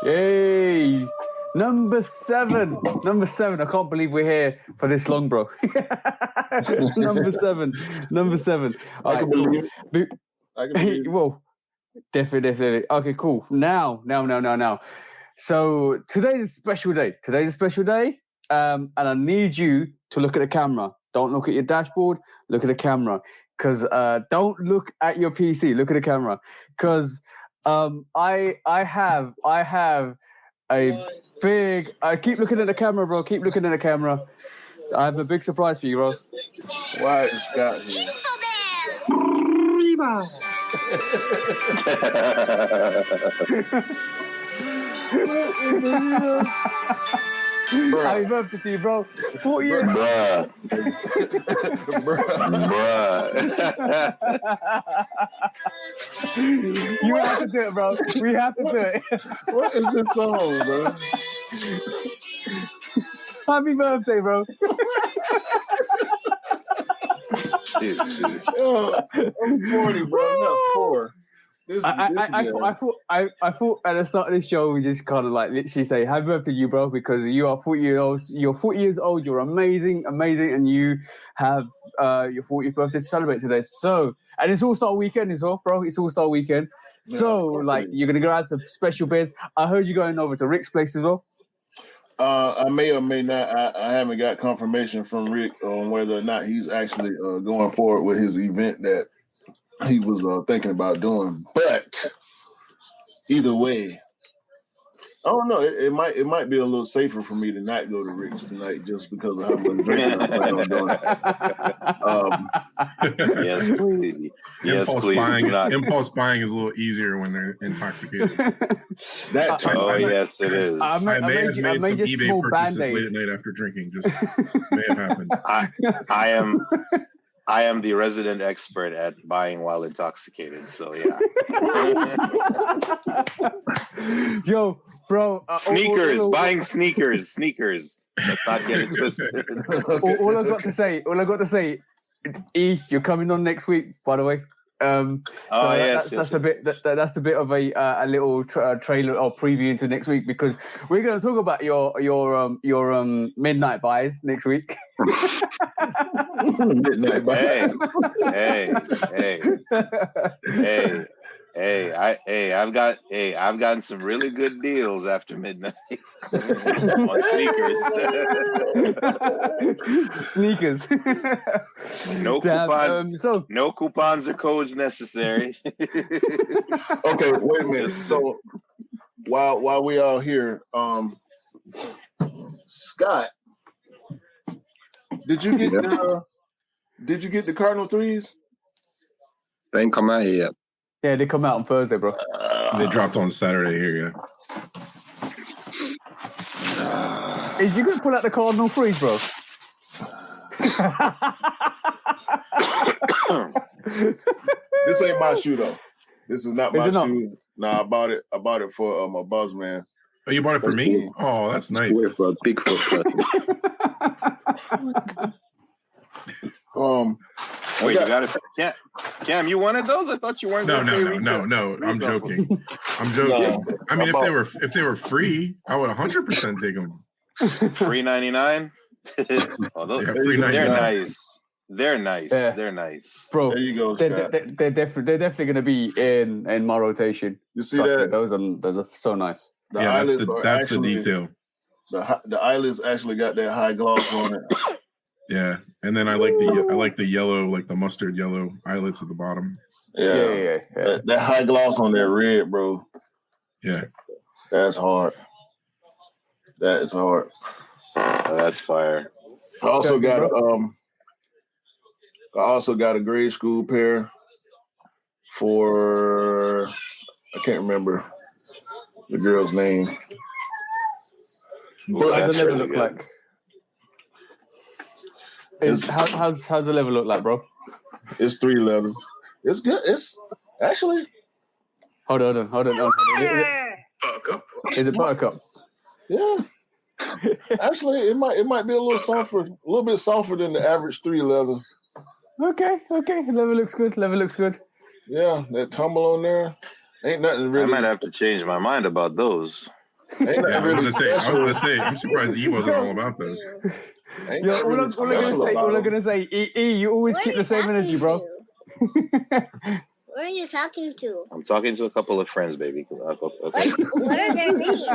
Yay! Number seven. I can't believe we're here for this long, bro. Number seven. I can believe it. Well, definitely. Okay, cool. Now. So today's a special day. And I need you to look at the camera. Don't look at your dashboard. Look at the camera. Because don't look at your PC. Look at the camera. Because I have a big. I keep looking at the camera, bro. Keep looking at the camera. I have a big surprise for you, bro. Why is Scott here? Happy birthday to you, bro. 40 years. Bruh. You have to do it, bro. We have to do it. What is this song, bro? Happy birthday, bro. I'm 40, bro. I'm not 4. I thought at the start of this show we just kind of like literally say happy birthday to you, bro, because you are 40 years old. You're 40 years old. You're amazing, and you have your 40th birthday to celebrate today. So, and it's All-Star Weekend as well, bro. It's All-Star Weekend. So, like, you're gonna go out to special beers. I heard you going over to Rick's place as well. I may or may not. I haven't got confirmation from Rick on whether or not he's actually going forward with his event that he was thinking about doing. But either way, I don't know. It might be a little safer for me to not go to Rick's tonight just because of how much drinking I plan on doing. Yes, please. Yes, please. Impulse buying is a little easier when they're intoxicated. Yes, it is. I may have made some eBay purchases late at night after drinking. Just may have happened. I am the resident expert at buying while intoxicated, so yeah. Yo, bro. Buying sneakers. Let's not get it twisted. all I got to say, E, you're coming on next week, by the way. That's a bit of a little trailer or preview into next week because we're going to talk about your midnight buys next week. Midnight buys. I've gotten some really good deals after midnight on sneakers. No coupons. No coupons or codes necessary. Okay, wait a minute. So while we all here, Scott, did you get the Cardinal threes? They ain't come out here yet. Yeah, they come out on Thursday, bro. They dropped on Saturday here, yeah. Is you gonna pull out the Cardinal threes, bro? This ain't my shoe though. This is not my shoe. Nah, I bought it for my Buzz man. Oh, you bought it for me? Oh, that's nice. We're for a Bigfoot person. Wait, you got it for Cam, you wanted those? I thought you weren't. No. I'm joking. No, I mean, if they were free, I would 100% take them. Free 99. Free 99. They're nice. Yeah. They're nice, bro. There you go. They're definitely going to be in my rotation. You see that? Those are so nice. That's the detail. The eyelids actually got that high gloss on it. Yeah, and then I like the yellow, like the mustard yellow eyelets at the bottom. Yeah. That high gloss on that red, bro. Yeah, that's hard. That is hard. That's fire. I also got a grade school pair for I can't remember the girl's name. But how's the level look like? How's the level look like, bro? It's 311. It's good. It's actually. Hold on. Buttercup. Is it Buttercup? Yeah. Actually, it might be a little bit softer than the average 311. Okay. Level looks good. Yeah, that tumble on there ain't nothing really. I might have to change my mind about those. Ain't Yeah, nothing really I was special. gonna say, I'm surprised he wasn't all about those. Ain't Yo, nothing really special about all I'm them. gonna say, you always Where keep are the you same talking energy, bro. to? Where are you talking to? I'm talking to a couple of friends, baby. Okay. What are their names?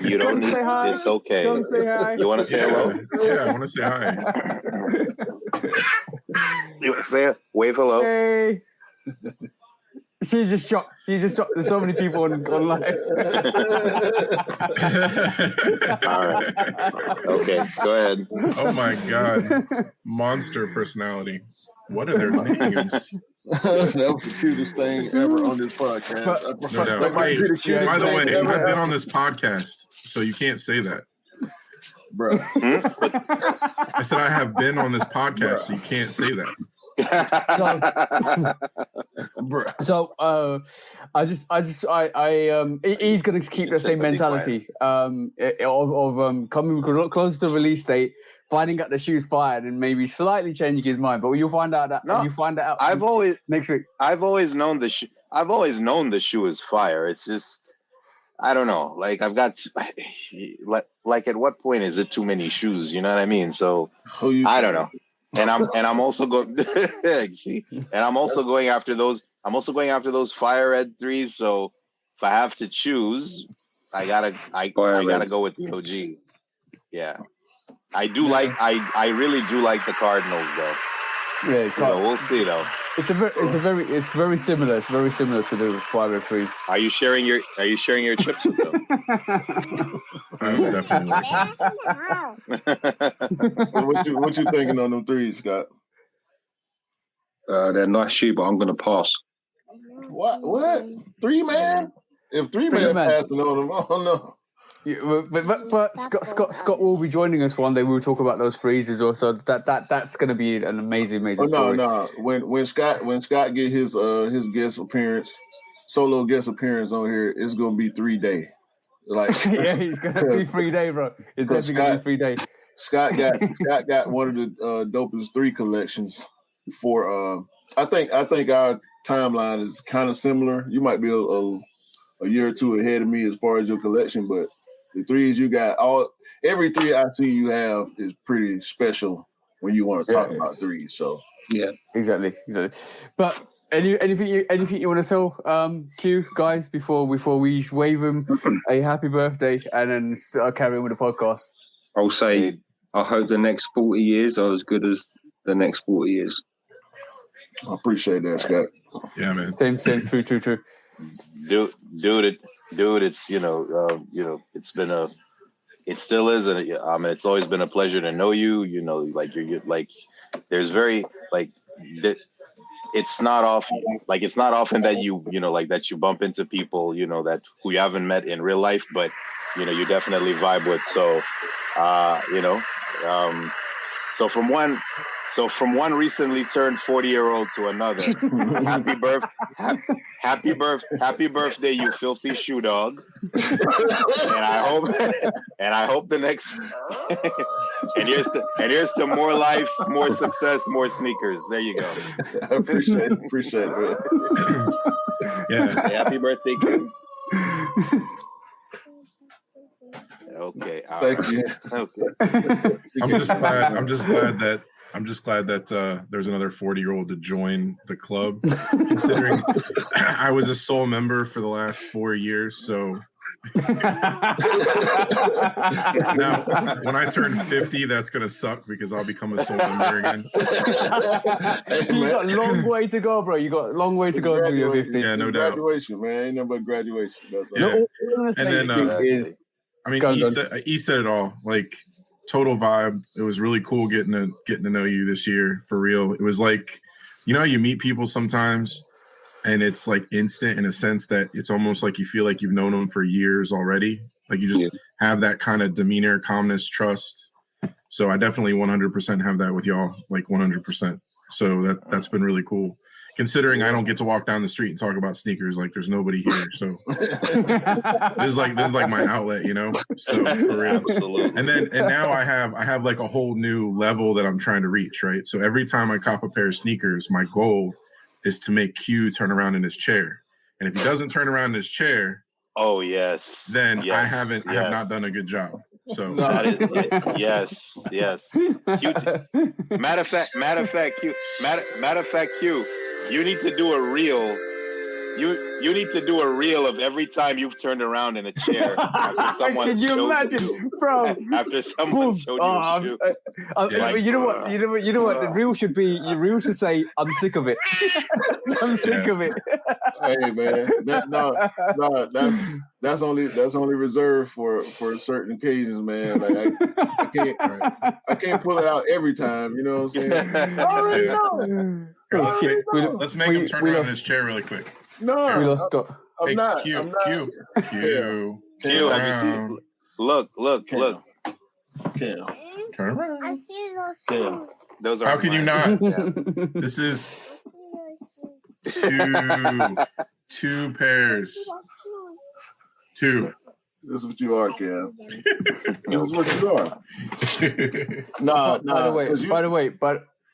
You don't need. Say hi. It's okay. Come say hi. You want to say hello? Yeah, I want to say hi. You want to say wave hello? Hey. She's just shocked. There's so many people on live. All right. Okay, go ahead. Oh my god, monster personality. What are their names? That was the cutest thing ever on this podcast. No doubt. That might Hey, be the cutest by the thing way, ever. I've been on this podcast, so you can't say that. Bro. I said I have been on this podcast, so you can't say that. So he's gonna keep the same mentality of coming close to the release date, finding out the shoe's fired, and maybe slightly changing his mind. But you'll find out that next week. I've always known the shoe. I've always known the shoe is fire. It's just I don't know. Like I've got like at what point is it too many shoes? You know what I mean? So I don't know. And I'm also going see, and I'm also going after those. I'm also going after those fire red threes. So if I have to choose, I gotta go with the OG. Yeah, I do like. I really do like the Cardinals though. Yeah, so we'll see though. It's very similar. It's very similar to the fire red threes. Are you sharing your chips with them? I would definitely. So what you thinking on them threes, Scott? They're nice shoe, but I'm gonna pass. What? 3-man? If 3-man passing on them, I don't know. Yeah, but Scott will be joining us one day. We'll talk about those threes as well. So that's going to be an amazing story. No. When Scott get his guest appearance, solo guest appearance on here, it's gonna be 3 day. Like yeah, he's gonna be 3 day, bro. It's definitely gonna be 3 day. Scott got one of the dopest 3 collections for I think our timeline is kind of similar. You might be a year or two ahead of me as far as your collection, but the threes you got, every 3 I see you have is pretty special when you want to talk about threes. So yeah, exactly. But anything you want to tell Q guys before we wave him a happy birthday and then carry on with the podcast? I'll say I hope the next 40 years are as good as the next 40 years. I appreciate that, Scott. Yeah, man. Same. True. Dude, it's it's been it still is, and it's always been a pleasure to know you. You know, like you're like, there's very like, it's not often that you that you bump into people that who you haven't met in real life, but you definitely vibe with. So, So from one recently turned 40-year-old to another, happy birthday, you filthy shoe dog. And I hope the next and here's to more life, more success, more sneakers. There you go. I appreciate it. Yeah. Say happy birthday, Kim. Okay. Thank you. Okay. I'm just glad that there's another 40-year-old to join the club, considering I was a sole member for the last 4 years. So now, when I turn 50, that's going to suck because I'll become a sole member again. You got a long way to go, bro. You got a long way to go to your 50. Yeah, no doubt. Graduation, man. Ain't nothing but graduation. Yeah. And then, he said it all. Like, total vibe. It was really cool getting to know you this year, for real. It was like, you meet people sometimes and it's like instant in a sense that it's almost like you feel like you've known them for years already. Like you just have that kind of demeanor, calmness, trust. So I definitely 100% have that with y'all, like 100%. So that's been really cool. Considering I don't get to walk down the street and talk about sneakers, like there's nobody here. So this is like my outlet, So for real. Absolutely. And now I have like a whole new level that I'm trying to reach, right? So every time I cop a pair of sneakers, my goal is to make Q turn around in his chair. And if he doesn't turn around in his chair, Oh yes. then yes, I have not done a good job. So that is yes. Matter of fact, Q. You need to do a reel. You need to do a reel of every time you've turned around in a chair after someone Can you showed imagine, you, bro? after someone showed you a shoe. You know what? The reel should be. Your reel should say, "I'm sick of it. I'm sick of it." Hey man, that's only reserved for certain occasions, man. Like I can't pull it out every time. You know what I'm saying? Let's make him turn around in his chair really quick. No, we lost Scott. I'm not. Q. Have you seen? Look. Cam. Turn around. I see those Cam. shoes. Those are. How can you not? This is two pairs. Two. This is what you are, Cam. This is what you are.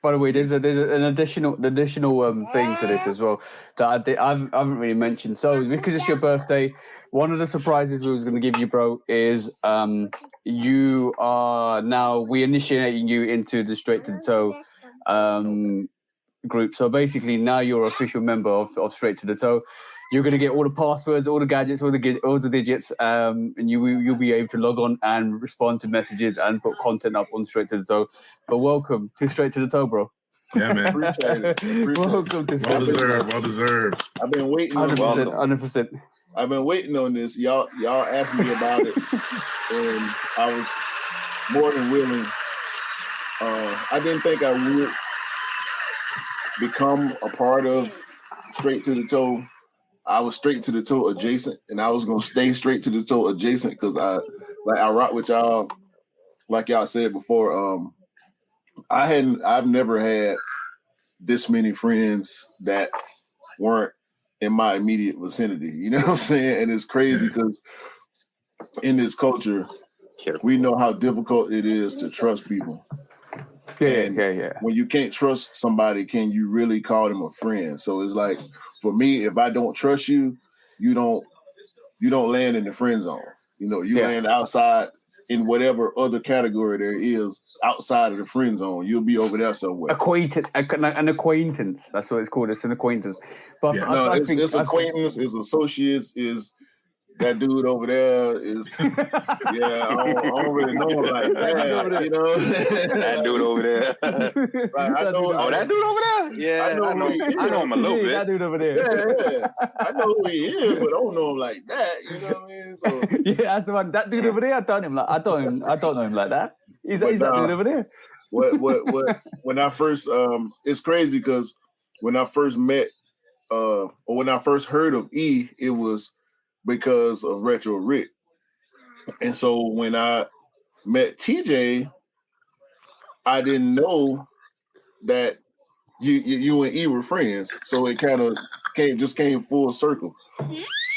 By the way, there's an additional thing to this as well that I haven't really mentioned. So because it's your birthday, one of the surprises we was going to give you, bro, is we're initiating you into the Straight to the Toe group. So basically now you're an official member of Straight to the Toe. You're going to get all the passwords, all the gadgets, all the digits, and you'll be able to log on and respond to messages and put content up on Straight to the Toe. But welcome to Straight to the Toe, bro. Yeah, man. Appreciate it. Welcome to Well deserved. I've been waiting on 100%. I've been waiting on this. Y'all asked me about it, and I was more than willing. I didn't think I would become a part of Straight to the Toe. I was Straight to the Toe adjacent, and I was gonna stay Straight to the Toe adjacent because I rock with y'all. Like y'all said before, I've never had this many friends that weren't in my immediate vicinity. You know what I'm saying? And it's crazy because in this culture, we know how difficult it is to trust people. Yeah. When you can't trust somebody, can you really call them a friend? So it's like, for me, if I don't trust you, you don't land in the friend zone. You know, you land outside in whatever other category there is outside of the friend zone. You'll be over there somewhere. An acquaintance. That's what it's called. It's an acquaintance. But it's acquaintance, it's associates, is that dude over there is, I don't really know him like that, you know? That dude over there. Like, that dude over there? Yeah, I know him a little bit. That dude over there. Yeah. I know who he is, but I don't know him like that, you know what I mean? So that's the one. That dude over there, I don't know him like that. He's that dude over there. What when I first it's crazy because when I first met or when I first heard of E, it was because of Retro Rick. And so when I met TJ, I didn't know that you and E were friends. So it kind of came full circle.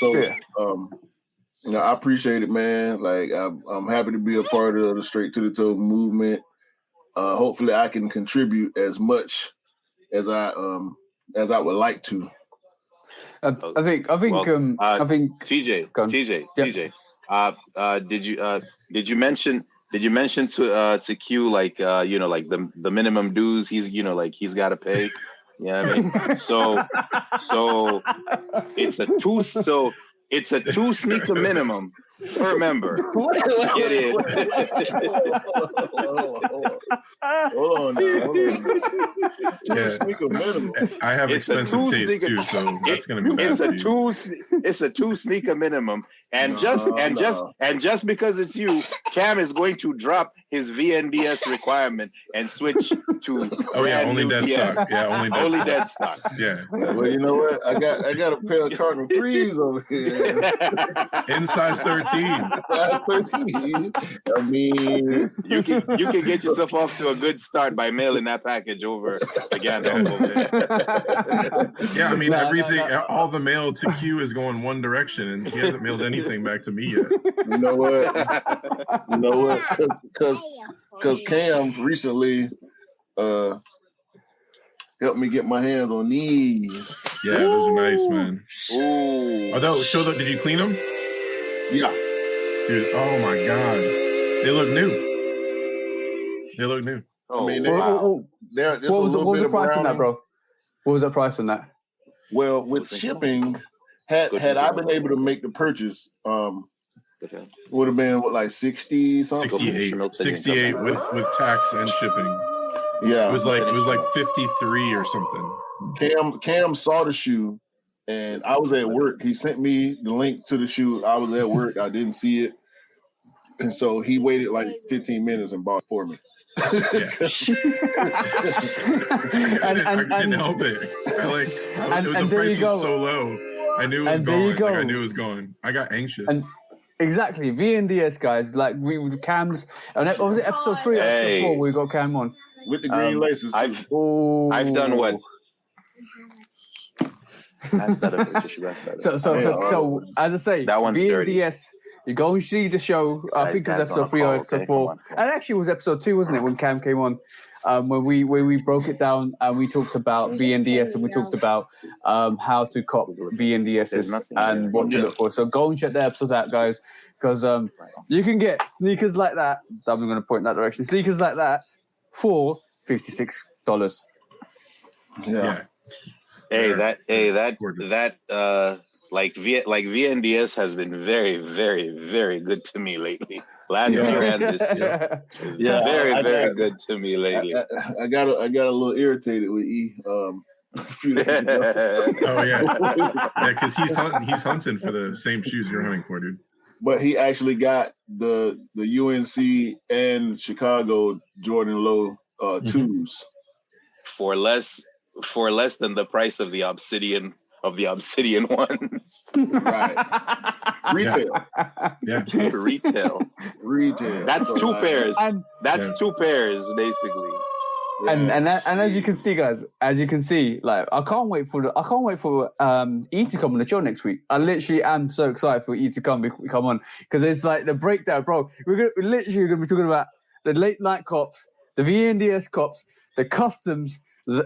So I appreciate it, man. Like I'm happy to be a part of the Straight to the Toe movement. Hopefully I can contribute as much as I would like to. I think TJ. Did you mention to Q like like the minimum dues he's got to pay? You know what I mean? So it's a two sneaker minimum per member. Get in. Hold on now. Sneaker minimum. I have expensive taste too, so that's gonna be bad. It's a two sneaker minimum, and just because it's you, Cam is going to drop his VNBS requirement and switch to only dead stock. Yeah, only dead stock. Yeah. Well, you know what? I got a pair of Cardinal 3s over here. In size 13. Size 13. I mean, you can get yourself off to a good start by mailing that package over again. Yeah, I mean all the mail to Q is going one direction, and he hasn't mailed anything back to me yet. You know what? Because Cam recently helped me get my hands on these. Yeah, those are nice, man. Ooh. Did you clean them? Yeah. Dude, oh my God. They look new. Oh, I mean, wow. there's What a was little bit the of price on that, browning. bro? What was the price on that? Well, with shipping, had I been able to make the purchase, would have been what, like 60 something? 68 with tax and shipping. Yeah. It was like 53 or something. Cam saw the shoe and I was at work. He sent me the link to the shoe. I was at work. I didn't see it. And so he waited like 15 minutes and bought it for me. I couldn't help it. The price was so low. I knew it was going. Like, I knew it was going. I got anxious. Exactly. VNDS guys, like we with Cam's, and was it episode 3 or episode 4 we got Cam on? With the green laces. I've done what? Pass that up, tissue. So as I say, that one's VNDS, dirty. you go and see the show. I think it was episode 3 or episode 4. And actually it was episode 2, wasn't it, when Cam came on? Where we broke it down and we talked about VNDS and we talked about how to cop VNDSs and what to look for. So go and check the episodes out, guys, because you can get sneakers like that. I'm going to point in that direction. Sneakers like that for $56. Yeah. That VNDS has been very, very, very good to me lately. Last year and this year. Very good to me lately. I got a little irritated with E a few days ago. Oh yeah, because he's hunting for the same shoes you're hunting for, dude. But he actually got the UNC and Chicago Jordan Low 2s for less than the price of the obsidian ones. Right. Retail. Yeah. Retail. That's two pairs. That's 2 pairs basically. Yeah. And as you can see, guys, like I can't wait for E to come on the show next week. I literally am so excited for E to come on because it's like the breakdown, bro. We're literally gonna be talking about the late night cops, the VNDS cops, the customs,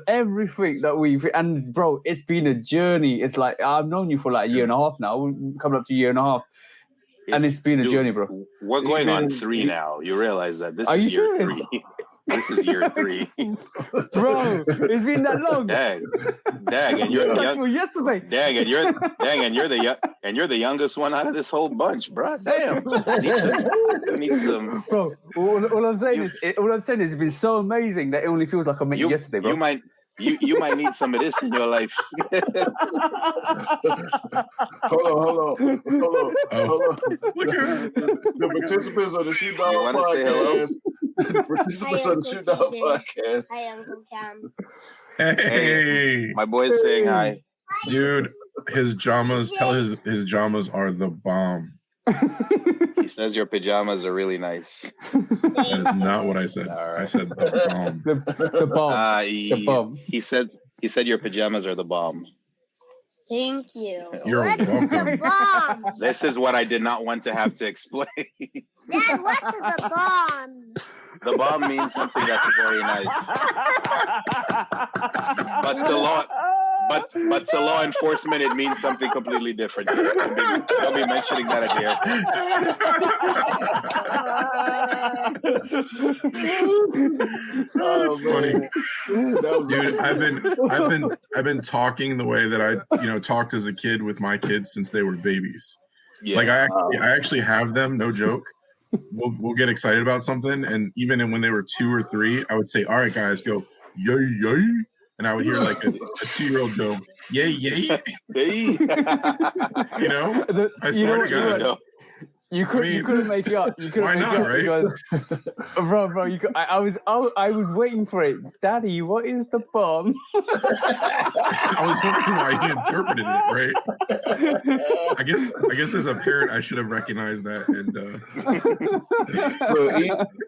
everything that and bro, it's been a journey. It's like I've known you for like a year and a half now. We're coming up to a year and a half. And it's been a journey, bro. We're going on 3 now. You realize that this is year 3. This is year 3. Bro, it's been that long. Dang, and you're yesterday. Dang, and you're the youngest one out of this whole bunch, bro. Damn. You need some. Bro, all I'm saying is it's been so amazing that it only feels like I met you yesterday, bro. You might need some of this in your life. Hold on. The participants of the Shoot Dog Podcast. The participants of the Shoot Dog Podcast. Hi, Uncle Cam. Hey, my boy's saying hi. Dude, his jamas are the bomb. He says your pajamas are really nice. That is not what I said. Right. I said the bomb. The bomb. The bomb. He said your pajamas are the bomb. Thank you. You're welcome. The bomb? This is what I did not want to have to explain. Dad, what's the bomb? The bomb means something that's very nice. But to law enforcement, it means something completely different. Don't be mentioning that at the airport. It's funny, dude. I've been talking the way that I talked as a kid with my kids since they were babies. Yeah. Like I actually have them. No joke. We'll get excited about something, and even when they were 2 or 3, I would say, "All right, guys, go yay yay." And I would hear like a 2-year-old go, yay, yay. I swear to God. You couldn't make it up. You couldn't Why make not, it up right? Because, bro. I was waiting for it. Daddy, what is the bomb? I was wondering why he interpreted it, right? I guess as a parent, I should have recognized that. And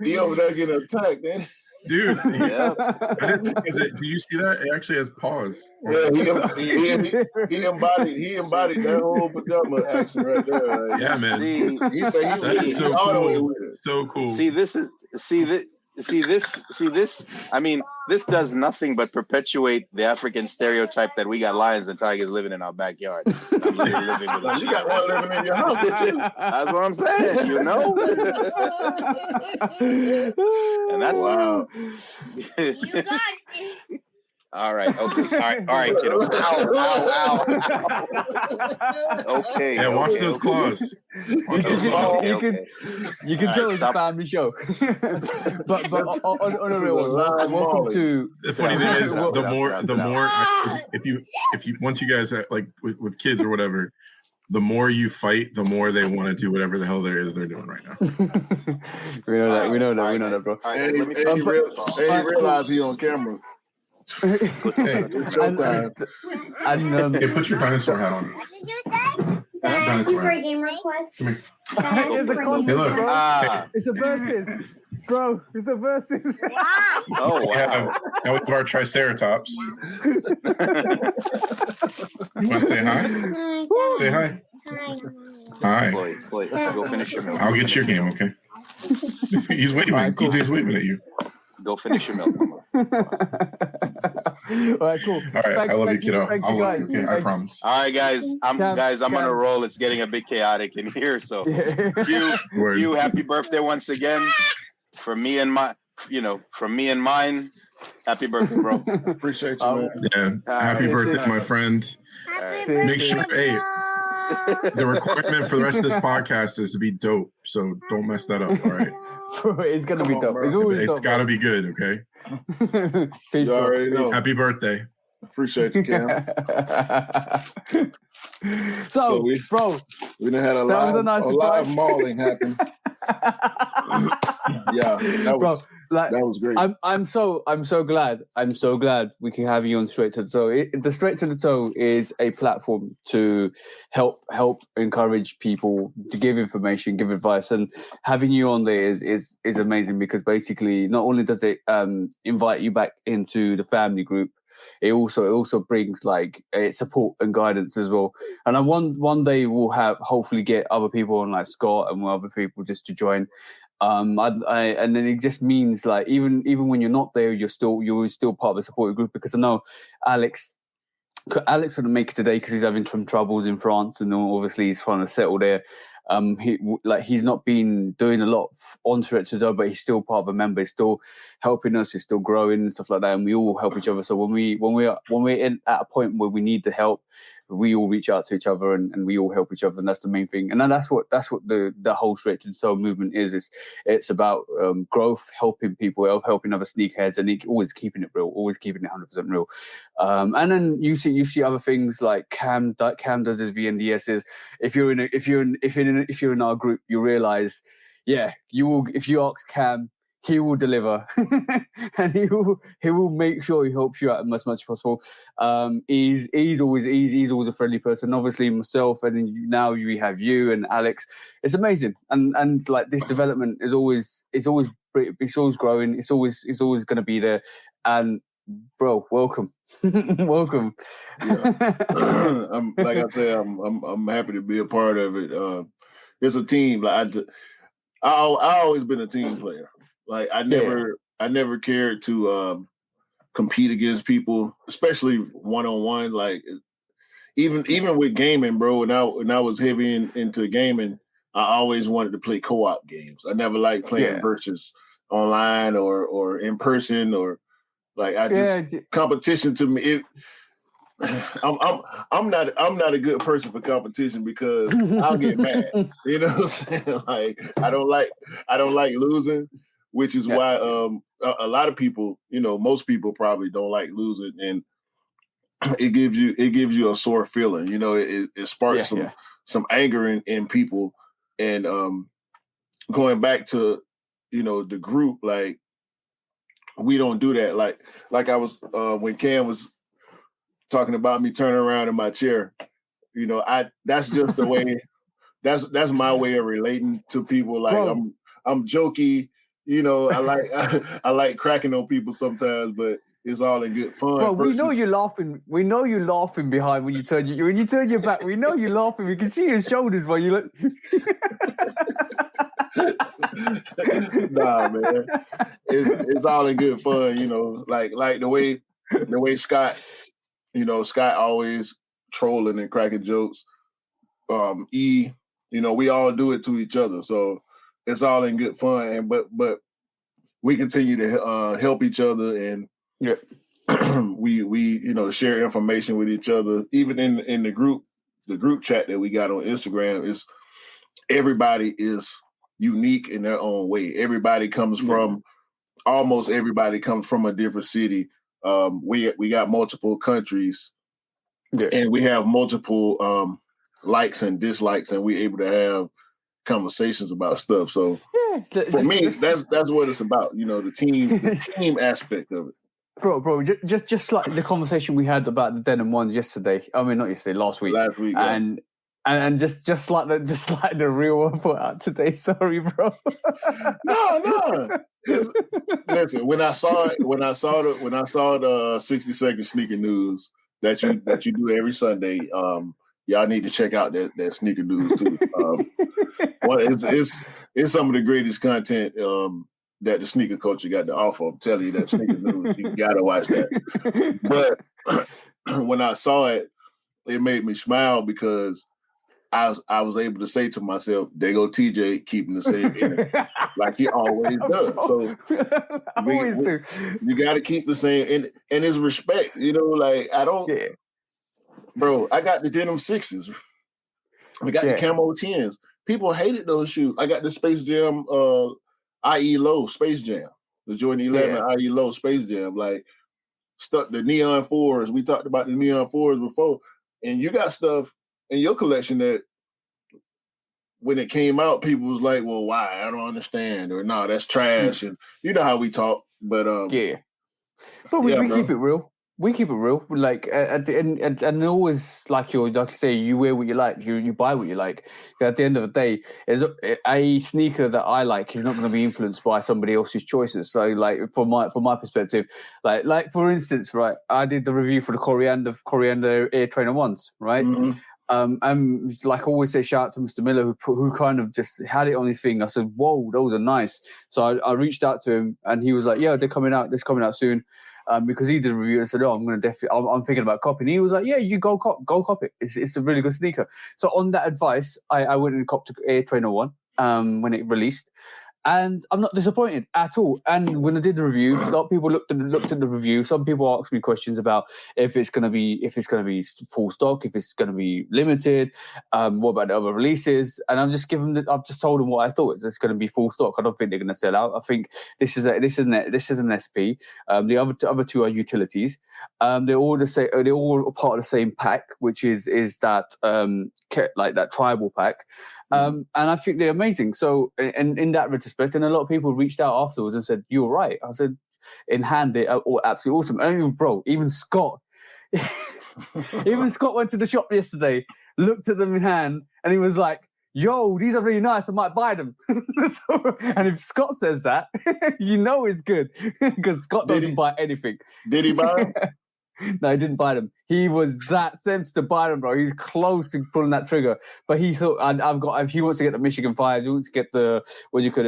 he over there getting attacked, man. Dude, yeah. Do you see that? It actually has paws. Yeah, he embodied that whole pajama action right there. Like, yeah, man. He said he was so cool. So cool. See, See this. I mean, this does nothing but perpetuate the African stereotype that we got lions and tigers living in our backyard. I'm literally living with a You got one living in your house. That's what I'm saying, you know? And that's wow. You got it. All right, okay. All right, kiddo. Ow. Okay. Yeah, watch those claws. Watch those claws. You can tell it's a family show. but on a real one, welcome to. The funny thing is, the more if you once you guys like with kids or whatever, the more you fight, the more they want to do whatever the hell they're doing right now. We know that, bro. And he realized he on camera. Hey, put your dinosaur hat on. What did you say? Thank you for a game request. Come here. It's a contest, Hey, look. bro. It's a versus. Bro, it's a versus. Oh, wow. Now we have our Triceratops. You want to say hi? Say hi. Hi. Chloe, go finish your milk. I'll get your game, okay? He's waving. All right, cool. DJ's waving at you. Go finish your milk, Mama. All right, cool. All right, I love you, kiddo. Thank I'll you, love guys. you, okay? I promise. All right, guys. I'm on a roll. It's getting a bit chaotic in here. So, you, happy birthday once again. From me and mine. Happy birthday, bro. Appreciate you, man. Yeah. Happy birthday, my friend. Make sure, hey, the requirement for the rest of this podcast is to be dope. So don't mess that up, all right? It's going to be dope. It's always dope. It's got to be good, okay? You already know. Happy birthday. Appreciate you, Cam. So bro, we done had a live mauling happen. Yeah, that was great. I'm so glad we can have you on Straight to the Toe. The Straight to the Toe is a platform to help encourage people, to give information, give advice, and having you on there is amazing, because basically not only does it invite you back into the family group, it also brings like support and guidance as well. And I one day we'll hopefully get other people on, like Scott and other people, just to join. And then it just means like even when you're not there, you're still part of the support group, because I know Alex couldn't make it today because he's having some troubles in France, and obviously he's trying to settle there. He's not been doing a lot on Stretch to Toe, but he's still part of a member. He's still helping us. He's still growing and stuff like that. And we all help each other. So when we're at a point where we need the help, we all reach out to each other and we all help each other. And that's the main thing. And then that's what the whole Stretch to Toe movement is. It's about growth, helping people, helping other sneakerheads, and always keeping it real, always keeping it 100% real. And then you see other things like Cam does his VNDSs. If you're in our group, you realize, yeah, you will. If you ask Cam, he will deliver, and he will make sure he helps you out as much as possible. He's always a friendly person. Obviously myself, and then now we have you and Alex. It's amazing, and like this development is always growing. It's always going to be there. And bro, welcome, welcome. Yeah. Like I said, I'm happy to be a part of it. It's a team. Like I always been a team player. Like I never cared to compete against people, especially one-on-one. Like even with gaming, bro. When I was heavy into gaming, I always wanted to play co-op games. I never liked playing versus online or in person, or like competition to me. I'm not a good person for competition, because I'll get mad. You know what I'm saying? Like I don't like losing, which is why a lot of people, most people probably don't like losing, and it gives you a sore feeling. It sparks some anger in people, and going back to the group, like we don't do that. Like I was when Cam was talking about me turning around in my chair, that's just the way. That's my way of relating to people. Like I'm jokey. I like cracking on people sometimes, but it's all in good fun. Well, we know you're laughing. We know you're laughing behind when you turn your back. We know you're laughing. We can see your shoulders while you look. Nah, man. It's all in good fun, you know. Like the way Scott, you know, Scott always trolling and cracking jokes. You know, we all do it to each other, so it's all in good fun. And but we continue to help each other, and we you know, share information with each other. Even in the group chat that we got on Instagram, is everybody is unique in their own way. Everybody comes from almost everybody comes from a different city. We got multiple countries, and we have multiple likes and dislikes, and we're able to have conversations about stuff. So for me, that's what it's about. You know, the team aspect of it. Bro, just like the conversation we had about the denim ones yesterday. I mean, not yesterday, last week. And just like the real one put out today. Sorry, bro. No. Listen, when I saw the 60-second sneaker news that you do every Sunday, y'all need to check out that sneaker news too. Well, it's some of the greatest content that the sneaker culture got to offer. I'm telling you, that sneaker news, you gotta watch that. But when I saw it, it made me smile because I was able to say to myself, "There go TJ keeping the same energy like he always does." So you got to keep the same, and it's respect. You know, like I don't, bro. I got the denim 6s. I got the camo 10s. People hated those shoes. I got the Space Jam, IE Low Space Jam, the Jordan 11 IE Low Space Jam. Like stuff, the neon 4s. We talked about the neon 4s before, and you got stuff in your collection that when it came out, people was like, well, why? I don't understand. Or no, that's trash. And you know how we talk. But but we keep it real. We keep it real. Like at the end, and always like you say, you wear what you like, you buy what you like. At the end of the day, is a sneaker that I like is not going to be influenced by somebody else's choices. So, like from my perspective, like for instance, right, I did the review for the Coriander Air Trainer 1s, right? Mm-hmm. And like I always say, shout out to Mr. Miller who kind of just had it on his thing. I said, "Whoa, those are nice." So I reached out to him, and he was like, "Yeah, they're coming out. They're coming out soon." Because he did a review and said, "Oh, I'm thinking about copying." He was like, "Yeah, you go cop it. It's a really good sneaker." So on that advice, I went and copped Air Trainer 1 when it released. And I'm not disappointed at all. And when I did the review, a lot of people looked at the review. Some people asked me questions about if it's gonna be full stock, if it's gonna be limited, what about the other releases? And I've just told them what I thought. It's gonna be full stock. I don't think they're gonna sell out. I think this is an SP. The other two are utilities. They're all the same. They're all part of the same pack, which is that like that tribal pack. And I think they're amazing. So, in that retrospect, and a lot of people reached out afterwards and said, "You're right." I said, "In hand, they are all absolutely awesome." And even Scott, went to the shop yesterday, looked at them in hand, and he was like, "Yo, these are really nice. I might buy them." And if Scott says that, you know it's good because Scott doesn't buy anything. Did he buy them? No, he didn't buy them. He was that sensitive to buy them, bro. He's close to pulling that trigger. But he thought, he wants to get the Michigan 5s. He wants to get the,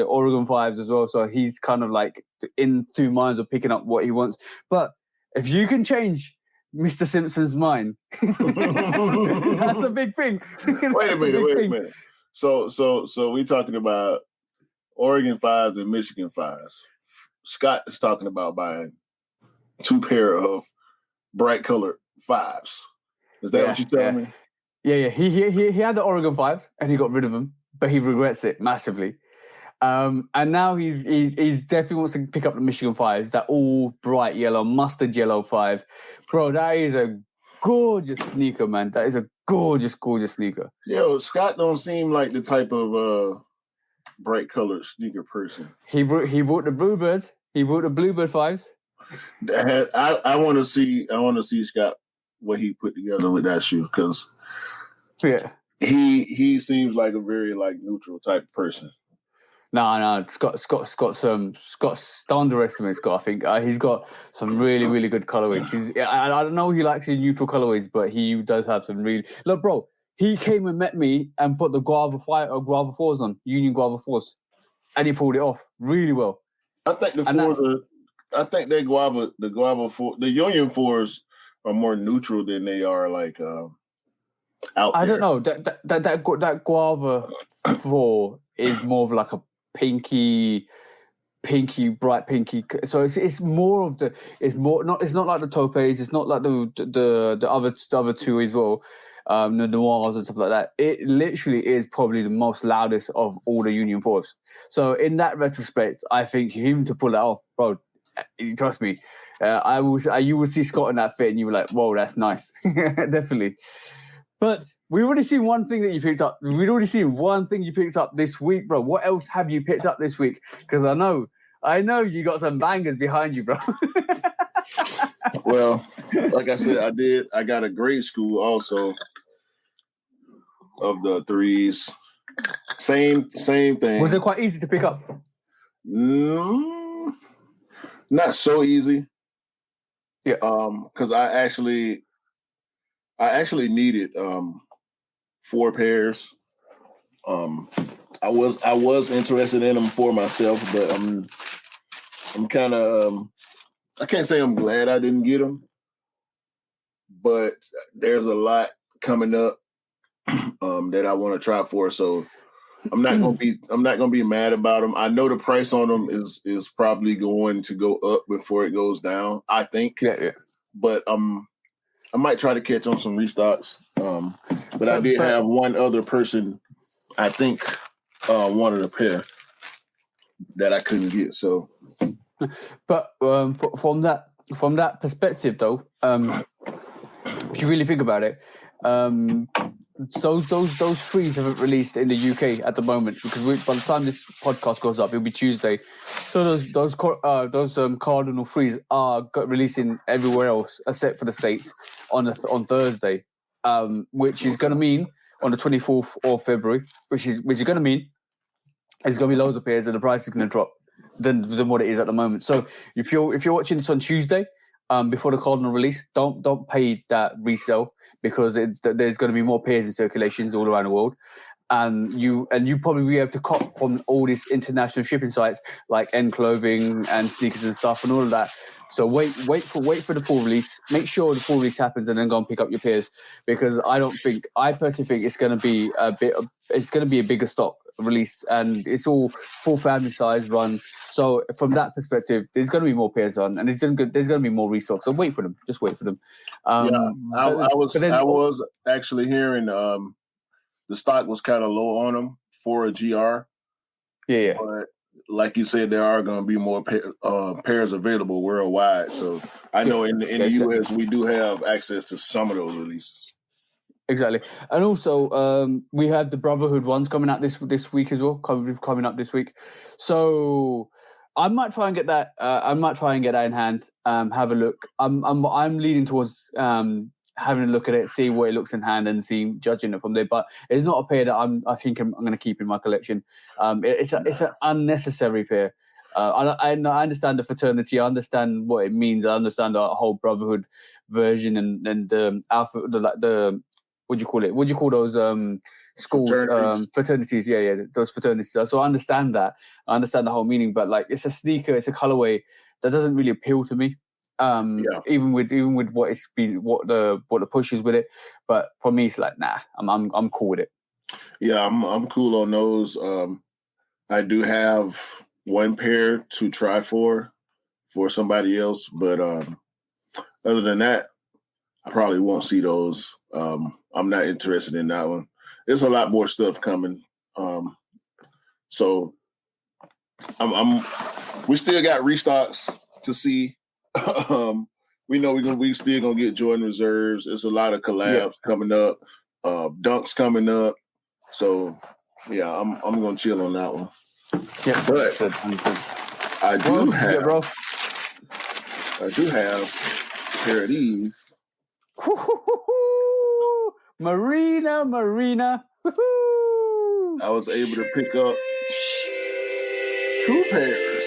Oregon 5s as well. So he's kind of like in two minds of picking up what he wants. But if you can change Mr. Simpson's mind, that's a big thing. Wait a minute. So we talking about Oregon 5s and Michigan 5s. Scott is talking about buying 2 pair of bright colored 5s. Is that what you're telling me? Yeah. He had the Oregon 5s and he got rid of them, but he regrets it massively. And now he's definitely wants to pick up the Michigan 5s, that all bright yellow, mustard yellow 5. Bro, that is a gorgeous sneaker, man. That is a gorgeous, gorgeous sneaker. Yo, Scott don't seem like the type of bright colored sneaker person. He bought the Bluebirds. He bought the Bluebird 5s. I want to see Scott what he put together with that shoe, because he seems like a very like neutral type of person. No, Scott's don't underestimate Scott. I think he's got some really, really good colorways. I don't know he likes his neutral colorways, but he does have some really. Look, bro, he came and met me and put the Guava 4s on, Union Guava 4s. and he pulled it off really well. I think the Union 4s are more neutral than they are like out I there. don't know. That Guava 4 is more of like a bright pinky. So it's more of the. It's not like the topes. It's not like the other two as well. The noirs and stuff like that. It literally is probably the most loudest of all the Union 4s. So in that retrospect, I think him to pull that off, bro. Trust me, you will see Scott in that fit, and you were like, "Whoa, that's nice." Definitely. But we've already seen one thing that you picked up. We've already seen one thing you picked up this week, bro. What else have you picked up this week? Because I know you got some bangers behind you, bro. Well, like I said, I got a grade school also of the 3s. Same thing. Was it quite easy to pick up? Not so easy. Yeah. Because I actually needed 4 pairs. I was interested in them for myself, but I'm kind of I can't say I'm glad I didn't get them, but there's a lot coming up that I want to try for. So I'm not gonna be mad about them. I know the price on them is probably going to go up before it goes down. I think. Yeah. But I might try to catch on some restocks. But I did have one other person, I think, wanted a pair that I couldn't get. So, but from that perspective, though, if you really think about it, those 3s haven't released in the UK at the moment because by the time this podcast goes up, it'll be Tuesday. So those Cardinal 3s are releasing everywhere else except for the States on Thursday, which is going to mean on the 24th of February, which is going to mean there's going to be loads of pairs and the price is going to drop than what it is at the moment. So if you're watching this on Tuesday, before the Cardinal release, don't pay that resale because there's going to be more pairs in circulations all around the world, and you probably be able to cop from all these international shipping sites like N Clothing and Sneakers and stuff and all of that. So wait for the full release. Make sure the full release happens, and then go and pick up your pairs because I personally think it's going to be a bigger stock released, and it's all full family size run. So from that perspective, there's going to be more pairs on, and there's going to be more restocks. So wait for them. Just wait for them. I was actually hearing the stock was kind of low on them for a GR. Yeah. But like you said, there are going to be more pairs available worldwide. So I know in the US, we do have access to some of those releases. Exactly, and also we have the Brotherhood ones coming out this week as well. Coming up this week, so I might try and get that. In hand. Have a look. I'm leaning towards having a look at it, see what it looks in hand, and judging it from there. But it's not a pair that I think I'm going to keep in my collection. It's an unnecessary pair. I understand the fraternity. I understand what it means. I understand the whole Brotherhood version and the alpha, the what do you call it? What do you call those schools? Fraternities. Yeah, those fraternities. So I understand that. I understand the whole meaning, but like it's a sneaker, it's a colorway that doesn't really appeal to me. Even with what the push is with it. But for me, it's like nah. I'm cool with it. Yeah, I'm cool on those. I do have one pair to try for somebody else, but other than that, I probably won't see those. I'm not interested in that one. There's a lot more stuff coming. So we still got restocks to see. We know we still gonna get Jordan reserves. There's a lot of collabs coming up, dunks coming up. So yeah, I'm gonna chill on that one. Yeah, but I do have a pair of these. Marina. I was able to pick up 2 pairs.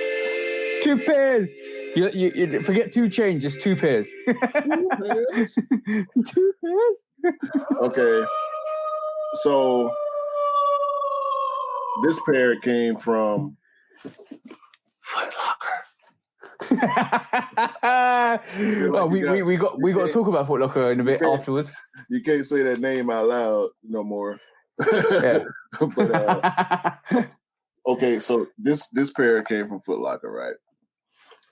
2 pairs. You forget 2 chains, just 2 pairs. 2 pairs. 2 pairs. Okay. So this pair came from Foot Locker. we got to talk about Foot Locker in a bit afterwards. You can't say that name out loud no more. Yeah. But okay, so this pair came from Foot Locker, right?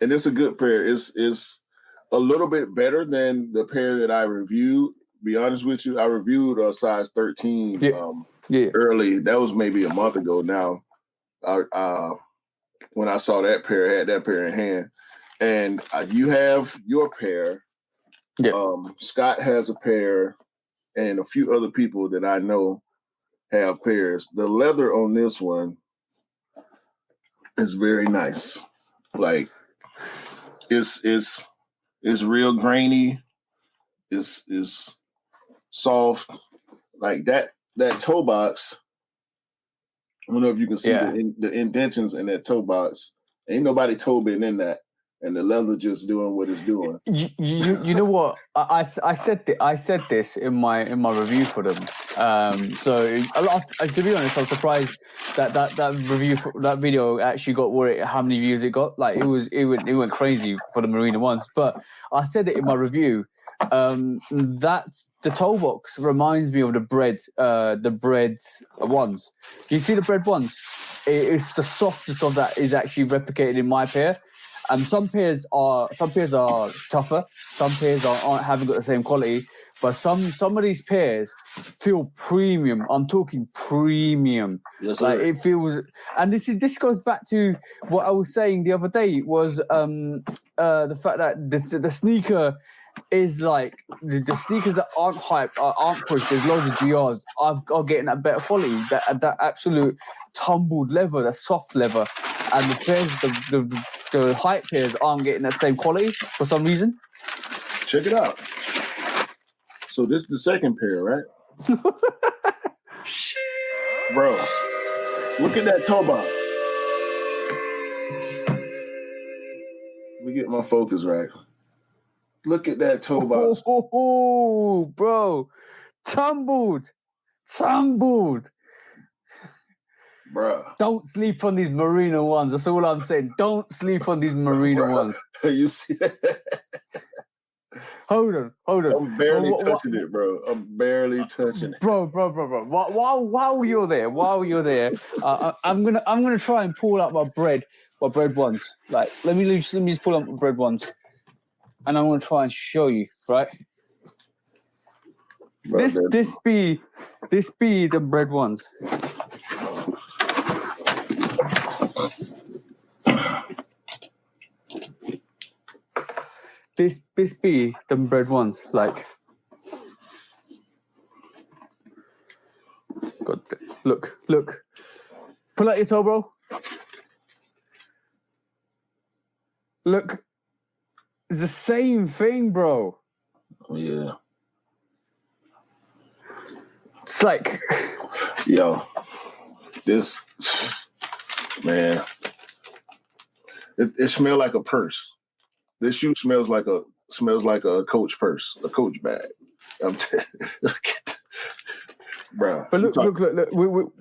And it's a good pair. It's a little bit better than the pair that I reviewed. Be honest with you, I reviewed a size 13 early. That was maybe a month ago now. When I saw that pair, I had that pair in hand. And you have your pair. Yeah. Scott has a pair, and a few other people that I know have pairs. The leather on this one is very nice. Like it's real grainy. It's soft. Like that toe box. I don't know if you can see the indentions in that toe box. Ain't nobody toe been in that. And the leather just doing what it's doing. You know what? I said this in my review for them. So to be honest, I'm surprised that review that video actually got how many views it got. Like it went crazy for the Marina ones. But I said it in my review. That the toe box reminds me of the bread ones. You see the bread ones? It's the softness of that is actually replicated in my pair. And some pairs are tougher. Some pairs haven't got the same quality. But some of these pairs feel premium. I'm talking premium. Yes, like it feels. And this goes back to what I was saying the other day was the fact that the sneaker is like the sneakers that aren't hyped, aren't pushed. There's loads of GRs are getting that better quality. That absolute tumbled leather, that soft leather, and the pairs the hype pairs aren't getting that same quality for some reason. Check it out. So this is the second pair, right? Bro, look at that toe box. Let me get my focus right. Look at that toe box. Oh, bro. Tumbled. Bruh. Don't sleep on these Marina ones. That's all I'm saying. Don't sleep on these Marina ones. You see that? Hold on. I'm barely touching it, bro. I'm barely touching it. Bro. While you're there, I'm gonna try and pull out my bread ones. Like, let me just pull out my bread ones. And I'm gonna try and show you, right? Bro, this be the bread ones. This be the bread ones, like. God, look. Pull out your toe, bro. Look, it's the same thing, bro. Oh, yeah. It's like, yo, this man. It smells like a purse. This shoe smells like a Coach purse, a Coach bag. Bro. But look,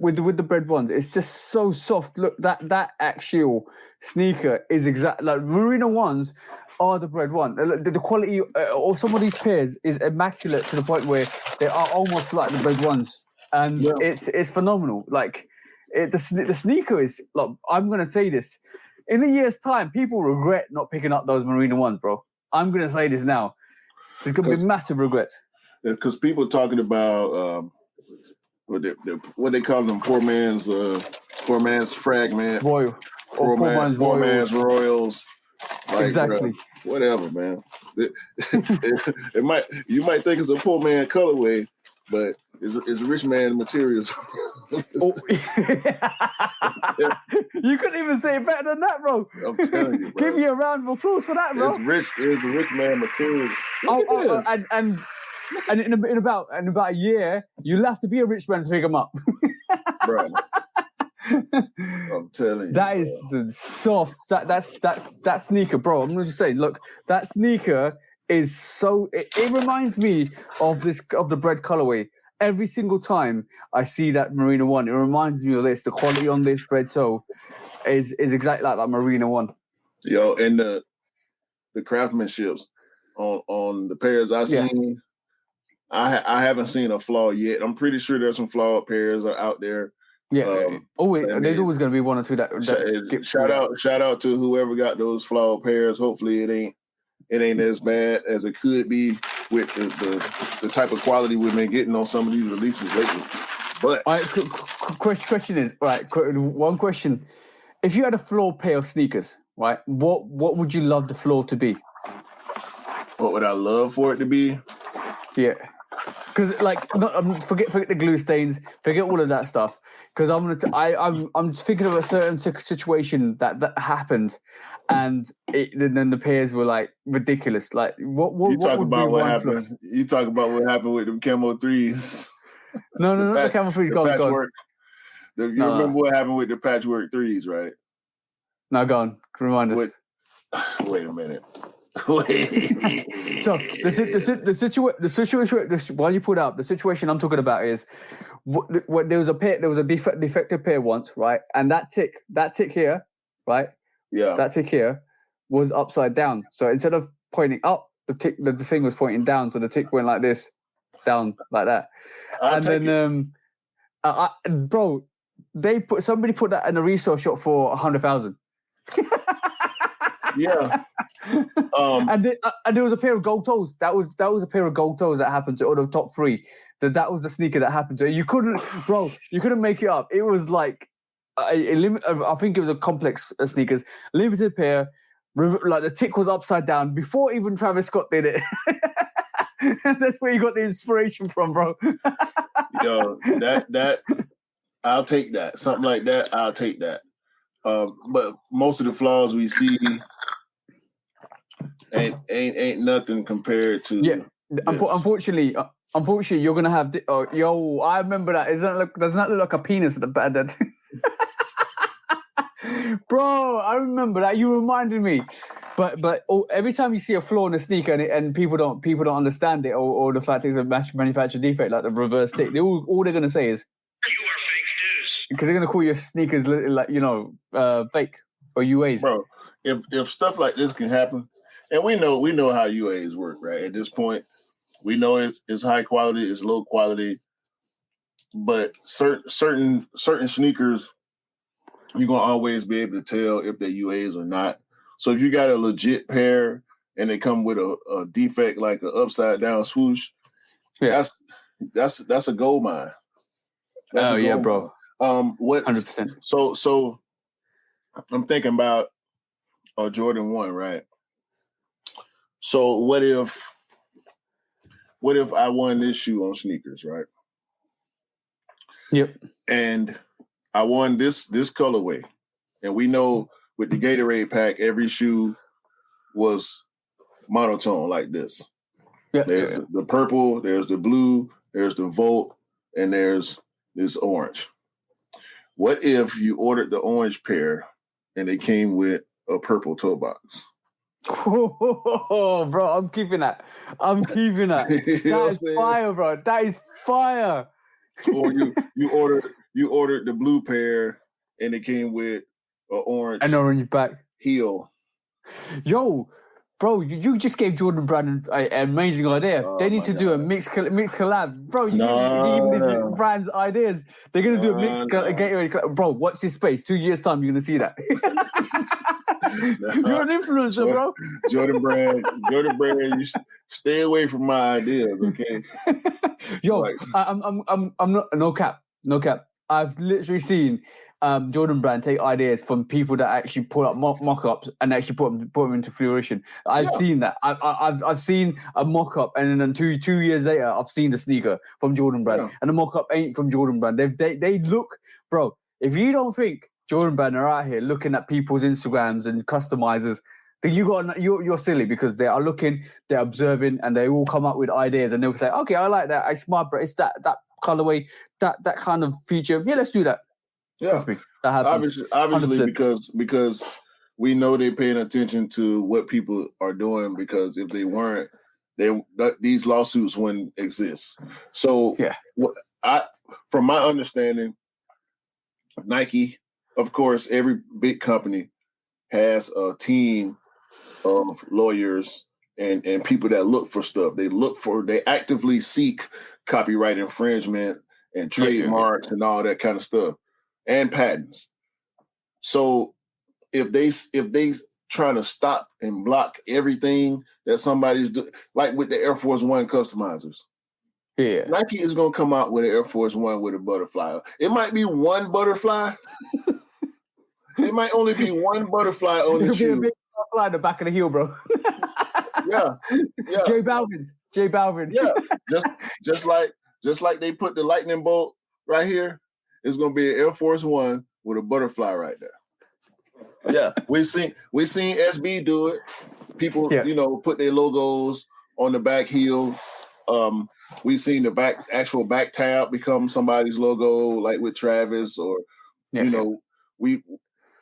with the bread ones, it's just so soft. Look, that actual sneaker is exactly like Marina ones are the bread one. The quality or some of these pairs is immaculate to the point where they are almost like the bread ones, and it's phenomenal. Like the sneaker is like, I'm gonna say this. In a year's time, people regret not picking up those Marina ones, bro. I'm going to say this now. There's going to be massive regrets. Because people are talking about what they call them, poor man's fragment. Royal. Poor man's Royals. Like, exactly. Whatever, man. You might think it's a poor man colorway, but it's rich man materials. You couldn't even say it better than that, bro. I'm telling you, bro. Give me a round of applause for that, bro. It's a rich man material. And in about a year, you'll have to be a rich man to pick them up. Bro. I'm telling you. That is soft. That sneaker, bro. I'm just saying, look, that sneaker is so it reminds me of the bread colorway. Every single time I see that Marina one, it reminds me of this. The quality on this bread toe, is exactly like that Marina one. Yo, and the craftsmanships on the pairs I seen, I haven't seen a flaw yet. I'm pretty sure there's some flawed pairs out there. Yeah. There's always going to be one or two that shout out to whoever got those flawed pairs. Hopefully it ain't as bad as it could be with the type of quality we've been getting on some of these releases lately. But question is, right, one question. If you had a flawed pair of sneakers, right, what would you love the flaw to be? What would I love for it to be? Yeah. Because forget the glue stains, forget all of that stuff. Because I'm thinking of a certain situation that happened, and then the pairs were like ridiculous. Like what? You talk about what happened. You talk about what happened with them camo 3s. No, not the camo 3s. Go on. You remember what happened with the patchwork 3s, right? No, go on. Remind us. Wait a minute. So the situation while you put up the situation I'm talking about is what there was a defective pair once, right? And that tick here, right? Yeah. That tick here was upside down. So instead of pointing up, the thing was pointing down. So the tick went like this, down like that. Bro, somebody put that in a resale shop for 100,000. Yeah. And there was a pair of gold toes. That was a pair of gold toes that happened to out of the top 3. That was the sneaker that happened to. You couldn't make it up. It was like I think it was a complex sneakers, limited pair. Like the tick was upside down before even Travis Scott did it. That's where you got the inspiration from, bro. Yo, that I'll take that. Something like that, I'll take that. But most of the flaws we see ain't nothing compared to. Yeah, unfortunately, you're gonna have. I remember that. Doesn't that look like a penis at the back? That. Bro, I remember that. You reminded me. But every time you see a flaw in a sneaker and people don't understand it or the fact it's a manufacturer defect like the reverse tick, all they're gonna say is you are fake news because they're gonna call your sneakers like fake or UAs. Bro, if stuff like this can happen, and we know how UAs work, right? At this point, we know it's high quality, it's low quality, but certain sneakers you're gonna always be able to tell if they're UAs or not. So if you got a legit pair and they come with a defect like an upside down swoosh, that's a gold mine. Bro. What 100%. So I'm thinking about a Jordan 1, right? So what if I won this shoe on sneakers, right? Yep. And I won this colorway, and we know with the Gatorade pack, every shoe was monotone like this. Yeah. There's the purple, there's the blue, there's the Volt, and there's this orange. What if you ordered the orange pair and they came with a purple toe box? Oh, bro, I'm keeping that. That is fire, bro. That is fire. Or you ordered the blue pair and it came with an orange back heel. Yo, bro, you just gave Jordan Brand an amazing idea. They need to do a mixed collab. Bro, you give these brands ideas. They're going to do a mixed Gatorade collab. Bro, watch this space. 2 years' time, you're going to see that. You're an influencer, bro. Jordan Brand, you stay away from my ideas, okay? Yo, I'm not, no cap. I've literally seen Jordan Brand take ideas from people that actually pull up mock-ups and actually put them into fruition. I've seen that. I've seen a mock-up, and then two years later, I've seen the sneaker from Jordan Brand, and the mock-up ain't from Jordan Brand. They look, bro. If you don't think Jordan Brand are out here looking at people's Instagrams and customizers, then you're silly, because they are looking, they're observing, and they all come up with ideas, and they'll say, okay, I like that. It's smart, but it's that colorway, that kind of feature. Yeah, let's do that. Yeah, trust me, that happens. Obviously, because we know they're paying attention to what people are doing. Because if they weren't, these lawsuits wouldn't exist. So, from my understanding, Nike of course, every big company has a team of lawyers and people that look for stuff. They actively seek copyright infringement and trademarks and all that kind of stuff and patents. So if they trying to stop and block everything that somebody's doing, like with the Air Force One customizers. Yeah. Nike is going to come out with an Air Force One with a butterfly. It might be one butterfly. It might only be one butterfly on the shoe. A big butterfly in the back of the heel, bro. Yeah. J Balvin. Yeah. Just like they put the lightning bolt right here, it's going to be an Air Force One with a butterfly right there. Yeah, we've seen SB do it. People, put their logos on the back heel. We've seen the actual back tab become somebody's logo, like with Travis, or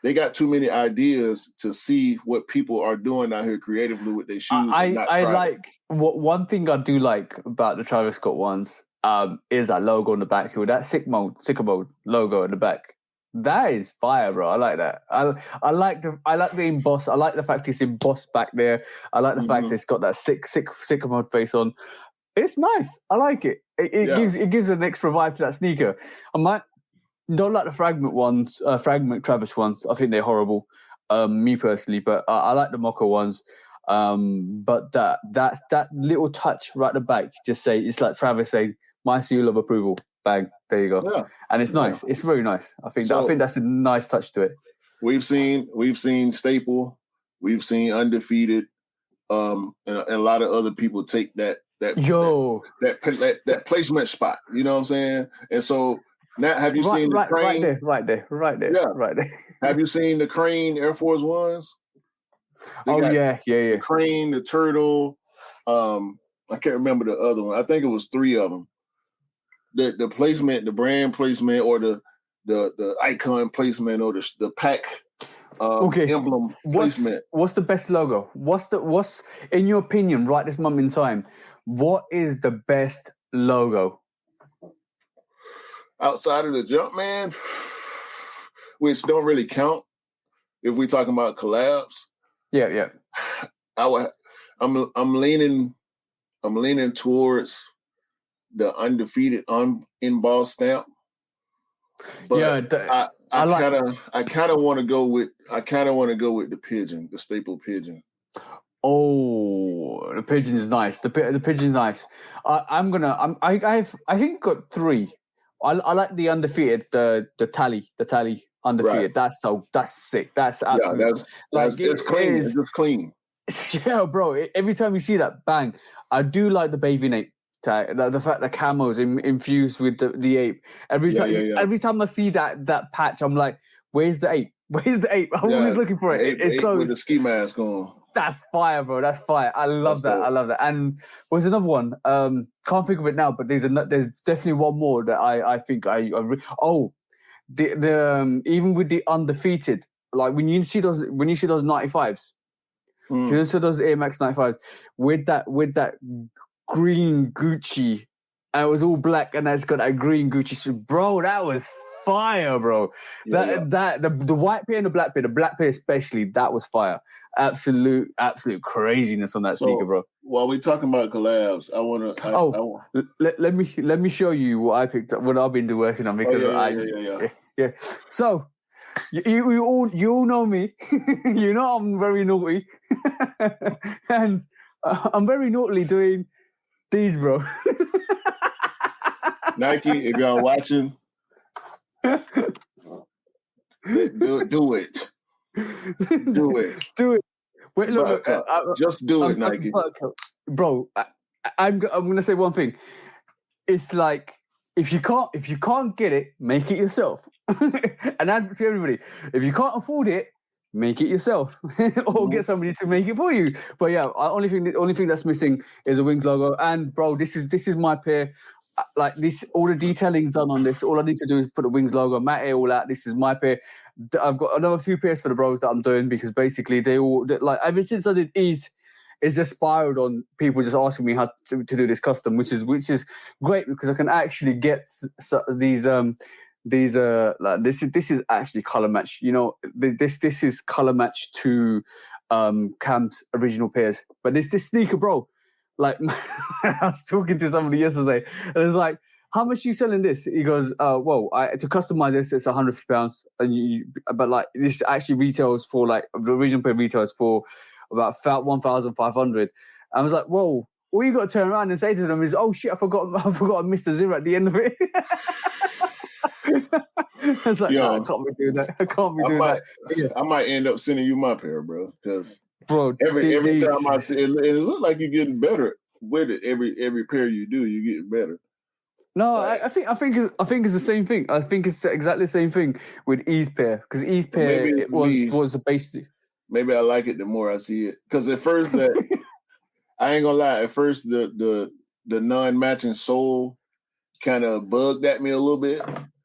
they got too many ideas to see what people are doing out here creatively with their shoes. I like one thing I do like about the Travis Scott ones is that logo on the back heel, that sicko mode logo in the back. That is fire, bro. I like that. I like the emboss. I like the fact it's embossed back there. I like the fact it's got that sicko mode face on. It's nice. I like it. It gives an extra vibe to that sneaker. Don't like the fragment Travis ones. I think they're horrible. Me personally, but I like the Mocha ones. But that little touch right at the back, just say it's like Travis saying, "My seal of approval." Bang, there you go. Yeah. And it's nice. It's very nice. I think that's a nice touch to it. We've seen Staple, we've seen Undefeated, and a lot of other people take that placement spot. You know what I'm saying? And so now, have you seen the Crane? Right there. Have you seen the Crane Air Force Ones? Yeah. The Crane, the Turtle. I can't remember the other one. I think it was 3 of them. The placement, the brand placement, or the icon placement, or the pack emblem placement. What's the best logo? What's in your opinion right this moment in time? What is the best logo outside of the Jumpman, which don't really count if we're talking about collabs? Yeah. I'm leaning towards the Undefeated embossed stamp, but I kind of want to go with the pigeon, the staple pigeon. Oh, the pigeon is nice. The pigeon is nice. I think got 3. I like the Undefeated, the tally Undefeated. Right. That's sick. That's absolutely it's clean. It's just clean. Yeah, bro. Every time you see that, bang. I do like the bathing ape tag. The fact that camo's infused with the ape. Every time I see that patch, I'm like, where's the ape? Where's the ape? I'm always looking for it. It's so with the ski mask on. That's fire, bro. That's fire. I love that. I love that. And there's another one. Can't think of it now, but there's definitely one more that I think even with the Undefeated, like when you see those 95s, you see those Air Max 95s with that green Gucci, and it was all black, and it's got that green Gucci, bro. That was fire, bro. The white pair and the black pair especially, that was fire. Absolute craziness on that sneaker, bro. While we're talking about collabs, let me show you what I picked up, what I've been working on, because yeah. So you all know me. You know I'm very naughty, and I'm very naughtily doing these, bro. Nike, if y'all watching, do it. Do it. Wait, look. Just do it, Nike. Bro, I'm gonna say one thing. It's like if you can't get it, make it yourself. And that's to everybody. If you can't afford it, make it yourself, or get somebody to make it for you. But yeah, the only thing that's missing is a Wings logo. And bro, this is my pair. Like this, all the detailing's done on this. All I need to do is put the Wings logo, matte all that. This is my pair. I've got another 2 pairs for the bros that I'm doing, because basically they all like ever since I did Ease, it's just spiraled on people just asking me how to do this custom, which is great, because I can actually get these these are like this is actually color match. You know, this is color match to Cam's original pairs. But this sneaker, bro, like I was talking to somebody yesterday, and it was like, how much are you selling this? He goes, well, to customize this, it's £150, and but like this actually retails for like the original pair retails for about 1,500. I was like, whoa. All you got to turn around and say to them is, "Oh shit, I forgot I missed a zero at the end of it." I was like, "No, I can't be doing that. I can't be doing that." Yeah. I might end up sending you my pair, bro, because every time I see it, it looks like you're getting better with it. Every pair you do, you get better. No, I think it's the same thing. I think it's exactly the same thing with E's pair, because E's pair was the basic. Maybe I like it the more I see it, because at first I ain't gonna lie. At first, the non-matching sole kind of bugged at me a little bit.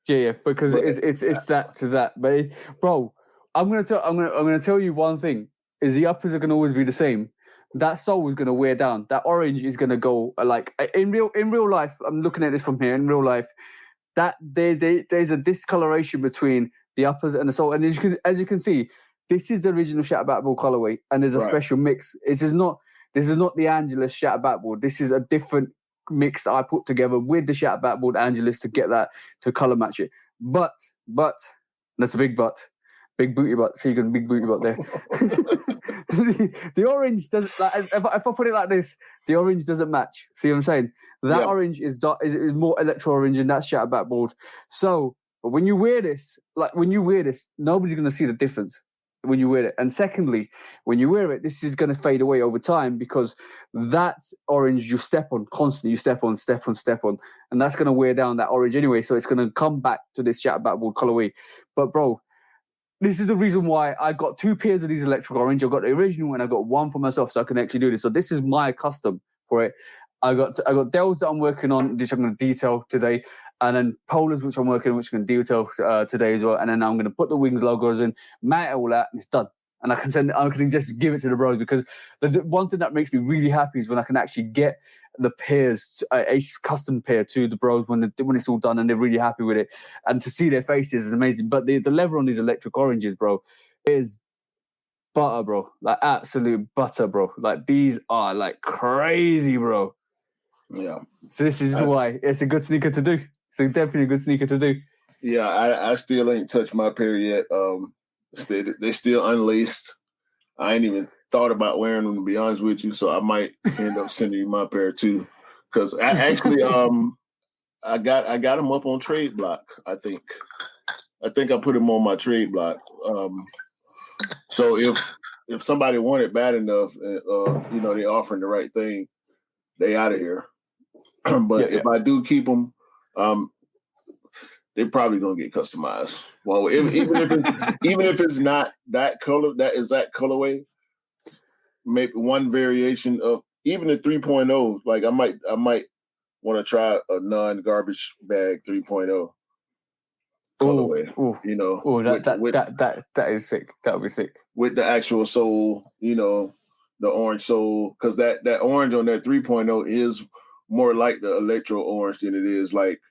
Yeah, because it's that to that. But bro, I'm gonna tell you one thing: is the uppers are gonna always be the same. That sole is gonna wear down. That orange is gonna go like in real life. I'm looking at this from here. In real life, that there's a discoloration between the uppers and the sole, and as you can see, this is the original Shatterback Ball colorway, and there's a special mix. This is not the Angelus Shatterback Board. This is a different mix that I put together with the Shatterback Board Angelus to get that to color match it. But that's a big but. Big booty butt. So you can big booty butt there. the orange doesn't, like, if I put it like this, the orange doesn't match. See what I'm saying? That orange is more electro orange, and that's Shatterback Board. So, but when you wear this, nobody's gonna see the difference when you wear it. And secondly, when you wear it, this is going to fade away over time, because that orange you step on constantly, you step on, and that's going to wear down that orange anyway. So it's going to come back to this Shatterback Board colorway. But bro, this is the reason why I got 2 pairs of these electric orange. I got the original and I got one for myself, so I can actually do this. So this is my custom for it. I got Dells that I'm working on, which I'm going to detail today, and then Polars, which I'm working on, which I'm going to detail today as well. And then I'm going to put the Wings logos in, mat it all out, and it's done. And I can just give it to the bros, because the one thing that makes me really happy is when I can actually get the pairs, a custom pair to the bros when it's all done and they're really happy with it, and to see their faces is amazing. But the leather on these electric oranges, bro, is butter, bro. Like absolute butter, bro. Like these are like crazy, bro. Yeah. So this is why it's a good sneaker to do. It's definitely a good sneaker to do. Yeah, I still ain't touched my pair yet. They still unlaced. I ain't even thought about wearing them, to be honest with you. So I might end up sending you my pair too, because I actually I got them up on Trade Block. I think I put them on my Trade Block. So if somebody want it bad enough, they're offering the right thing, they out of here. But if I do keep them, they're probably gonna get customized. Well, even if it's not that color, that is that colorway. Maybe one variation of even the 3.0. Like I might want to try a non-garbage bag 3.0 colorway. That is sick. That would be sick with the actual sole. The orange sole, because that orange on that 3.0 is more like the electro orange than it is like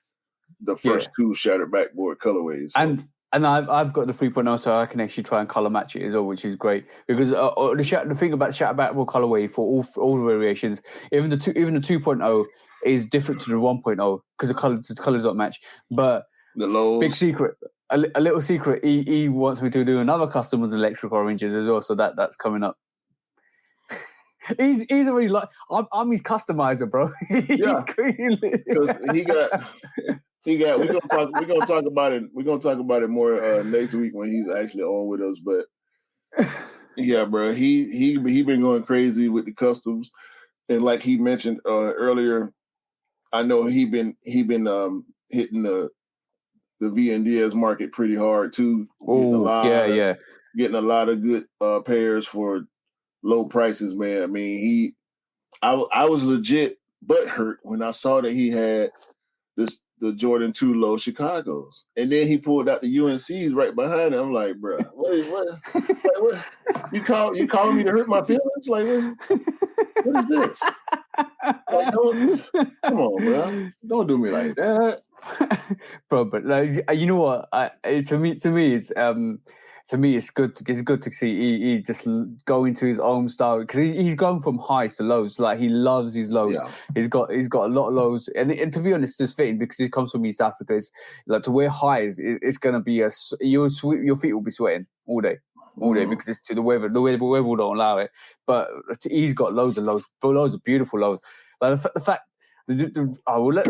the first 2 Shatterback Board colorways. So. And I've got the 3.0, so I can actually try and color match it as well, which is great. Because the thing about Shatterback Board colorway for all the variations, even the 2.0 is different to the 1.0 because the colors don't match. But the lows. Big secret, a little secret. He wants me to do another custom with electric oranges as well, so that's coming up. He's already like I'm his customizer, bro. Yeah, because he got. We're gonna talk about it. We're gonna talk about it more next week when he's actually on with us. But yeah, bro, he been going crazy with the customs, and like he mentioned earlier, I know he been hitting the VNDS market pretty hard too. Getting a lot of good pairs for low prices, man. I mean, I was legit butthurt when I saw that he had the Jordan 2 Low Chicago's, and then he pulled out the UNCs right behind it. I'm like, bro, what? You calling me to hurt my feelings? Like, what is this? Like, come on, bro, don't do me like that. bro. But like, you know what? To me, it's good. It's good to see he just go into his own style because he's gone from highs to lows. Like he loves his lows. Yeah. He's got a lot of lows, and to be honest, it's fitting because he comes from East Africa. It's like to wear highs. It's gonna be your feet will be sweating all day because it's to the weather. The weather will don't allow it. But he's got loads of beautiful lows. Like the fact. We'll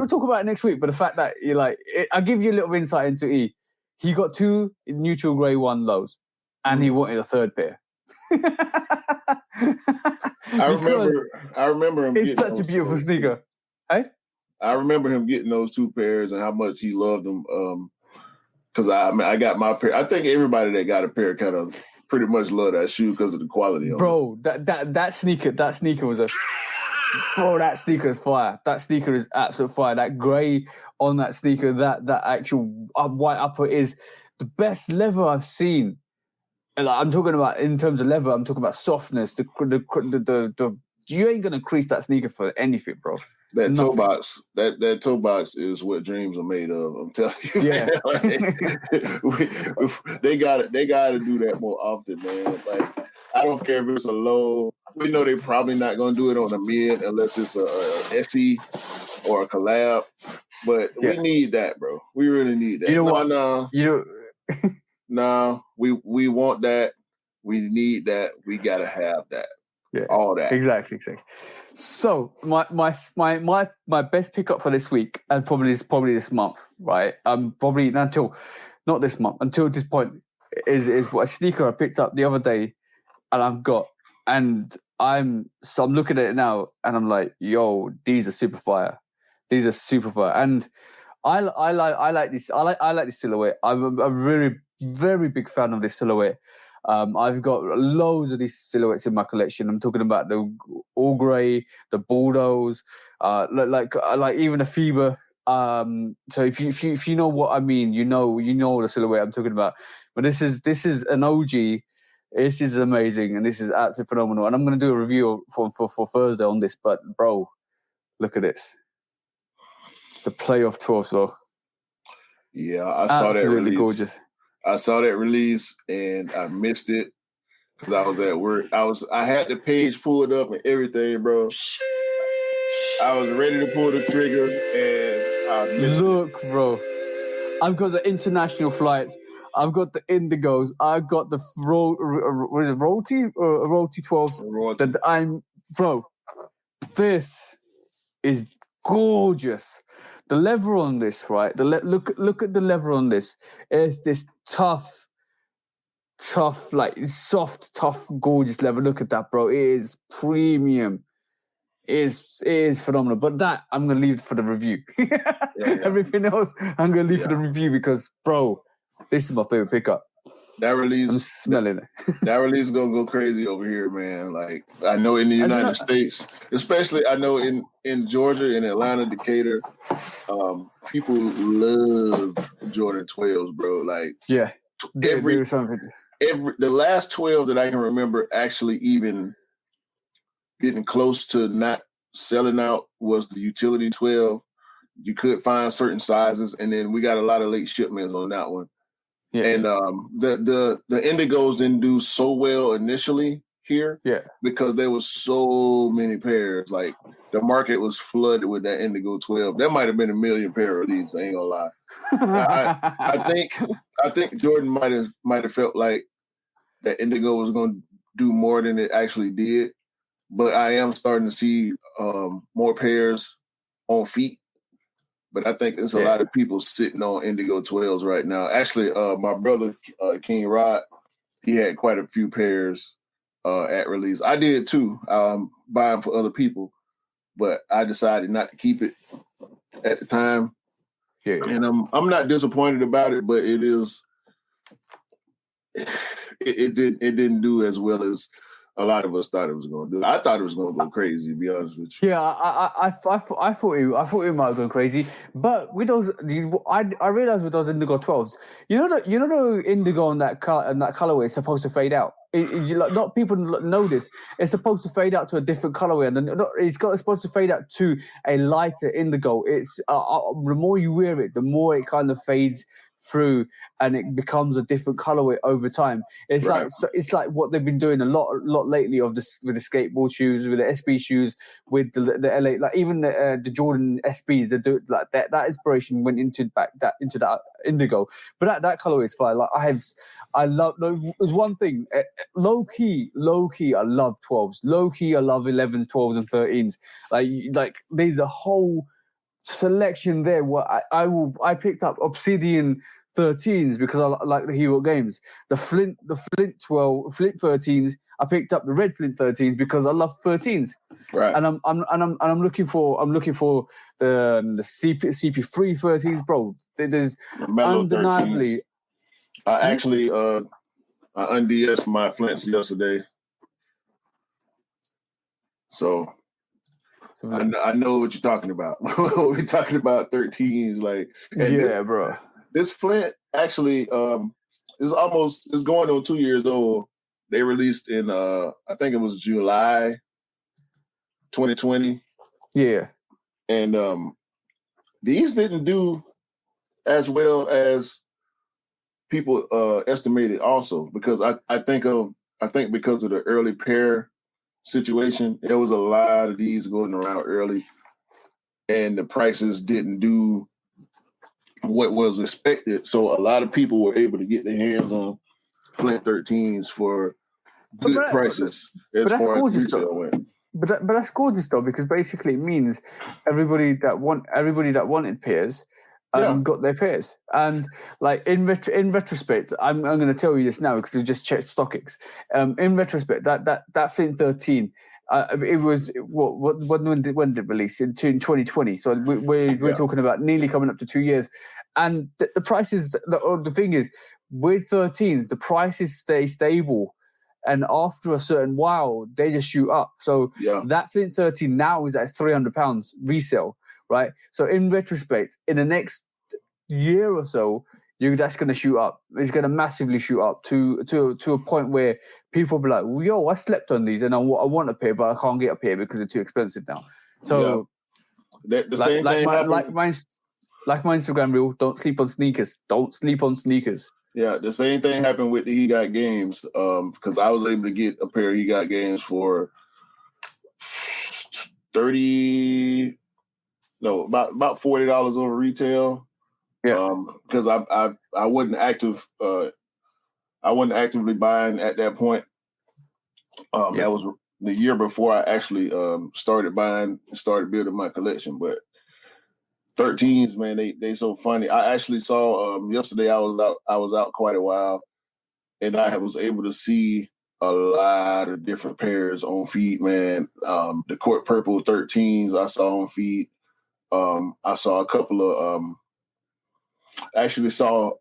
talk about it next week. But the fact that you're like, I'll give you a little insight into E. He got 2 neutral grey 1 lows, and he wanted a third pair. I remember him. It's such a beautiful sneaker. Hey, I remember him getting those 2 pairs and how much he loved them. Because I got my pair. I think everybody that got a pair kind of pretty much loved that shoe because of the quality of it. Bro, that sneaker was a. Bro, that sneaker is fire. That sneaker is absolute fire. That grey on that sneaker, that actual white upper is the best leather I've seen. And like, I'm talking about in terms of leather. I'm talking about softness. The you ain't gonna crease that sneaker for anything, bro. That toe box, that toe box is what dreams are made of. I'm telling you, yeah. They got to do that more often, man. Like I don't care if it's a low. We know they're probably not going to do it on a mid unless it's a SE or a collab. But we need that, bro. We really need that. You know what? No, we want that. We need that. We got to have that. Yeah, all that. Exactly. So my best pickup for this week and probably this month, right? Probably not this month until this point is what a sneaker I picked up the other day, and I'm looking at it now and I'm like, yo, these are super fire. And I like this. I like this silhouette. I'm a really very big fan of this silhouette. I've got loads of these silhouettes in my collection. I'm talking about the all grey, the Bordeaux's, like even a FIBA. So if you know what I mean, you know the silhouette I'm talking about. But this is an OG. This is amazing, and this is absolutely phenomenal. And I'm going to do a review for Thursday on this. But bro, look at this. The playoff 12, though. Yeah, I saw that release. Gorgeous. I saw that release and I missed it because I was at work. I had the page pulled up and everything, bro. I was ready to pull the trigger and I missed it. Look, bro. I've got the international flights. I've got the Indigos. I've got the Royalty 12s. Bro, this is gorgeous. The leather on this, right? Look at the leather on this. It's this tough, like soft, tough, gorgeous leather. Look at that, bro. It is premium. It is phenomenal. But that I'm gonna leave for the review. Everything else I'm gonna leave for the review because, bro, this is my favorite pickup. That release, I'm smelling it. That release is gonna go crazy over here, man. Like I know in the United States, especially I know in Georgia, in Atlanta, Decatur, people love Jordan 12s, bro. Like the last 12 that I can remember actually even getting close to not selling out was the utility 12. You could find certain sizes, and then we got a lot of late shipments on that one. Yeah. And the Indigos didn't do so well initially here, because there was so many pairs. Like the market was flooded with that Indigo 12. That might have been 1 million pair of these. I ain't gonna lie. I think Jordan might have felt like that Indigo was gonna do more than it actually did. But I am starting to see more pairs on feet. But I think there's a lot of people sitting on Indigo 12s right now. Actually, my brother, King Rod, he had quite a few pairs at release. I did too, buying for other people. But I decided not to keep it at the time. Yeah. And I'm not disappointed about it, but it didn't do as well as a lot of us thought it was going to do. I thought it was going to go crazy, to be honest with you. Yeah, I thought it might have gone crazy, but with those, I realized with those Indigo 12s, you know the Indigo on that colorway is supposed to fade out. Not people know this. It's supposed to fade out to a different colorway, and then it's supposed to fade out to a lighter Indigo. It's the more you wear it, the more it kind of fades through, and it becomes a different colorway over time. It's right. It's like what they've been doing a lot lately with the skateboard shoes, with the SB shoes, with the LA, like even the Jordan SBs. They do like that inspiration went into that Indigo, but that colorway is fine. Like I love. There's one thing, low key. I love 12s. Low key, I love 11s, 12s, and 13s. Like there's a whole selection there where I picked up Obsidian 13s because I like the Hero games. The Flint 13s. I picked up the Red Flint 13s because I love 13s. Right. And I'm looking for the CP3 13s, bro. There's undeniably. 13s. I actually I unds my Flints yesterday, so I know what you're talking about. We're talking about 13s, like bro. This Flint actually is going on 2 years old. They released in I think it was July 2020. Yeah, and these didn't do as well as people estimated also, because I think because of the early pair situation, there was a lot of these going around early, and the prices didn't do what was expected. So a lot of people were able to get their hands on Flint 13s for good prices as far as retail went. But that's gorgeous though, because basically it means everybody that wanted pairs got their pairs. And like in retrospect, I'm going to tell you this now because we just checked StockX. In retrospect, that Flint 13, it was when did it release? In 2020. So we're talking about nearly coming up to 2 years. And the prices. The thing is, with 13s, the prices stay stable. And after a certain while, they just shoot up. So that Flint 13 now is at £300 resale, right? So in retrospect, in the next year or so, that's going to shoot up. It's going to massively shoot up to a point where people will be like, well, yo, I slept on these and I want a pair, but I can't get a pair because they're too expensive now. So the same thing like my Instagram reel, don't sleep on sneakers. Don't sleep on sneakers. Yeah, the same thing happened with the He Got Games, because I was able to get a pair of He Got Games for about $40 over retail. Yeah, because I wasn't active. I wasn't actively buying at that point. That was the year before I actually started buying and started building my collection. But 13s, man, they so funny. I actually saw yesterday. I was out quite a while, and I was able to see a lot of different pairs on feet, man. The Court Purple 13s I saw on feet. I saw a couple of. I actually saw.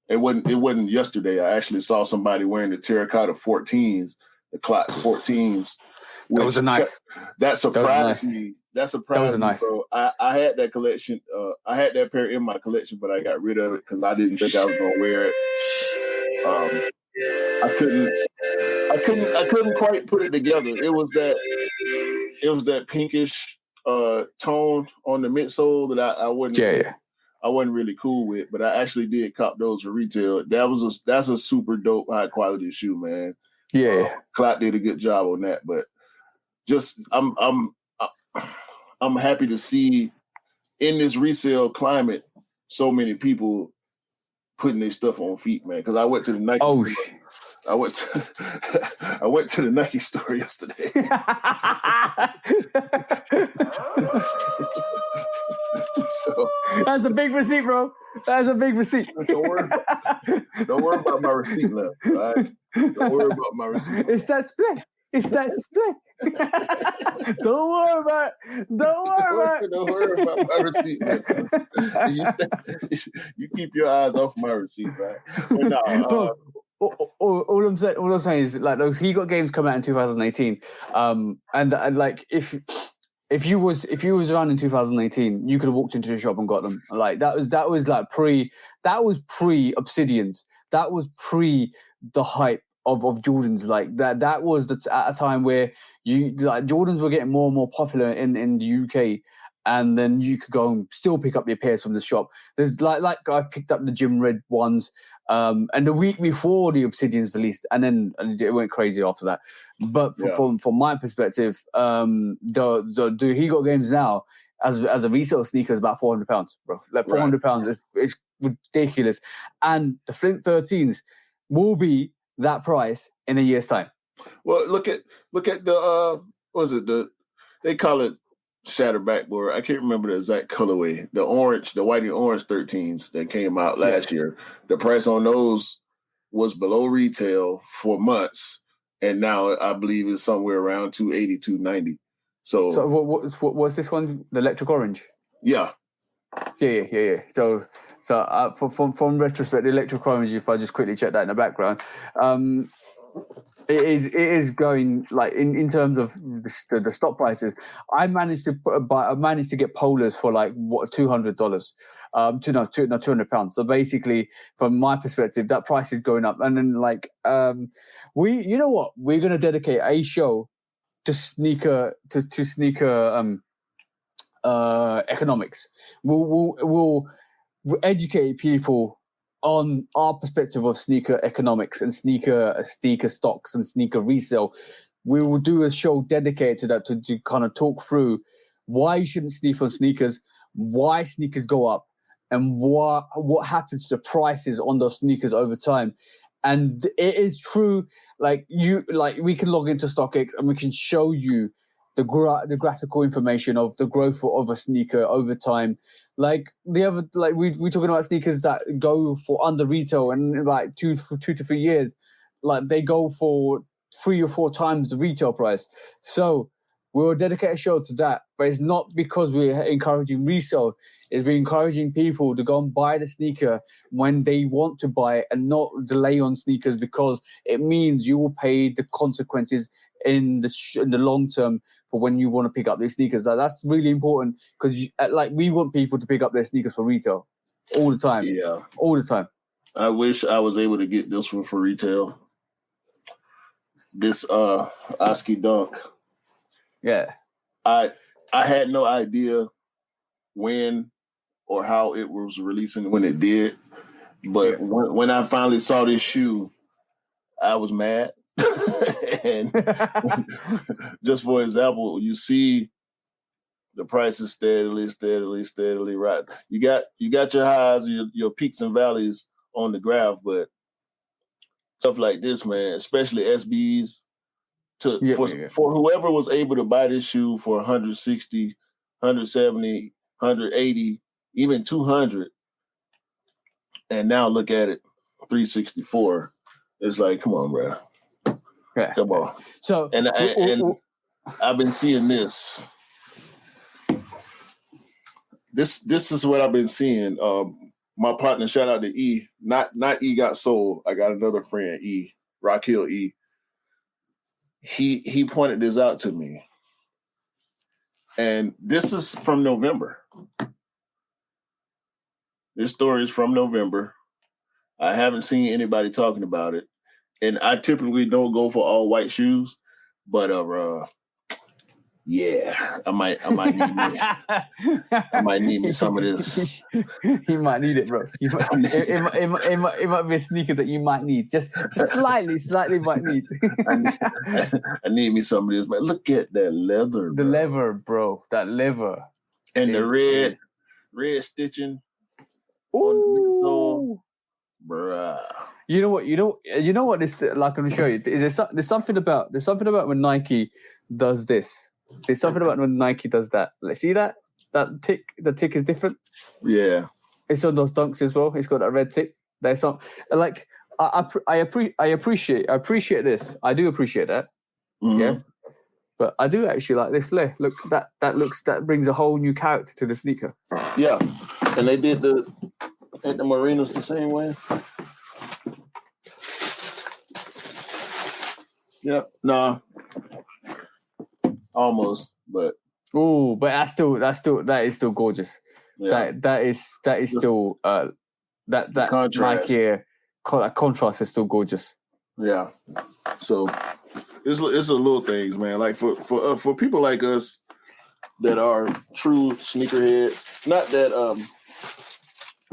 It wasn't yesterday. I actually saw somebody wearing the terracotta 14s, the clock 14s. That was nice. That surprised me. That surprised me, bro. I had that collection. I had that pair in my collection, but I got rid of it because I didn't think I was gonna wear it. I couldn't quite put it together. It was that pinkish tone on the midsole that I wasn't. I wasn't really cool with, but I actually did cop those for retail. That's a super dope, high quality shoe, man. Yeah, Clark did a good job on that, but just I'm happy to see in this resale climate so many people putting their stuff on feet, man. Because I went to the Nike. I went to the Nike store yesterday. So that's a big receipt, bro. That's a big receipt. Don't worry about my receipt left. All right? Don't worry about my receipt. It's that split. Don't worry about it. Don't worry about my receipt. You keep your eyes off my receipt, right? But no, all I'm saying is like those He Got games come out in 2018, and like if you was around in 2018, you could have walked into the shop and got them. Like that was like pre Obsidians. That was pre the hype of Jordans. Like that was at a time where Jordans were getting more and more popular in the UK. And then you could go and still pick up your pairs from the shop. There's like I picked up the Gym Red ones, and the week before the Obsidians released, and then it went crazy after that. But from my perspective, the He Got games now as a resale sneaker is about £400, bro. Like £400 is ridiculous, and the Flint 13s will be that price in a year's time. Well, look at the they call it shatter backboard. I can't remember the exact colorway. The white and orange 13s that came out last year. The price on those was below retail for months, and now I believe it's somewhere around $280, $290. So what's this one? The electric orange. Yeah. So from retrospect, the electric orange. If I just quickly check that in the background, it is going like in terms of the stock prices. I managed to get polars for like $200, £200. So basically, from my perspective, that price is going up. And then like you know what, we're gonna dedicate a show to sneaker economics. We'll educate people on our perspective of sneaker economics and sneaker stocks and sneaker resale. We will do a show dedicated to that to kind of talk through why you shouldn't sleep on sneakers, why sneakers go up, and what happens to the prices on those sneakers over time. And it is true, we can log into StockX and we can show you the graphical information of the growth of a sneaker over time. Like we're talking about sneakers that go for under retail and like 2 to 3 years, like they go for 3 or 4 times the retail price. So we'll dedicate a show to that, but it's not because we're encouraging resale. It's we're encouraging people to go and buy the sneaker when they want to buy it and not delay on sneakers, because it means you will pay the consequences in the long term for when you want to pick up these sneakers. That's really important, because we want people to pick up their sneakers for retail all the time. Yeah, all the time. I wish I was able to get this one for retail. This Oski Dunk. Yeah, I had no idea when or how it was releasing when it did, but when I finally saw this shoe, I was mad. And just for example, you see the prices steadily right. You got your highs, your peaks and valleys on the graph, but stuff like this, man, especially SBs, for whoever was able to buy this shoe for 160, 170, 180, even 200, and now look at it, 364. It's like, come on, bro. Yeah. Come on. So and I've been seeing this. This is what I've been seeing. My partner, shout out to E, not E got sold. I got another friend, E, Raquel E. He pointed this out to me, and this is from November. This story is from November. I haven't seen anybody talking about it. And I typically don't go for all white shoes, but yeah, I might need me some of this. You might need it, bro. It might be a sneaker that you might need, just slightly might need. I need me some of this, but look at that leather. The leather, bro. That leather. And the red stitching on the midsole, bruh. You know what this, like, I'm gonna show you. There's something about when Nike does this. There's something about when Nike does that. Let's see that tick. The tick is different. Yeah, it's on those dunks as well. It's got that red tick. There's some like I appreciate this. I do appreciate that. Mm-hmm. Yeah, but I do actually like this flare. Look, that brings a whole new character to the sneaker. Yeah, and they did at the marinas the same way. Yeah, nah, almost, but that is still gorgeous. Yeah. That is still that contrast. Nike contrast is still gorgeous. Yeah. So it's the little things, man. Like for people like us that are true sneakerheads, not that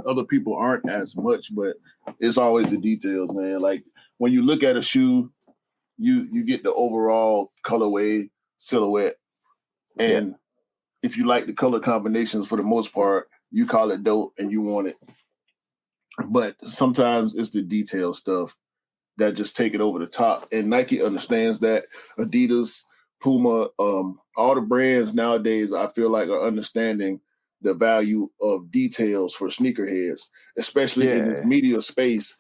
other people aren't as much, but it's always the details, man. Like when you look at a shoe, you get the overall colorway, silhouette, and if you like the color combinations for the most part, you call it dope and you want it. But sometimes it's the detail stuff that just take it over the top. And Nike understands that. Adidas, Puma, all the brands nowadays, I feel like are understanding the value of details for sneakerheads, especially in this media space,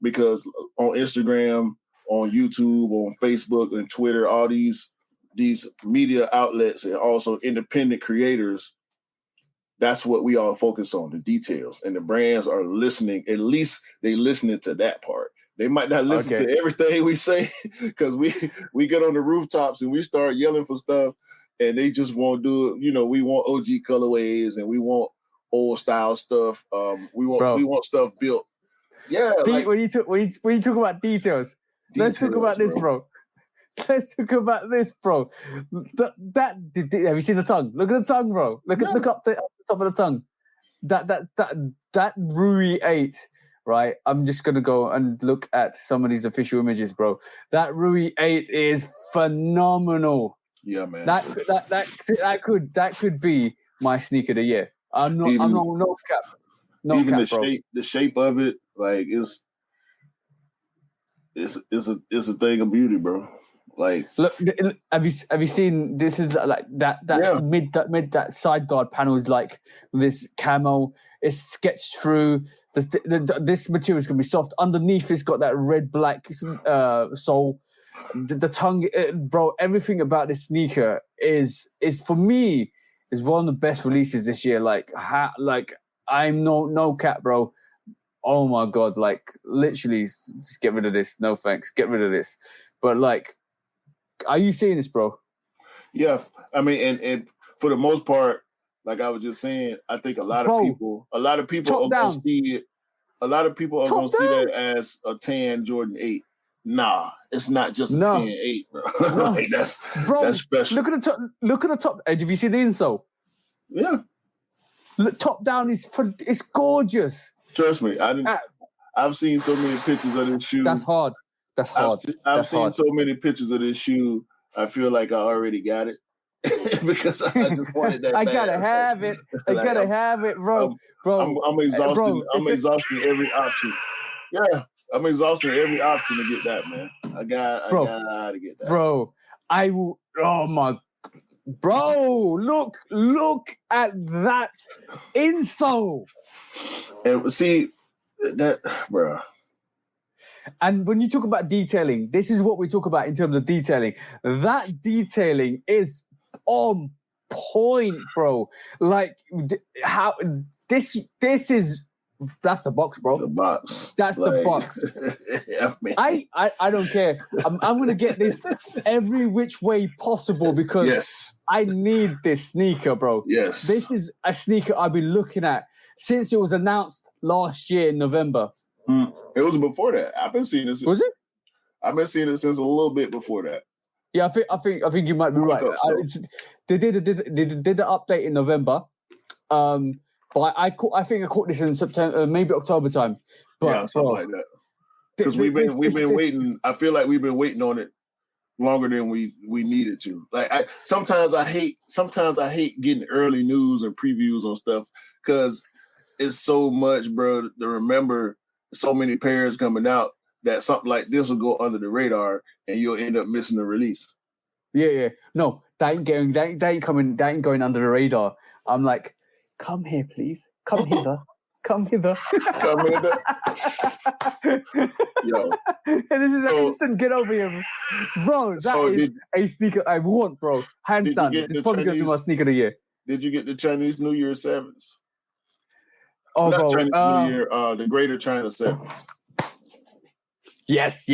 because on Instagram, on YouTube, on Facebook and Twitter, all these media outlets and also independent creators, that's what we all focus on, the details. And the brands are listening. At least they listening to that part. They might not listen to everything we say because we get on the rooftops and we start yelling for stuff and they just won't do it. You know, we want OG colorways and we want old style stuff. We want stuff built. Yeah. When you talk about details, let's talk about this, bro. Let's talk about this, bro. Have you seen the tongue? Look at the tongue, bro. Look up the top of the tongue. That Rui 8, right? I'm just gonna go and look at some of these official images, bro. That Rui 8 is phenomenal. Yeah, man. That could be my sneaker of the year. I'm no cap. No even cap, the shape of it, like it's a thing of beauty, bro. Like, look, have you seen? This is like that that side guard panel is like this camo. It's sketched through. This material is gonna be soft. Underneath, it's got that red black sole. The tongue, bro. Everything about this sneaker is for me is one of the best releases this year. Like I'm no cap, bro. Oh my god, like literally, just get rid of this. No thanks, get rid of this. But like. Are you seeing this, bro? Yeah, I mean, and for the most part, like I was just saying, I think a lot of people are gonna see it. A lot of people are gonna see that as a tan Jordan 8. Nah, it's not just a tan 8, bro. No. Like that's special. Look at the top. Look at the top edge. Have you seen the insole? Yeah. Look, top down is it's gorgeous. Trust me, I've seen so many pictures of this shoe. That's hard. That's hard. I've seen so many pictures of this shoe. I feel like I already got it because I just wanted that. I gotta have it. I gotta have it, bro. I'm exhausting. I'm exhausting every option. Yeah, I'm exhausting every option to get that, man. I gotta get that, bro. I will. Oh my, bro! Look at that insole. And see that, bro. And when you talk about detailing, this is what we talk about in terms of detailing. That detailing is on point, bro. Like how this is that's the box, bro. The box. That's the box. Yeah, man. I don't care. I'm gonna get this every which way possible because I need this sneaker, bro. Yes. This is a sneaker I've been looking at since it was announced last year in November. It was before that. I've been seeing this. Was it? I've been seeing it since a little bit before that. Yeah, I think you might be right. They did the update in November, but I think I caught this in September, maybe October time. But yeah, something like that. Because we've been waiting. I feel like we've been waiting on it longer than we needed to. Like sometimes I hate getting early news and previews on stuff because it's so much, bro. To remember. So many pairs coming out that something like this will go under the radar and you'll end up missing the release. Yeah. No, that ain't going under the radar. I'm like, come here, please. Come hither. Come hither. Come hither. Yo. And this is an instant get over here. Bro, that is a sneaker I want, bro. Hands down. It's probably going to be my sneaker of the year. Did you get the Chinese New Year 7s? Oh, not bro. Chinese New Year, the Greater China 7s. Yes.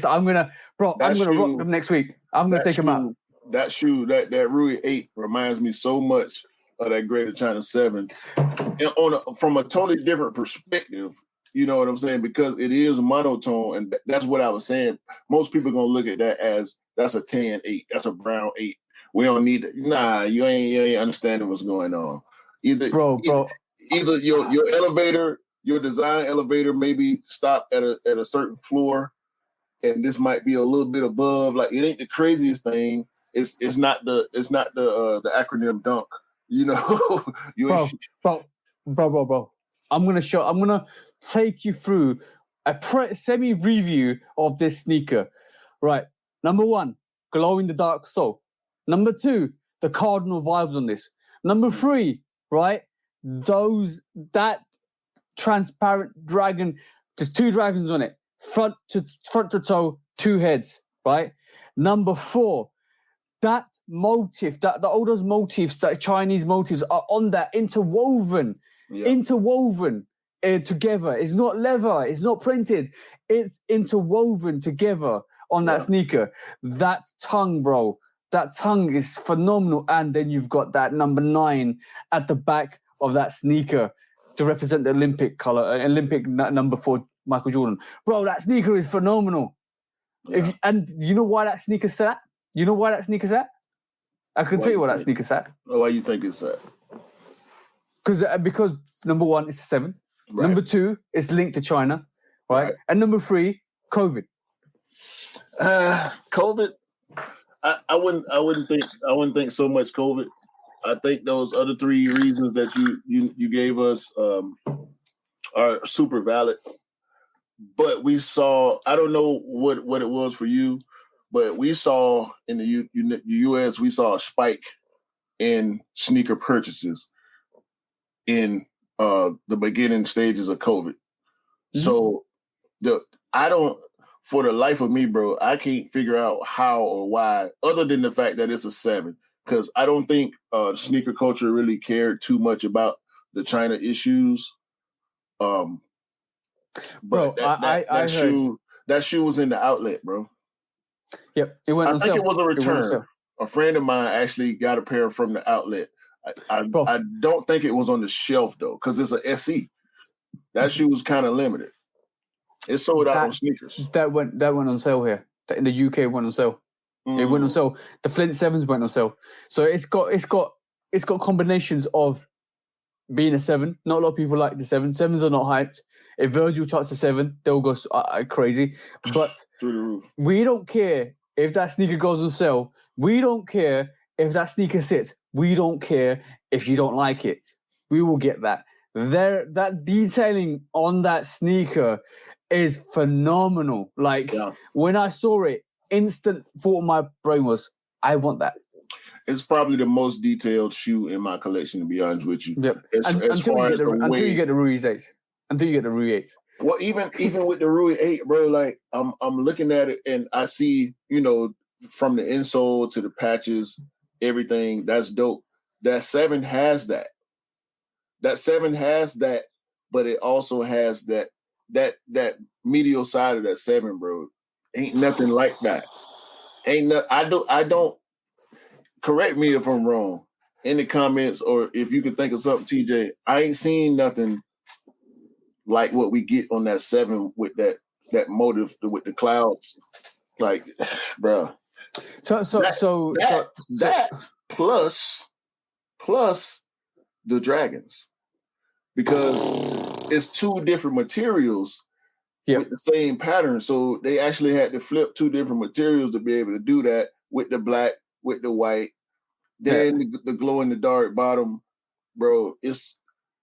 I'm gonna rock them next week. I'm gonna take them out. That shoe, that Rui 8 reminds me so much of that Greater China 7. And from a totally different perspective, you know what I'm saying? Because it is monotone, and that's what I was saying. Most people are gonna look at that as that's a tan 8, that's a brown 8. We don't need it. Nah, you ain't understanding what's going on. Either your elevator, your design elevator maybe stop at a certain floor, and this might be a little bit above. Like, it ain't the craziest thing. It's not the acronym DUNK. You know, bro. I'm gonna take you through a semi review of this sneaker. Right, number 1, glow in the dark sole. Number 2, the cardinal vibes on this. Number 3, right, that transparent dragon. There's 2 dragons on it, front to toe, 2 heads. Right. Number 4. That motif, all those motifs, that Chinese motifs are on that interwoven together. It's not leather, it's not printed, it's interwoven together on that sneaker. That tongue, bro, that tongue is phenomenal. And then you've got that number 9 at the back of that sneaker to represent the Olympic color, Olympic number 4, Michael Jordan. Bro, that sneaker is phenomenal. Yeah. And you know why that sneaker's set? You know why that sneaker's at? I can tell you why that sneaker's at. Why you think it's at? Because number 1, it's a 7. Right. Number 2, it's linked to China, right? And number 3, COVID. COVID. I wouldn't think so much COVID. I think those other 3 reasons that you gave us are super valid. But we saw, I don't know what it was for you, but we saw in the U.S., we saw a spike in sneaker purchases in the beginning stages of COVID. Mm-hmm. So for the life of me, bro, I can't figure out how or why, other than the fact that it's a 7, because I don't think sneaker culture really cared too much about the China issues. But bro, that shoe was in the outlet, bro. Yep, it went on sale. I think it was a return. A friend of mine actually got a pair from the outlet. I don't think it was on the shelf though, because it's an SE. That shoe was kind of limited. It sold out on sneakers. That went on sale here. In the UK, it went on sale. It went on sale. The Flint 7s went on sale. So it's got combinations of being a 7. Not a lot of people like the 7. 7s are not hyped. If Virgil charts a 7, they'll go crazy. But through the roof. We don't care if that sneaker goes on sale. We don't care if that sneaker sits. We don't care if you don't like it. We will get that. That detailing on that sneaker is phenomenal. Like, when I saw it, instant thought in my brain was, I want that. It's probably the most detailed shoe in my collection, to be honest with you. Yep. Until you get the Rui 8. Until you get the Rui 8. Well, even with the Rui 8, bro, like I'm looking at it and I see, from the insole to the patches, everything, that's dope. That 7 has that. That 7 has that, but it also has that medial side of that 7, bro. Ain't nothing like that. I don't correct me if I'm wrong in the comments, or if you could think of something, TJ. I ain't seen nothing like what we get on that 7 with that motive with the clouds. Like, bro. So plus the dragons, because it's 2 different materials with the same pattern. So they actually had to flip 2 different materials to be able to do that, with the black, with the white, then the glow in the dark bottom, bro. It's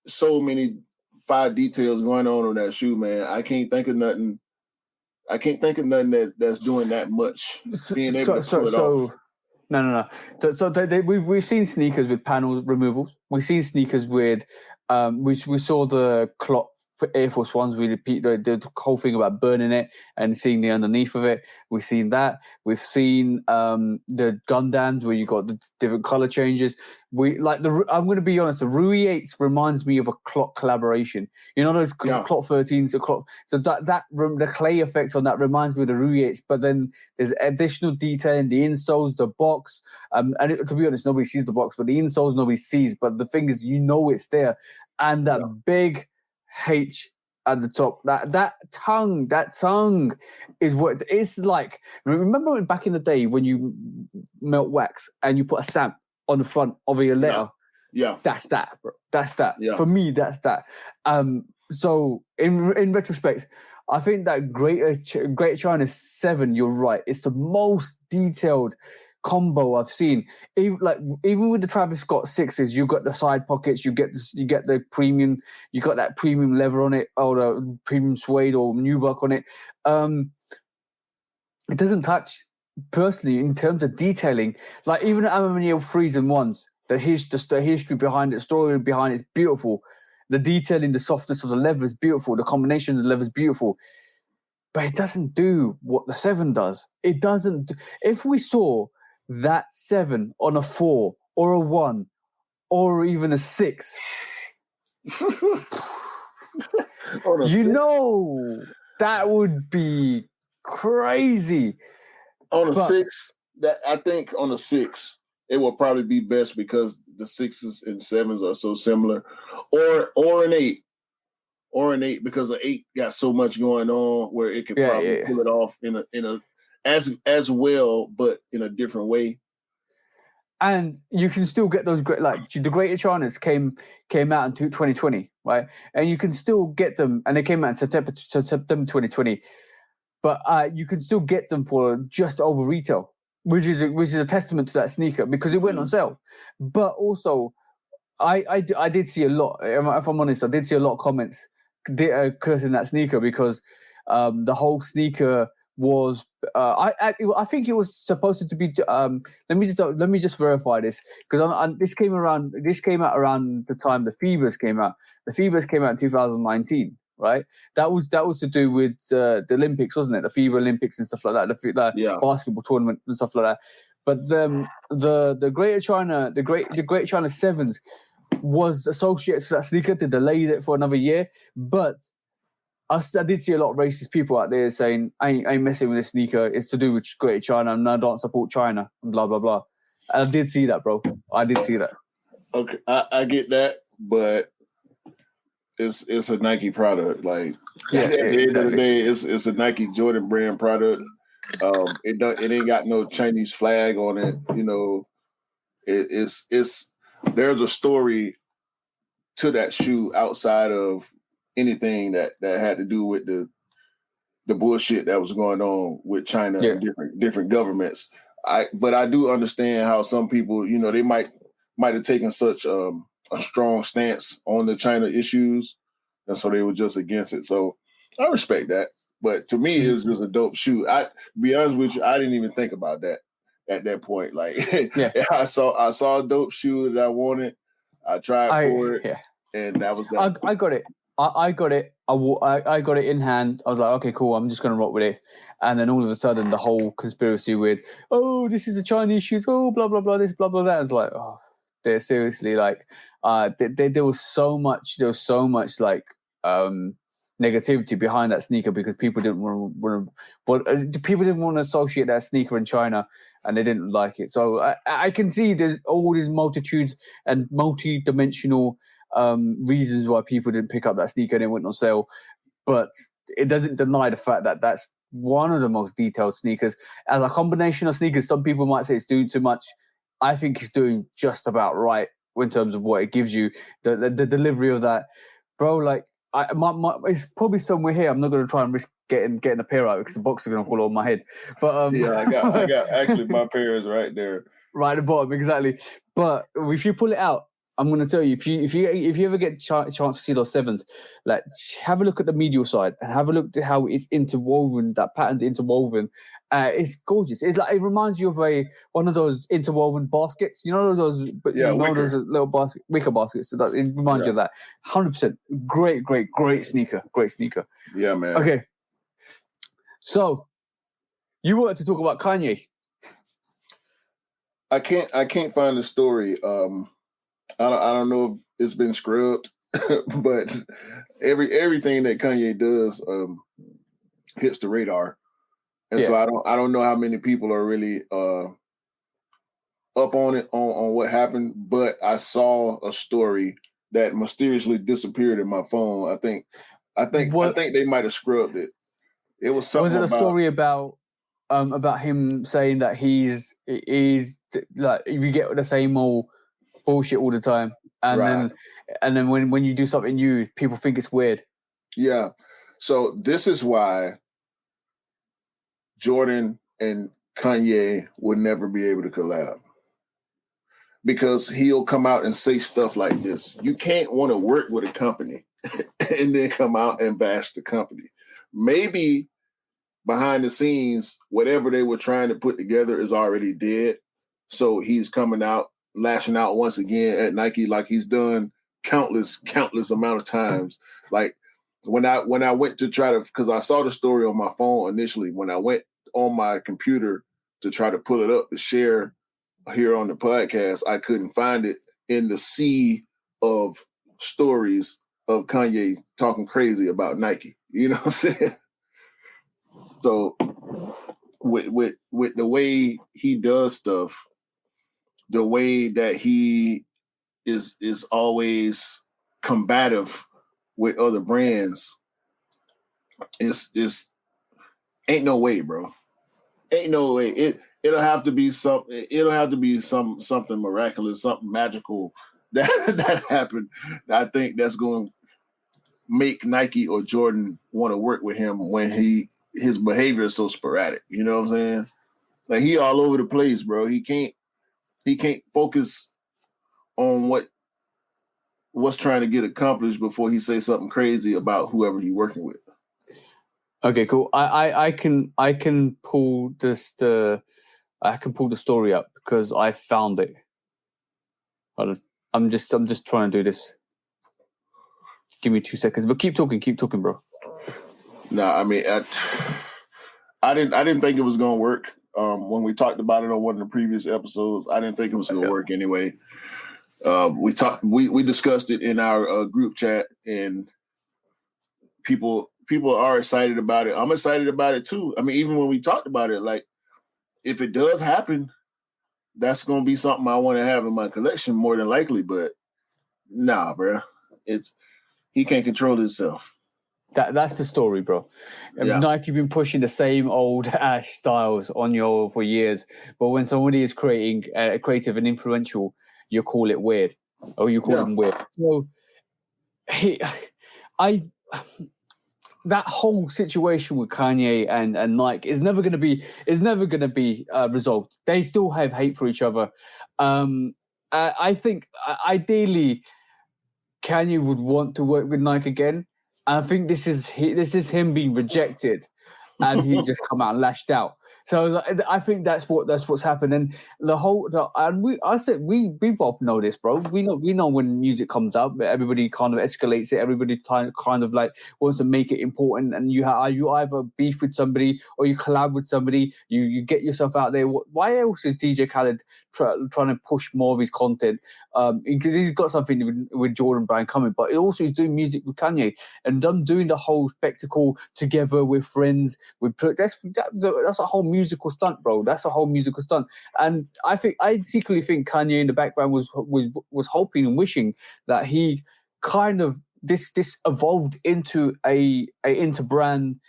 so many 5 details going on that shoe, man. I can't think of nothing that's doing that much. Being able to pull it off. No. So we've seen sneakers with panel removals. We've seen sneakers with we saw the cloth Air Force Ones. We repeat the whole thing about burning it and seeing the underneath of it. We've seen that. We've seen the Gundams where you got the different color changes. I'm going to be honest. The Rui 8s reminds me of a clock collaboration. You know those clock 13s, so the clay effect on that reminds me of the Rui 8s. But then there's additional detail in the insoles, the box. To be honest, nobody sees the box, but the insoles nobody sees. But the thing is, it's there, and that big H at the top, that tongue is what it's like. Remember back in the day when you melt wax and you put a stamp on the front of your letter? Yeah. That's that, bro. That's that. Yeah. For me, that's that. So in retrospect, I think that Greater China 7, you're right. It's the most detailed combo I've seen. Even with the Travis Scott 6s, you got the side pockets, you get the premium, you got that premium leather on it, or the premium suede or nubuck on it. It doesn't touch personally in terms of detailing. Like even the Amamiel 3s and 1s, the history behind it, story behind it is beautiful. The detailing, the softness of the leather is beautiful. The combination of the leather is beautiful. But it doesn't do what the 7 does. It doesn't. If we saw that 7 on a 4 or a 1 or even a 6, that would be crazy. On a 6, that I think on a 6, it will probably be best because the 6s and 7s are so similar, or an 8. Or an 8 because an 8 got so much going on where it could probably pull it off in a as well, but in a different way. And you can still get those great, like the Greater Chinas came out in 2020, right? And you can still get them, and they came out in September 2020. But you can still get them for just over retail, which is a testament to that sneaker because it went on sale. But also, I did see a lot. If I'm honest, I did see a lot of comments cursing that sneaker because the whole sneaker was. I think it was supposed to be. Let me just verify this because this came out around the time the Phoebus came out. The Phoebus came out in 2019. Right, that was to do with the Olympics, wasn't it? The FIBA Olympics and stuff like that. The basketball tournament and stuff like that. But the Greater China, the Greater China 7s was associated to that sneaker. They delayed it for another year, but I did see a lot of racist people out there saying, "I ain't messing with this sneaker. It's to do with Greater China, and I don't support China." And blah blah blah. And I did see that, bro. I did see that. Okay, I get that, but it's a Nike product. Like at the end of the day, it's a Nike Jordan brand product. It ain't got no Chinese flag on it. It's there's a story to that shoe outside of anything that had to do with the bullshit that was going on with China and different governments. But I do understand how some people, they might have taken such a strong stance on the China issues, and so they were just against it. So I respect that. But to me, it was just a dope shoe. To be honest with you, I didn't even think about that at that point. Like I saw a dope shoe that I wanted. I tried for it, and that was that. I got it. I got it. I got it in hand. I was like, okay, cool. I'm just gonna rock with it. And then all of a sudden, the whole conspiracy with, oh, this is a Chinese shoes. Oh, blah blah blah. This blah blah that. I was like, oh, they're seriously like, there was so much. There was so much like negativity behind that sneaker because people didn't want to associate that sneaker in China, and they didn't like it. So I can see there's all these multitudes and multi-dimensional reasons why people didn't pick up that sneaker and it went on sale, but it doesn't deny the fact that that's one of the most detailed sneakers. As a combination of sneakers, some people might say it's doing too much. I think it's doing just about right in terms of what it gives you. The delivery of that, bro. Like it's probably somewhere here. I'm not going to try and risk getting a pair out because the box is going to fall on my head. But I got actually my pair is right there, right at the bottom, exactly. But if you pull it out, I'm going to tell you, if you ever get chance to see those sevens, like have a look at the medial side and have a look at how it's interwoven. That pattern's interwoven. It's gorgeous. It's like it reminds you of one of those interwoven baskets. You know those, but you know those little wicker baskets. So that, it reminds you of that. 100%. Great sneaker. Great sneaker. Yeah, man. Okay. So you wanted to talk about Kanye. I can't find the story. I don't know if it's been scrubbed, but everything that Kanye does hits the radar, and so I don't know how many people are really up on it on what happened. But I saw a story that mysteriously disappeared in my phone. I think they might have scrubbed it. It was something. Was it a story about him saying that he's like if you get the same old bullshit all the time, and then when you do something new, people think it's weird. Yeah. So this is why Jordan and Kanye would never be able to collab, because he'll come out and say stuff like this. You can't want to work with a company and then come out and bash the company. Maybe behind the scenes, whatever they were trying to put together is already dead. So he's coming out, lashing out once again at Nike like he's done countless amount of times. Like when I went to try to, because I saw the story on my phone initially, when I went on my computer to try to pull it up to share here on the podcast, I couldn't find it in the sea of stories of Kanye talking crazy about Nike. You know what I'm saying? So with the way he does stuff, the way that he is always combative with other brands, is ain't no way, bro. Ain't no way. It'll have to be something. It'll have to be something miraculous, something magical that happened. I think that's going to make Nike or Jordan want to work with him when his behavior is so sporadic. You know what I'm saying? Like he all over the place, bro. He can't focus on what's trying to get accomplished before he says something crazy about whoever he's working with. Okay, cool. I can pull the story up because I found it. I'm just trying to do this. Give me 2 seconds, but keep talking, bro. No, I mean, I didn't think it was gonna work. When we talked about it on one of the previous episodes, I didn't think it was gonna work anyway. We discussed it in our group chat, and people are excited about it. I'm excited about it too. I mean, even when we talked about it, like if it does happen, that's gonna be something I want to have in my collection more than likely. But nah, bro, he can't control himself. That's the story, bro. Yeah. Nike been pushing the same old ash styles on you for years, but when somebody is creating creative and influential, you call it weird, or you call them weird. So, that whole situation with Kanye and Nike is never going to be resolved. They still have hate for each other. I think ideally Kanye would want to work with Nike again. And I think this is him being rejected, and he just come out and lashed out. So I think that's what's happened. And we both know this, bro. We know when music comes out, everybody kind of escalates it. Everybody kind of like wants to make it important, and you either beef with somebody or you collab with somebody. You get yourself out there. Why else is DJ Khaled trying to push more of his content? Because he's got something with Jordan Brand coming, but also he's doing music with Kanye and doing the whole spectacle together with friends. That's a whole musical stunt, bro. That's a whole musical stunt. And I secretly think Kanye in the background was hoping and wishing that he kind of this evolved into a inter-brand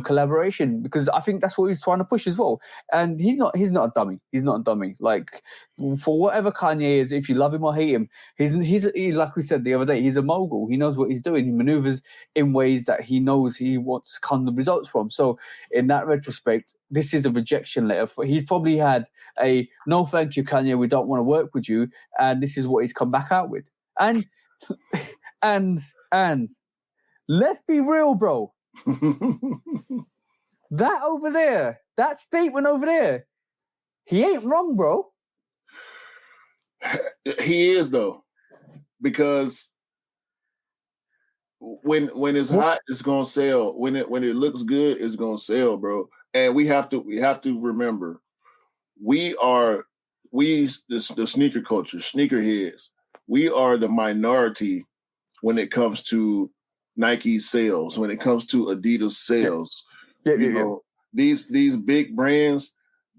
collaboration, because I think that's what he's trying to push as well. And he's not a dummy. He's not a dummy. Like, for whatever Kanye is, if you love him or hate him, he's like we said the other day, he's a mogul. He knows what he's doing. He maneuvers in ways that he knows he wants kind of results from. So in that retrospect, this is a rejection letter. He's probably had a no thank you, Kanye, we don't want to work with you, and this is what he's come back out with. And let's be real, bro. That over there, that statement over there, he ain't wrong, bro. He is, though, because when it's hot, it's gonna sell. When it looks good, it's gonna sell, bro. And we have to remember, the sneaker culture, sneakerheads, we are the minority when it comes to Nike sales, when it comes to Adidas sales. Yeah. These big brands,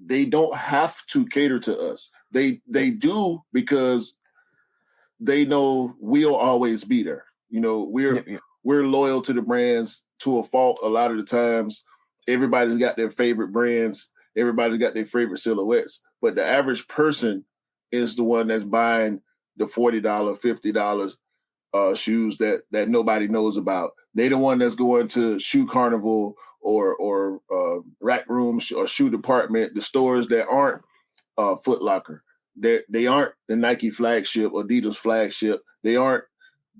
they don't have to cater to us. They do because they know we'll always be there. We're loyal to the brands to a fault a lot of the times. Everybody's got their favorite brands. Everybody's got their favorite silhouettes. But the average person is the one that's buying the $40, $50 shoes that nobody knows about. They the one that's going to Shoe Carnival or Rack Room or Shoe Department, the stores that aren't Foot Locker. They aren't the Nike flagship or Adidas flagship. They aren't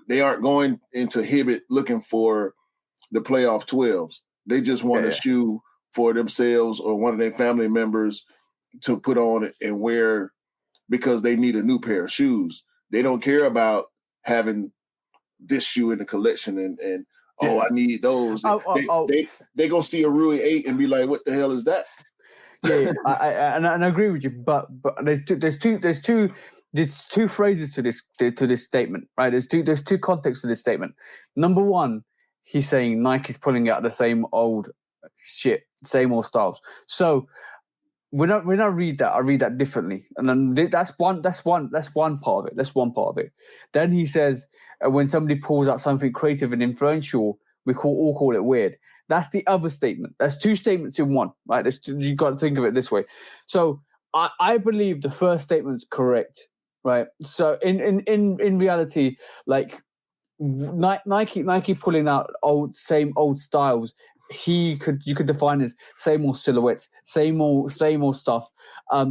going into Hibbett looking for the playoff 12s. They just want a shoe for themselves or one of their family members to put on and wear because they need a new pair of shoes. They don't care about having this shoe in the collection and I need those. They gonna see a Rui 8 and be like, what the hell is that? Yeah, I agree with you, but there's two phrases to this statement, right? There's two contexts to this statement. Number one, he's saying Nike's pulling out the same old shit, same old styles. So when I read that, I read that differently, and then that's one part of it. That's one part of it. Then he says when somebody pulls out something creative and influential, we all call it weird. That's the other statement. That's two statements in one, right? You got to think of it this way. So I believe the first statement's correct, right? So in reality, like Nike pulling out same old styles, you could define as same old silhouettes, same old stuff.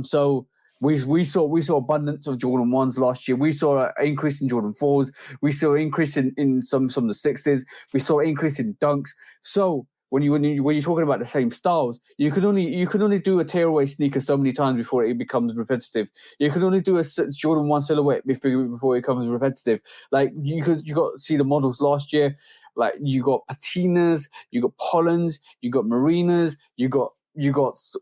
So we saw abundance of Jordan 1s last year. We saw an increase in Jordan 4s. We saw an increase in some of the 6s. We saw an increase in dunks. So when you're talking about the same styles, you can only do a tearaway sneaker so many times before it becomes repetitive. You can only do a Jordan 1 silhouette before it becomes repetitive. Like you got to see the models last year. Like you got patinas, you got Pollens, you got Marinas, you got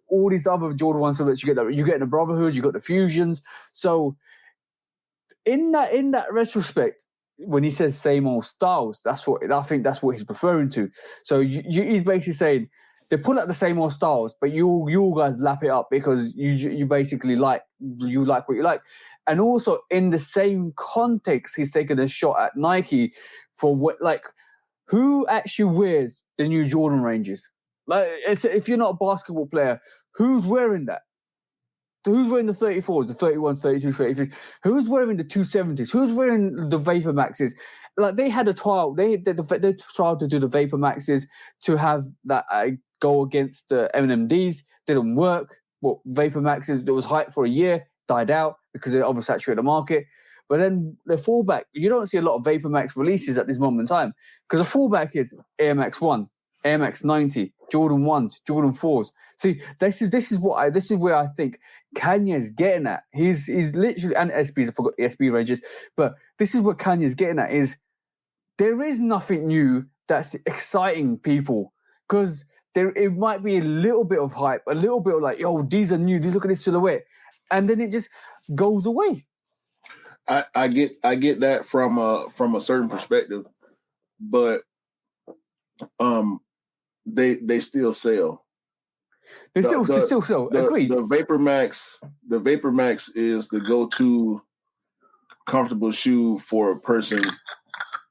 all these other Jordan 1 silhouettes. You get the Brotherhood, you got the Fusions. So in that retrospect, when he says same old styles, I think that's what he's referring to. So he's basically saying they pull out the same old styles, but you guys lap it up because you basically like what you like. And also in the same context, he's taking a shot at Nike for who actually wears the new Jordan ranges. Like, if you're not a basketball player, who's wearing that? Who's wearing the 34s, the 31s, 32s, 33s? Who's wearing the 270s? Who's wearing the Vapor Maxes? Like, they had a trial. They tried to do the Vapor Maxes to have that go against the MMDs. Didn't work. Well, Vapor Maxes, there was hype for a year, died out because they oversaturated the market. But then the fallback, you don't see a lot of Vapor Max releases at this moment in time because the fallback is Air Max 1, Air Max 90, Jordan 1s, Jordan 4s. See, this is where I think Kanye's getting at. He's literally, and SBs, I forgot the SB ranges, but this is what Kanye's getting at is there is nothing new that's exciting people because it might be a little bit of hype, a little bit of like, yo, these are new, look at this silhouette. And then it just goes away. I get that from a certain perspective, but they still sell. They still sell. Agreed. The Vapor Max is the go-to comfortable shoe for a person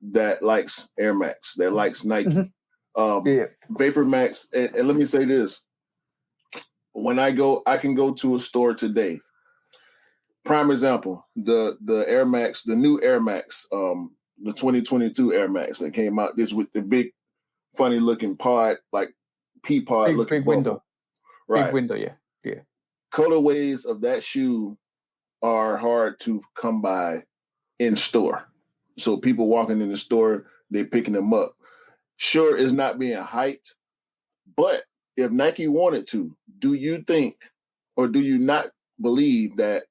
that likes Air Max, that likes Nike. Vapor Max, and let me say this: when I can go to a store today. Prime example, the Air Max, the new Air Max, the 2022 Air Max that came out. This with the big, funny looking pod, like pea pod looking big window, right? Big window, yeah. Colorways of that shoe are hard to come by in store. So people walking in the store, they picking them up. Sure, it's not being hyped, but if Nike wanted to, do you think, or do you not believe that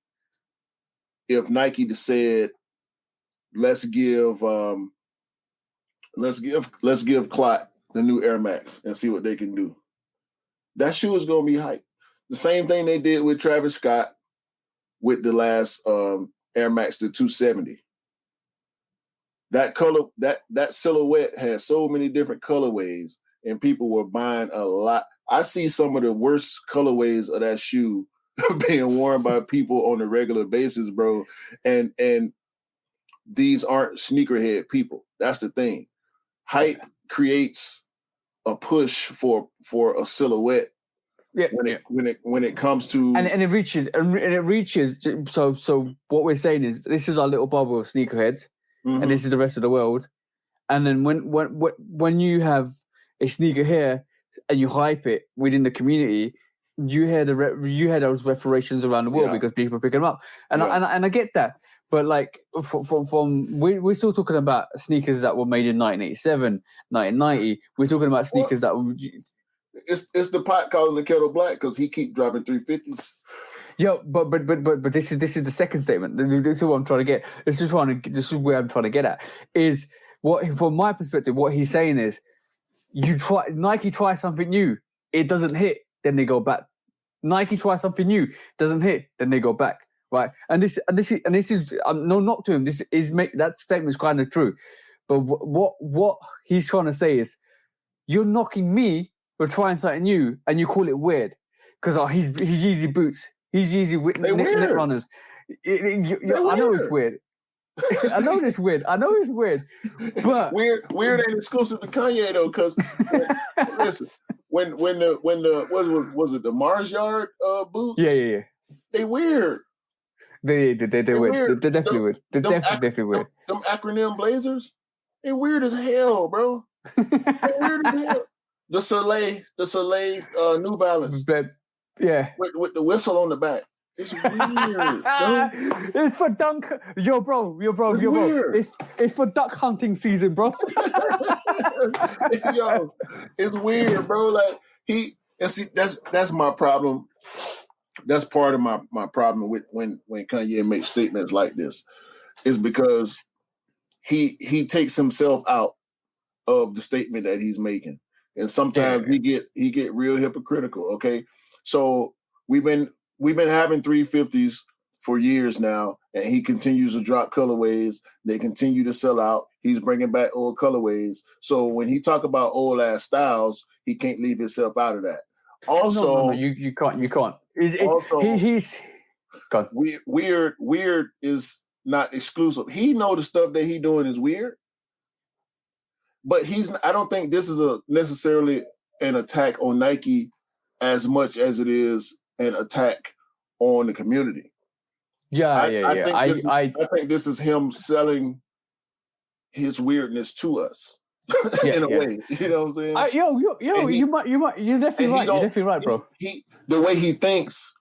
if Nike said, let's give Clot the new Air Max and see what they can do, that shoe is going to be hyped. The same thing they did with Travis Scott with the last Air Max, the 270. That color, that silhouette had so many different colorways, and people were buying a lot. I see some of the worst colorways of that shoe being worn by people on a regular basis, bro. And these aren't sneakerhead people. That's the thing. Hype creates a push for a silhouette. Yeah, when it comes to and it reaches. So what we're saying is this is our little bubble of sneakerheads, and this is the rest of the world. And then when you have a sneaker here and you hype it within the community, you hear those reparations around the world because people pick them up, and I get that. But like we're still talking about sneakers that were made in 1987, 1990. We're talking about sneakers that were. It's the pot calling the kettle black because he keep dropping 350s. Yo, but this is the second statement. This is what I'm trying to get. This is where I'm trying to get at. Is what, from my perspective, what he's saying is, Nike try something new, it doesn't hit, then they go back. Nike try something new, doesn't hit, then they go back. Right, and this is no knock to him. That statement is kind of true, but what he's trying to say is, you're knocking me for trying something new, and you call it weird because he's Yeezy boots, he's Yeezy net runners. I know it's weird. I know it's weird. But weird ain't exclusive to Kanye though, because listen, when the was it the Mars Yard boots? Yeah. They weird. They're weird. They're definitely weird. They're definitely weird. Them acronym blazers, they weird as hell, bro. They're weird as hell. The Soleil New Balance. Yeah. With the whistle on the back. It's weird, bro. It's for dunk. Yo, bro. It's for duck hunting season, bro. Yo, it's weird, bro. Like that's my problem. That's part of my problem with when Kanye makes statements like this, is because he takes himself out of the statement that he's making, and sometimes he get real hypocritical. Okay, so we've been having 350s for years now, and he continues to drop colorways. They continue to sell out. He's bringing back old colorways. So when he talk about old ass styles, he can't leave himself out of that. Also, no, you can't. He's gone. Weird is not exclusive. He know the stuff that he doing is weird, but I don't think this is necessarily an attack on Nike as much as it is an attack on the community. I think this is him selling his weirdness to us in a way. You know what I'm saying? You're definitely right. You're definitely right, bro. The way he thinks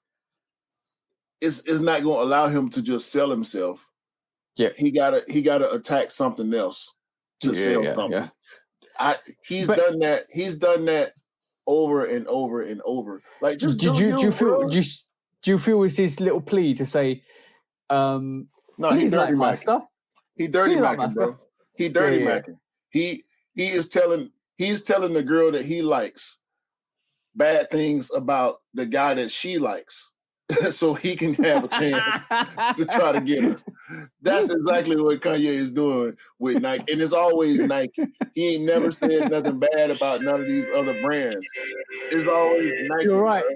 is not going to allow him to just sell himself. Yeah, he gotta attack something else to sell something. Yeah. He's done that. He's done that over and over and over. Like, just do you feel it's his little plea to say, no, he dirty like my stuff. He dirty macking, bro. He dirty macking. He's telling the girl that he likes bad things about the guy that she likes. so he can have a chance to try to get her. That's exactly what Kanye is doing with Nike. And it's always Nike. He ain't never said nothing bad about none of these other brands. It's always Nike. You're right. Bro.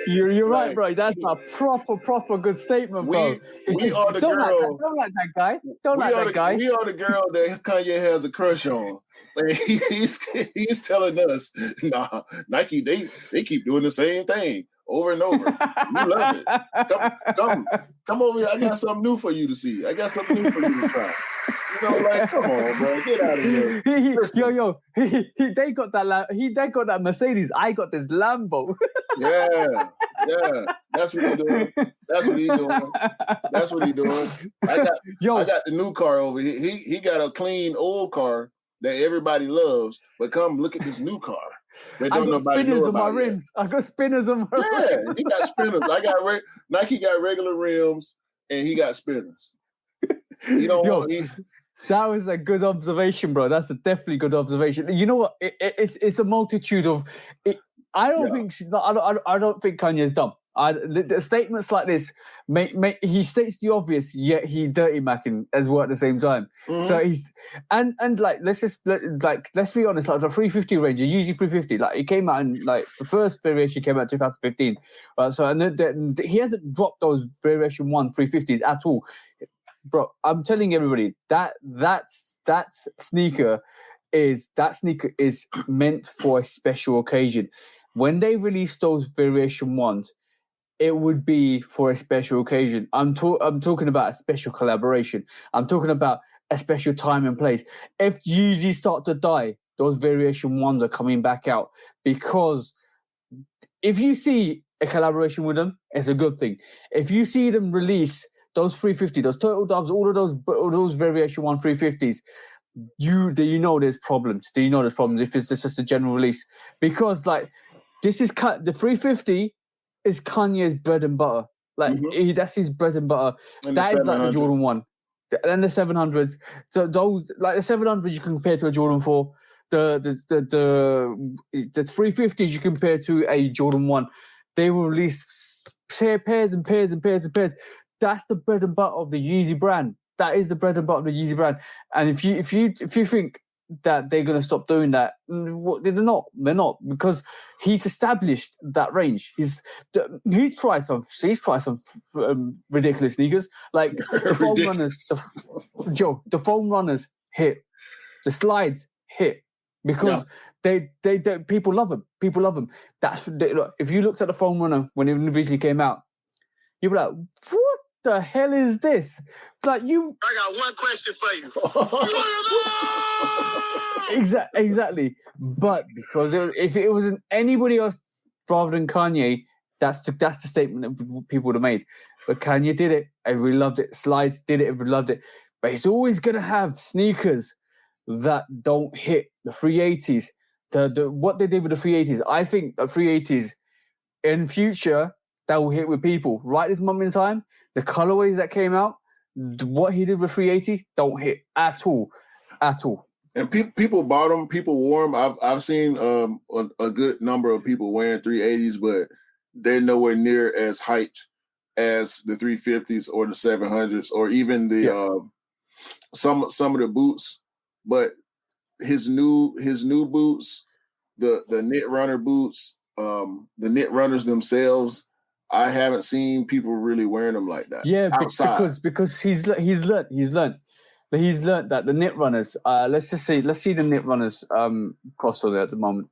You're right, bro. That's a proper good statement, bro. We are the don't girl. Don't like that guy. Don't like that guy. We are the girl that Kanye has a crush on. And he's telling us, nah, Nike, they keep doing the same thing over and over. You love it. Come over here. I got something new for you to see. I got something new for you to try. You know, like, come on, bro, get out of here. They got that Mercedes. I got this Lambo. Yeah. That's what he's doing. I got the new car over here. He got a clean old car that everybody loves, but come look at this new car. I got spinners on my rims. I got spinners on my rims. Yeah, he got spinners. Nike got regular rims, and he got spinners. That was a good observation, bro. That's a definitely good observation. You know what? It's a multitude of. I don't think Kanye's dumb. The statements like this he states the obvious, yet he dirty macking as well at the same time. Mm-hmm. So he's and let's be honest, like the 350 range, the Yeezy 350, like it came out in like the first variation came out in 2015. So and he hasn't dropped those variation 1 350s at all, bro. I'm telling everybody that sneaker is meant for a special occasion. When they release those variation 1s, it would be for a special occasion. I'm talking about a special collaboration. I'm talking about a special time and place. If Yeezy start to die, those variation 1s are coming back out, because if you see a collaboration with them, it's a good thing. If you see them release those 350, those Turtle Doves, all of those variation 1 350s, you know there's problems. Do you know there's problems if it's just a general release? Because like this is the 350 is Kanye's bread and butter. Like that's his bread and butter. And that is like the Jordan 1. And the 700s. So those like the 700 you can compare to a Jordan 4. The 350s you compare to a Jordan 1. They will release pairs and pairs and pairs and pairs. That's the bread and butter of the Yeezy brand. That is the bread and butter of the Yeezy brand. And if you think that they're going to stop doing that, they're not. They're not, because he's established that range. He's tried some ridiculous sneakers, like the foam runners. The foam runners hit, the slides hit, because they people love them. People love them. Look, if you looked at the foam runner when it originally came out, you'd be like, what the hell is this? It's like you. I got one question for you. Exactly. But because if it wasn't anybody else rather than Kanye, that's the statement that people would have made. But Kanye did it. Everybody loved it. Slides did it. Everybody loved it. But he's always gonna have sneakers that don't hit the 380s. The what they did with the 380s. I think the 380s in future that will hit with people. Right this moment in time, the colorways that came out, what he did with 380 don't hit at all. And people bought them, people wore them. I've seen a good number of people wearing 380s, but they're nowhere near as hyped as the 350s or the 700s or even the some of the boots. But his new boots, the knit runner boots, the knit runners themselves, I haven't seen people really wearing them like that. Yeah, because he's learned that the knit runners. Let's see the knit runners cross on there at the moment,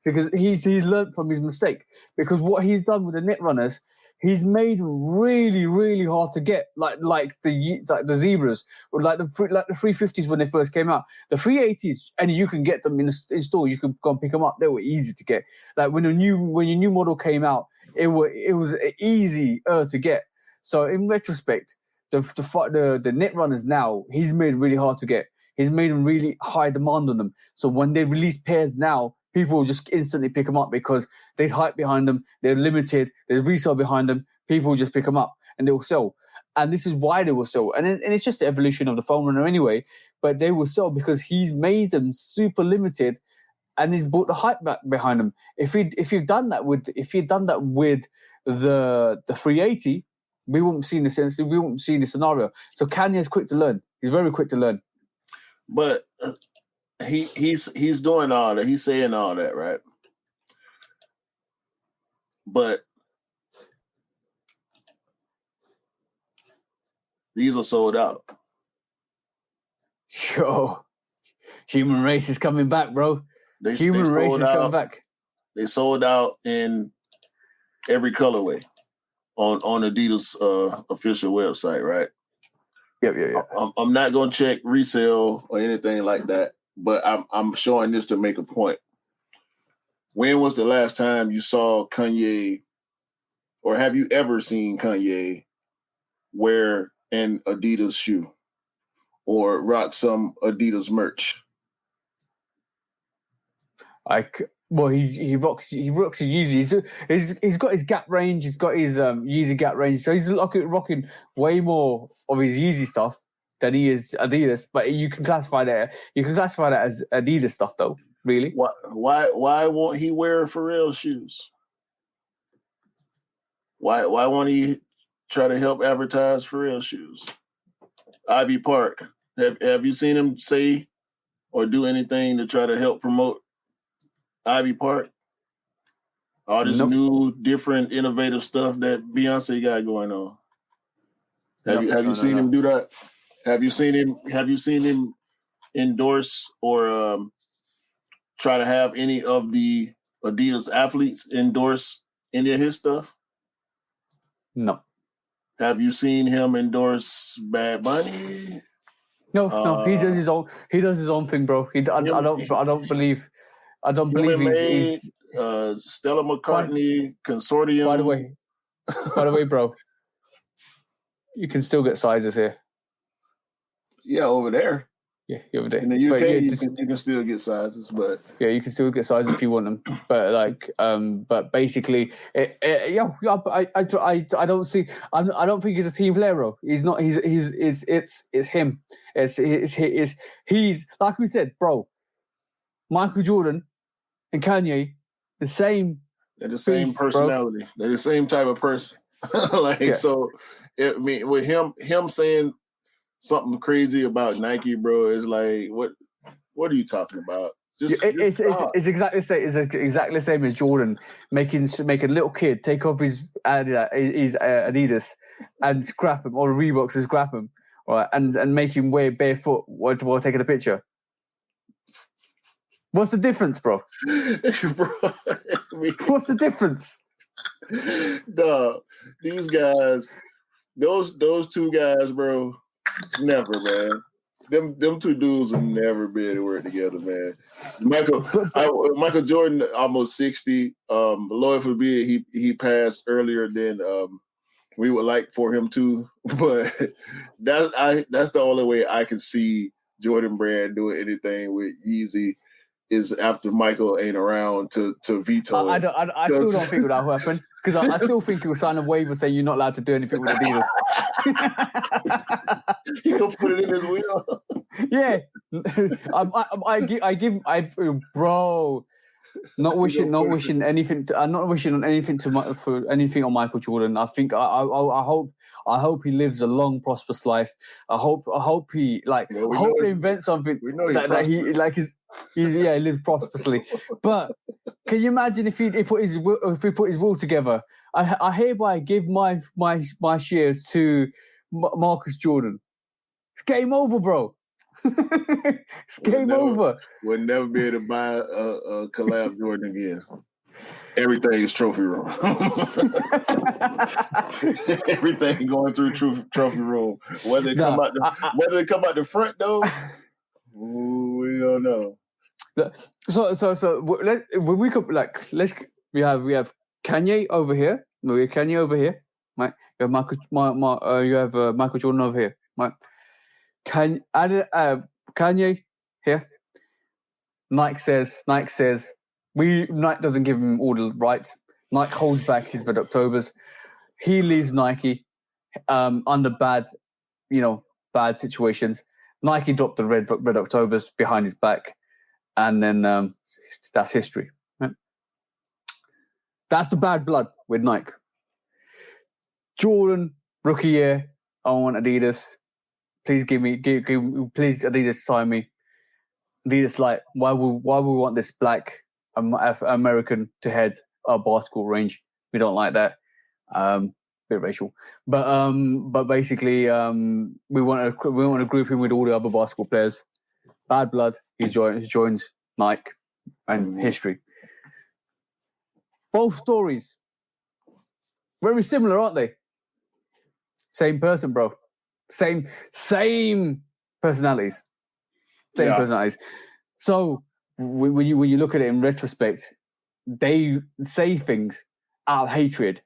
because he's learned from his mistake. Because what he's done with the knit runners, he's made really, really hard to get. Like the zebras, or like the 350s when they first came out. The 380s, and you can get them in stores. You can go and pick them up. They were easy to get. Like when your new model came out, it was easier to get. So in retrospect, the knit runners now, he's made really hard to get. He's made them really high demand on them. So when they release pairs now, people will just instantly pick them up because there's hype behind them. They're limited. There's resale behind them. People will just pick them up and they'll sell. And this is why they will sell. And it's just the evolution of the foam runner anyway. But they will sell because he's made them super limited, and he's brought the hype back behind them. If you'd done that with the 380, we wouldn't see this. We wouldn't see the scenario. So Kanye's quick to learn. He's very quick to learn. But he's doing all that. He's saying all that, right? But these are sold out. Yo, human race is coming back, bro. Human race is coming back. They sold out in every colorway on Adidas official website, right? Yep. I'm not gonna check resale or anything like that, but I'm showing this to make a point. When was the last time you saw Kanye, or have you ever seen Kanye wear an Adidas shoe or rock some Adidas merch? Well, he rocks a Yeezy. He's got his Gap range. He's got his Yeezy Gap range. So he's rocking way more of his Yeezy stuff than he is Adidas. But you can classify that as Adidas stuff, though. Really? Why won't he wear Pharrell shoes? Why won't he try to help advertise Pharrell shoes? Ivy Park. Have you seen him say or do anything to try to help promote Ivy Park? All this new, different, innovative stuff that Beyonce got going on. Have you seen him do that? Have you seen him endorse or try to have any of the Adidas athletes endorse any of his stuff? No. Have you seen him endorse Bad Bunny? No. He does his own. He does his own thing, bro. I don't believe he's Stella McCartney consortium. By the way, bro, you can still get sizes here. Yeah, over there. Yeah, over there. In the UK, you can still get sizes, but yeah, you can still get sizes if you want them. But basically, I don't see. I don't think he's a team player, bro. He's not. It's him. He's like we said, bro. Michael Jordan and Kanye, the same. They're the same personality. Bro. They're the same type of person. So, with him saying something crazy about Nike, bro, is like, what are you talking about? It's exactly the same. It's exactly the same as Jordan making a little kid take off his Adidas and scrap him, or Reeboks and scrap him, right, and make him wear barefoot while taking a picture. What's the difference, bro? What's the difference? Dog, these guys, those two guys, bro, never, man. Them two dudes will never be able to work together, man. Michael Jordan, almost 60. Lord forbid he passed earlier than we would like for him to. But that's the only way I can see Jordan Brand doing anything with Yeezy is after Michael ain't around to veto it. I still don't think that will happen, because I still think he'll sign a waiver saying you're not allowed to do anything with Adidas. He gonna put it in his wheel. Yeah, bro. Not wishing anything. I'm not wishing on anything for anything on Michael Jordan. I think I hope he lives a long, prosperous life. I hope he he invents something that he lives prosperously. But can you imagine if he put his will together? I hereby give my shares to Marcus Jordan. It's game over, bro. It's game over. We'll never be able to buy a collab Jordan again. Everything is trophy room. Everything going through trophy room. Whether it come out the front though, we don't know. So when we come we have Kanye over here. We have Kanye over here, right? You have Michael Jordan over here, right? Kanye here. Nike says Nike doesn't give him all the rights. Nike holds back his Red Octobers. He leaves Nike under bad situations. Nike dropped the Red Octobers behind his back, and then that's history. Right? That's the bad blood with Nike. Jordan rookie year. I want Adidas. Please please Adidas sign me. Adidas like why we want this black American to head our basketball range? We don't like that. Bit racial, but basically we want to group him with all the other basketball players. Bad blood. He joins Nike and history. Both stories very similar, aren't they? Same person, bro. Same personalities. Same personalities. So when you look at it in retrospect, they say things out of hatred.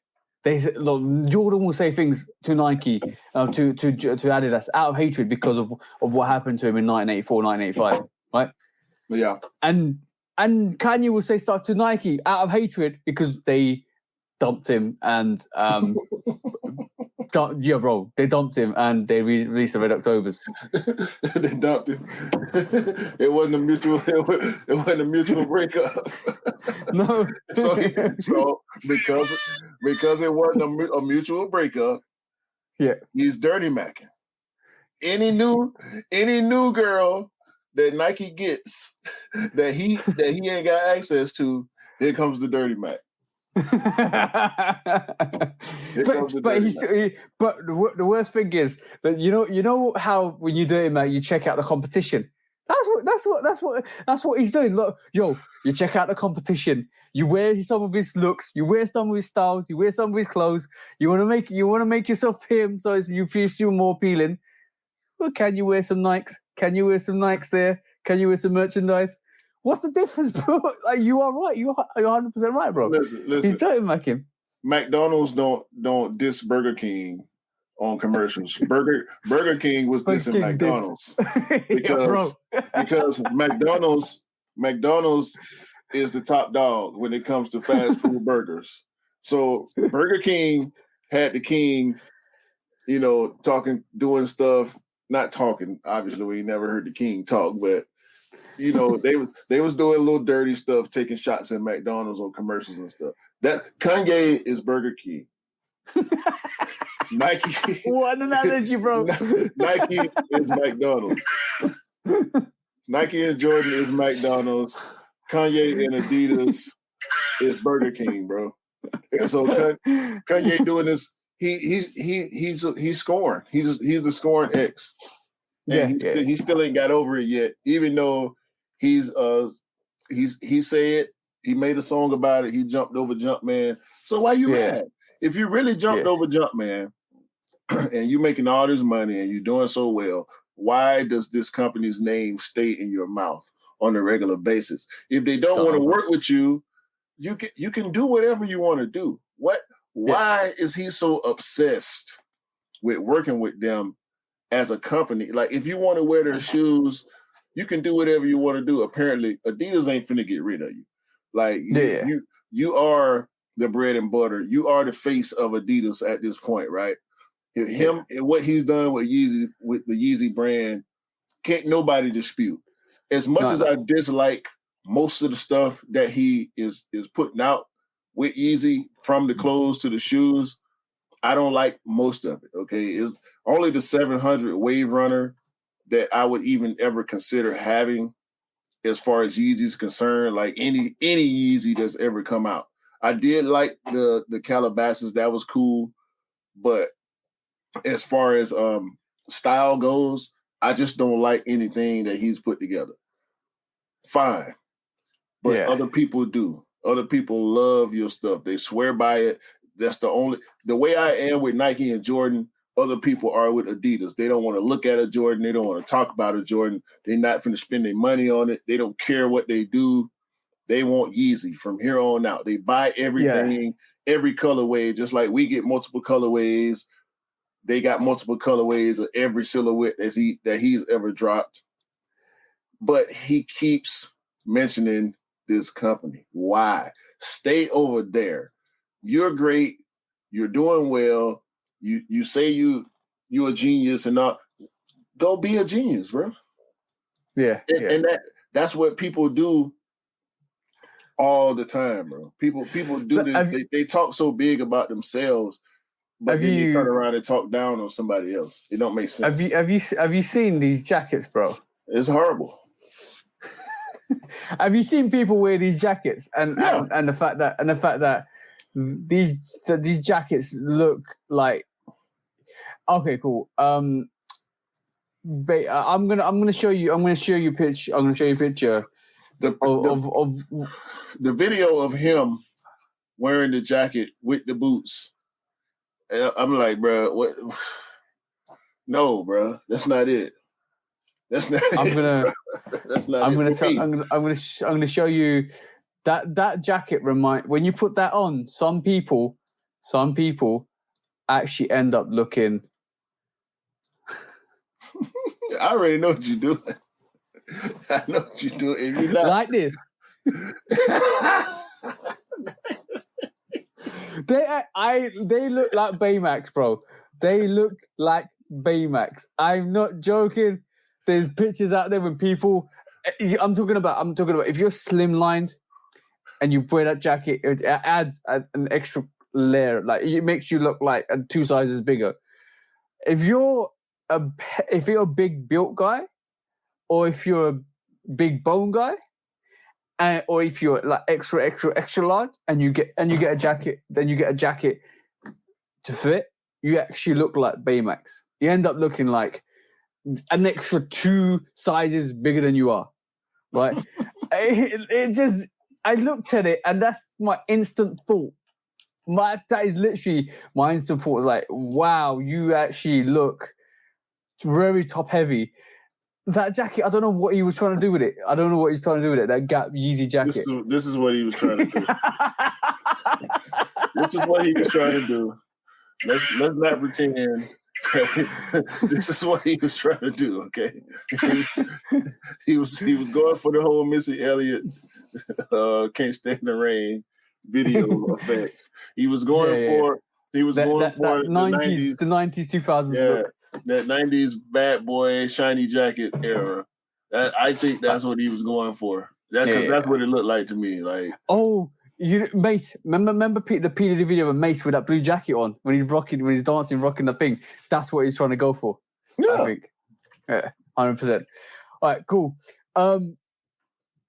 Jordan will say things to Nike, to Adidas out of hatred because of what happened to him in 1984, 1985, right? Yeah. And Kanye will say stuff to Nike out of hatred because they dumped him and they dumped him and they released the Red Octobers. They dumped him. It wasn't a mutual breakup. No. So because it wasn't a mutual breakup, he's dirty macking. Any new girl that Nike gets that he ain't got access to, here comes the dirty mac. But the worst thing is that you know how when you do it, man, you check out the competition. That's what he's doing. Look, you check out the competition. You wear some of his looks. You wear some of his styles. You wear some of his clothes. You want to make yourself him, so you feel more appealing. Well, can you wear some Nikes? Can you wear some Nikes there? Can you wear some merchandise? What's the difference, bro? Like, you are right. You're 100% right, bro. Listen. He's dirty macking. McDonald's don't diss Burger King on commercials. Burger King was dissing McDonald's because McDonald's is the top dog when it comes to fast food burgers. So Burger King had the king, doing stuff, not talking. Obviously, we never heard the king talk, but they was doing a little dirty stuff, taking shots at McDonald's on commercials and stuff. That Kanye is Burger King. Nike. What an analogy, bro. Nike is McDonald's. Nike and Jordan is McDonald's. Kanye and Adidas is Burger King, bro. And so Kanye doing this. He's scoring. He's the scoring X. And he still ain't got over it yet, even though he said he made a song about it. He jumped over Jumpman. So why you mad? If you really jumped over Jumpman and you making all this money and you're doing so well, why does this company's name stay in your mouth on a regular basis? If they don't want to work with you, you can do whatever you want to do. Why is he so obsessed with working with them as a company? Like, if you want to wear their shoes, you can do whatever you want to do. Apparently, Adidas ain't finna get rid of you. Like, you are the bread and butter. You are the face of Adidas at this point, right? Him and what he's done with Yeezy, with the Yeezy brand, can't nobody dispute. As much as I dislike most of the stuff that he is putting out with Yeezy, from the clothes to the shoes, I don't like most of it. Okay, it's only the 700 Wave Runner that I would even ever consider having, as far as Yeezy's concerned. Like any Yeezy that's ever come out, I did like the Calabasas. That was cool, but as far as style goes, I just don't like anything that he's put together. Fine, but other people do. Other people love your stuff. They swear by it. That's the way I am with Nike and Jordan. Other people are with Adidas. They don't want to look at a Jordan. They don't want to talk about a Jordan. They're not finna spend their money on it. They don't care what they do. They want Yeezy from here on out. They buy everything, every colorway, just like we get multiple colorways. They got multiple colorways of every silhouette that he's ever dropped. But he keeps mentioning this company. Why? Stay over there. You're great. You're doing well. You say you're a genius and not. Go be a genius, bro. And that's what people do all the time, bro. People do this. They talk so big about themselves, but then you turn around and talk down on somebody else. It don't make sense. Have you seen these jackets, bro? It's horrible. Have you seen people wear these jackets and the fact that these jackets look like okay, cool. I'm gonna show you a picture. I'm gonna show you a picture of the video of him wearing the jacket with the boots. And I'm like, bro, what? No, bro, that's not it. That's not. I'm gonna show you that jacket. When you put that on, some people actually end up looking. I already know what you're doing. I know what you're doing. If you're not like this, they look like Baymax, bro. They look like Baymax. I'm not joking. There's pictures out there when people. I'm talking about if you're slimlined and you wear that jacket, it adds an extra layer. Like it makes you look like 2 sizes bigger. If you're a big built guy, or if you're a big bone guy, or if you're like extra large, and you get a jacket, then you get a jacket to fit, you actually look like Baymax. You end up looking like an extra 2 sizes bigger than you are, right? I looked at it, and that's my instant thought. That is literally my instant thought. Was like, wow, you actually look very top heavy. That jacket, I don't know what he was trying to do with it. That Gap Yeezy jacket. This is what he was trying to do. This is what he was trying to do. Let's not pretend. This is what he was trying to do. Okay, he was going for the whole Missy Elliott "Can't Stand the Rain" video effect. He was going for the 90s, 2000s look. That 90s bad boy shiny jacket era. I think that's what he was going for. That's what it looked like to me. Like, oh, Mace. Remember the P Diddy video of Mace with that blue jacket on when he's dancing, rocking the thing. That's what he's trying to go for. Yeah. I think. Yeah, 100%. All right, cool.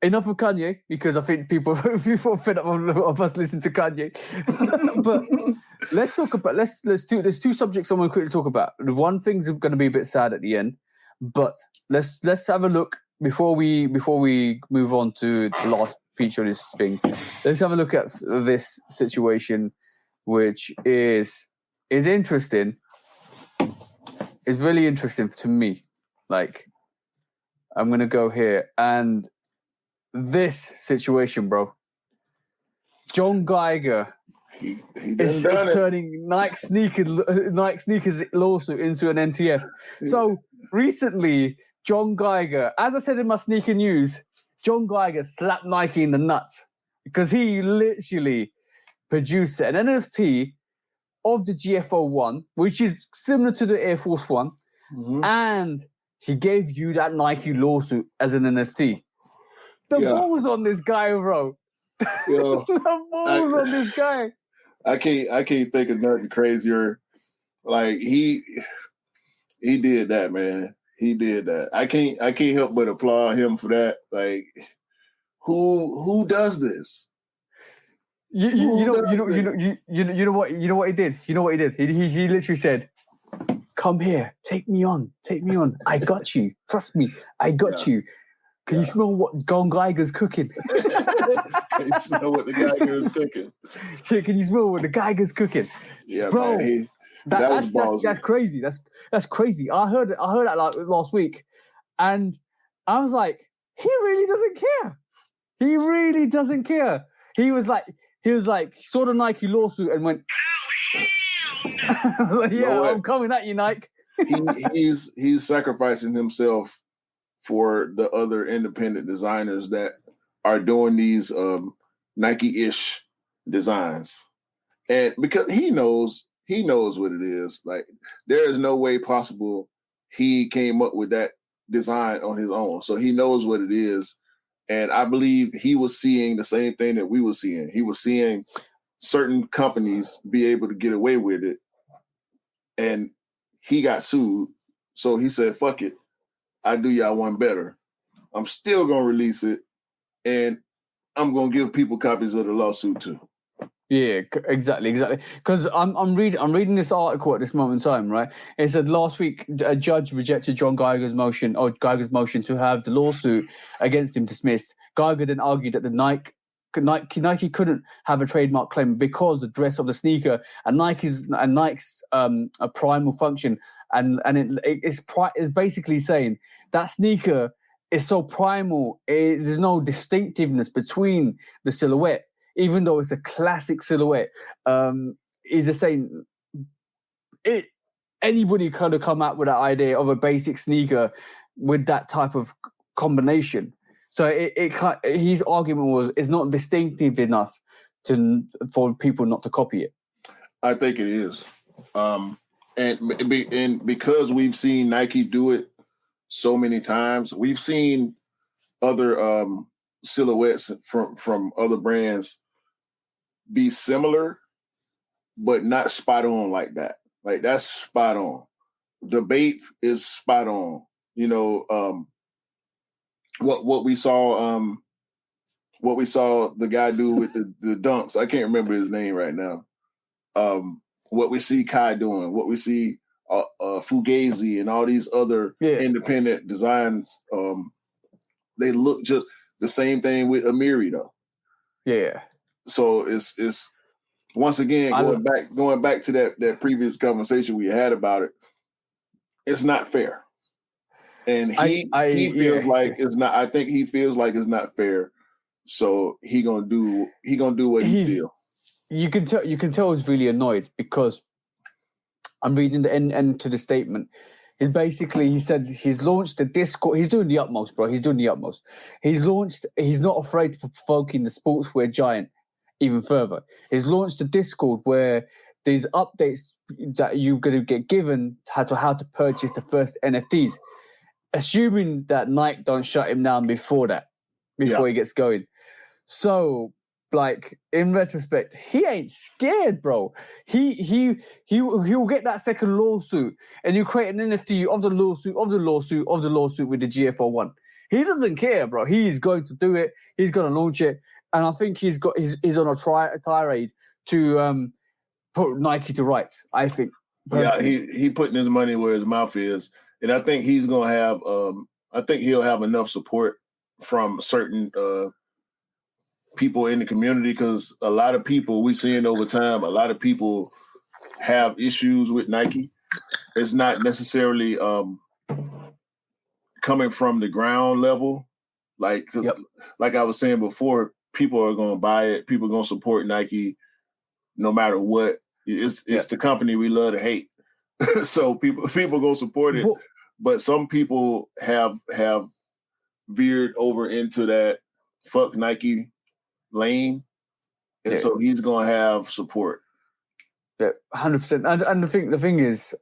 Enough of Kanye, because I think people are fed up of us listening to Kanye. But let's talk about there's 2 subjects I want to quickly talk about. The one thing's going to be a bit sad at the end, but let's have a look before we move on to the last feature of this thing. Let's have a look at this situation, which is interesting. It's really interesting to me. Like, I'm going to go here and. This situation, bro. John Gieger is turning Nike sneakers lawsuit into an NTF. So recently, John Gieger, as I said in my sneaker news, John Gieger slapped Nike in the nuts because he literally produced an NFT of the GFO1, which is similar to the Air Force One, and he gave you that Nike lawsuit as an NFT. The balls on this guy, bro. The balls on this guy. I can't think of nothing crazier. Like he did that, man. He did that. I can't help but applaud him for that. Like, who does this? You know what he did? You know what he did? He literally said, "Come here, take me on. I got you. Trust me, I got you. Can you smell what John Geiger's cooking?" Can you smell what the Geiger is cooking? Shit, can you smell what the Geiger's cooking? Yeah, bro. Man, that's crazy. That's crazy. I heard that like last week, and I was like, he really doesn't care. He really doesn't care. He was like, saw the Nike lawsuit and went. I was like, yeah, I'm coming at you, Nike. he's sacrificing himself for the other independent designers that are doing these Nike-ish designs. And because he knows what it is. Like, there is no way possible he came up with that design on his own. So he knows what it is. And I believe he was seeing the same thing that we were seeing. He was seeing certain companies be able to get away with it and he got sued. So he said, "Fuck it, I do y'all one better. I'm still gonna release it, and I'm gonna give people copies of the lawsuit too." Yeah, exactly. Because I'm reading this article at this moment in time, right? It said last week a judge rejected Geiger's motion to have the lawsuit against him dismissed. Geiger then argued that the Nike couldn't have a trademark claim because the dress of the sneaker and Nike's a primal function, and it's basically saying that sneaker is so primal. There's no distinctiveness between the silhouette. Even though it's a classic silhouette, he's just saying anybody could have come up with that idea of a basic sneaker with that type of combination. So his argument was it's not distinctive enough for people not to copy it. I think it is, and because we've seen Nike do it so many times, we've seen other silhouettes from other brands be similar, but not spot on like that. Like that's spot on. The Bape is spot on. You know, what we saw the guy do with the dunks. I can't remember his name right now. What we see Kai doing, what we see Fugazi and all these other independent designs. They look just the same thing with Amiri though. Yeah. So it's once again going back to that previous conversation we had about it. It's not fair, and he feels like it's not. I think he feels like it's not fair. So he gonna do what he feel. You can tell he's really annoyed because I'm reading the end to the statement. He said he's launched the Discord. He's doing the utmost, bro. He's doing the utmost. He's not afraid of provoking the sportswear giant even further. He's launched a Discord where there's updates that you're going to get given how to purchase the first NFTs, assuming that Nike don't shut him down before he gets going. So, like, in retrospect, he ain't scared, bro. He'll get that second lawsuit, and you create an NFT of the lawsuit with the GFO1. He doesn't care, bro. He's going to do it. He's going to launch it. And I think he's on a tirade to put Nike to rights, I think. Personally. Yeah, he putting his money where his mouth is. And I think he's going to have I think he'll have enough support from certain people in the community, because a lot of people we seeing over time, a lot of people have issues with Nike. It's not necessarily coming from the ground level. Like, cause like I was saying before, people are going to buy it. People are going to support Nike no matter what. It's the company we love to hate. So people going to support it. But some people have veered over into that fuck Nike lane. And so he's going to have support. Yeah, 100%. And the thing is,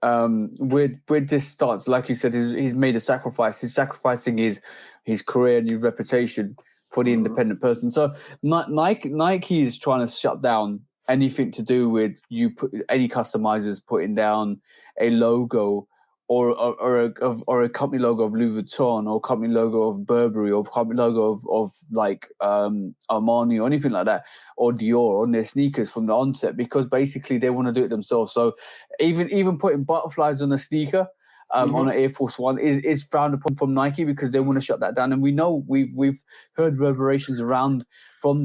with this stance, like you said, he's made a sacrifice. He's sacrificing his career and his reputation for the independent person. So Nike is trying to shut down anything to do with any customizers putting down a logo or a company logo of Louis Vuitton or company logo of Burberry or company logo of like Armani or anything like that, or Dior on their sneakers from the onset, because basically they want to do it themselves. So even putting butterflies on a sneaker on an Air Force One is frowned upon from Nike, because they want to shut that down. And we know we've heard reverberations around from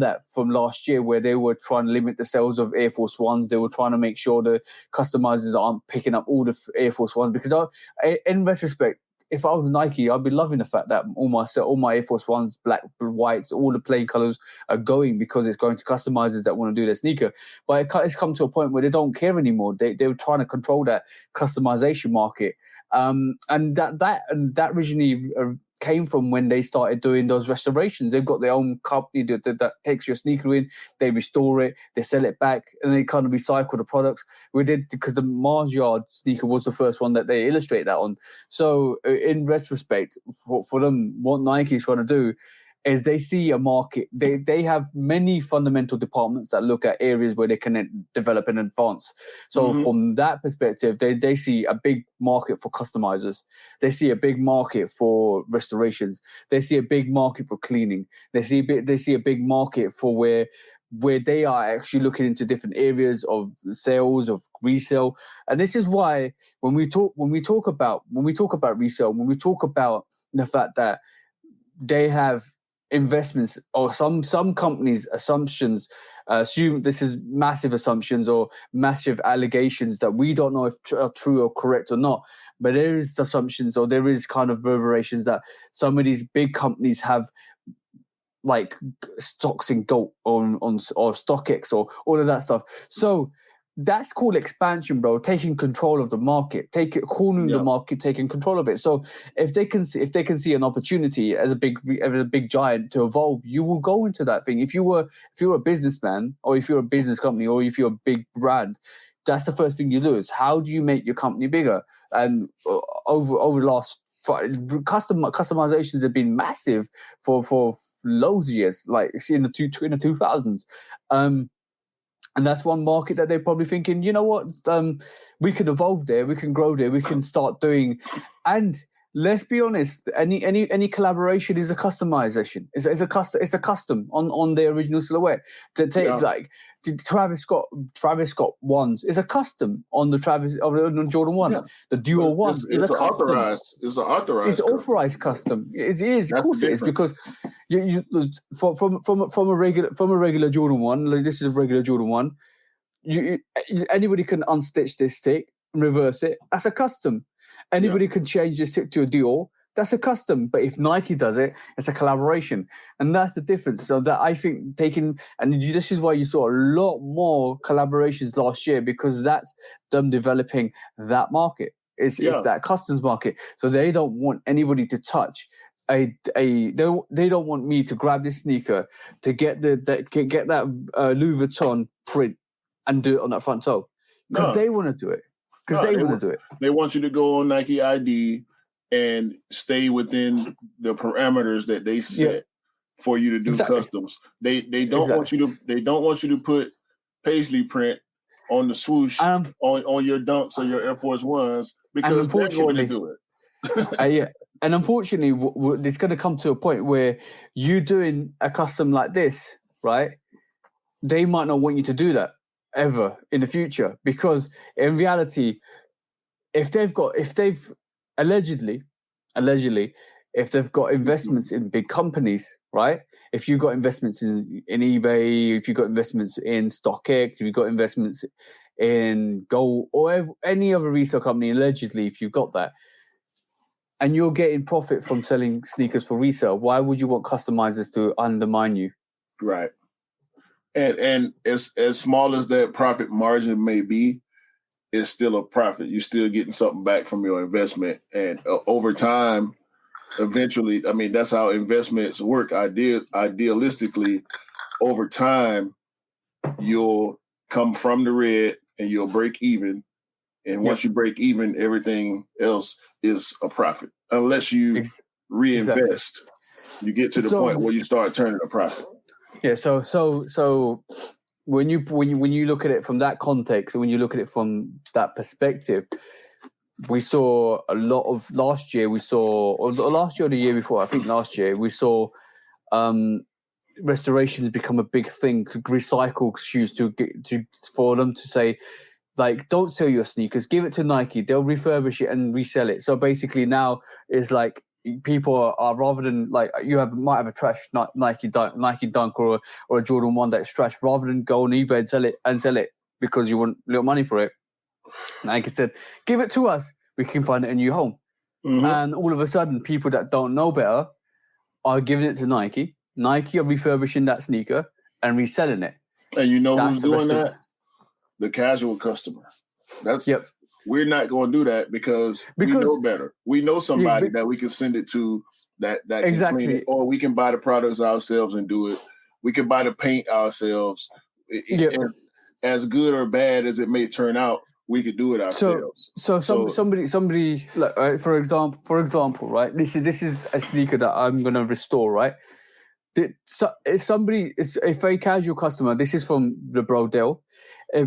last year, where they were trying to limit the sales of Air Force Ones. They were trying to make sure the customizers aren't picking up all the Air Force Ones, because in retrospect, if I was Nike, I'd be loving the fact that all my Air Force Ones, black, whites, all the plain colors are going, because it's going to customizers that want to do their sneaker. But it's come to a point where they don't care anymore. They were trying to control that customization market. And that originally came from when they started doing those restorations. They've got their own company that takes your sneaker in, they restore it, they sell it back, and they kind of recycle the products. We did, because the Mars Yard sneaker was the first one that they illustrate that on. So in retrospect, for them, what Nike is trying to do is they see a market. They have many fundamental departments that look at areas where they can develop and advance. So from that perspective, they see a big market for customizers. They see a big market for restorations. They see a big market for cleaning. They see a big market for where they are actually looking into different areas of sales, of resale. And this is why when we talk about resale, when we talk about the fact that they have investments, or some companies assume this is massive assumptions or massive allegations that we don't know if are true or correct or not, but there is assumptions, or there is kind of reverberations that some of these big companies have like stocks in gold or StockX or all of that stuff. So that's called expansion, bro. Taking control of the market, cornering the market, taking control of it. So if they can see an opportunity as a big giant to evolve, you will go into that thing. If you're a businessman, or if you're a business company, or if you're a big brand, that's the first thing you do. Is how do you make your company bigger? And over the last customizations have been massive for loads of years, like in the 2000s. And that's one market that they're probably thinking, you know what, we can evolve there, we can grow there, we can start doing. And let's be honest, any collaboration is a customization. It's a custom on the original silhouette. To take like Travis Scott ones is a custom on the Jordan 1. Yeah. The Duo 1 is a custom. It's an authorized custom. It is. Of course it is, because you from a regular Jordan 1, like this is a regular Jordan 1. Anybody can unstitch this stick, reverse it. That's a custom. Anybody can change this stick to a Dior. That's a custom. But if Nike does it, it's a collaboration. And that's the difference. So that I think this is why you saw a lot more collaborations last year, because that's them developing that market. It's that customs market. So they don't want anybody to touch they don't want me to grab this sneaker to get that Louis Vuitton print and do it on that front toe. Because they want to do it. They want you to go on Nike ID and stay within the parameters that they set for you to do customs. They don't want you to put paisley print on the swoosh on your Dunks or your Air Force Ones, because they're going to do it. And unfortunately, it's going to come to a point where you doing a custom like this, right? They might not want you to do that ever in the future, because in reality, if they've allegedly, if they've got investments in big companies, right? If you've got investments in eBay, if you've got investments in StockX, if you've got investments in gold or any other resale company, allegedly, if you've got that, and you're getting profit from selling sneakers for resale, why would you want customizers to undermine you? Right. And as small as that profit margin may be, it's still a profit. You're still getting something back from your investment. And over time, eventually, I mean, that's how investments work. Idealistically, over time, you'll come from the red and you'll break even. And once you break even, everything else is a profit. Unless you reinvest, you get to the point where you start turning a profit. Yeah. So when you look at it from that context, and when you look at it from that perspective, we saw a lot of last year. Or the year before, I think last year we saw restorations become a big thing, to recycle shoes for them to say, like, don't sell your sneakers, give it to Nike. They'll refurbish it and resell it. So basically now it's like people are rather than like might have a trash Nike Dunk or a Jordan 1 that's trash, rather than go on eBay and sell it because you want little money for it. Nike said, give it to us. We can find it a new home. Mm-hmm. And all of a sudden, people that don't know better are giving it to Nike. Nike are refurbishing that sneaker and reselling it. And you know who's doing that? The casual customer. We're not going to do that because we know better. We know somebody that we can send it to that can clean it, or we can buy the products ourselves and do it. We can buy the paint ourselves. As good or bad as it may turn out, we could do it ourselves. Somebody like, for example, right? This is a sneaker that I'm going to restore, right? If a casual customer, this is from the bro Dell,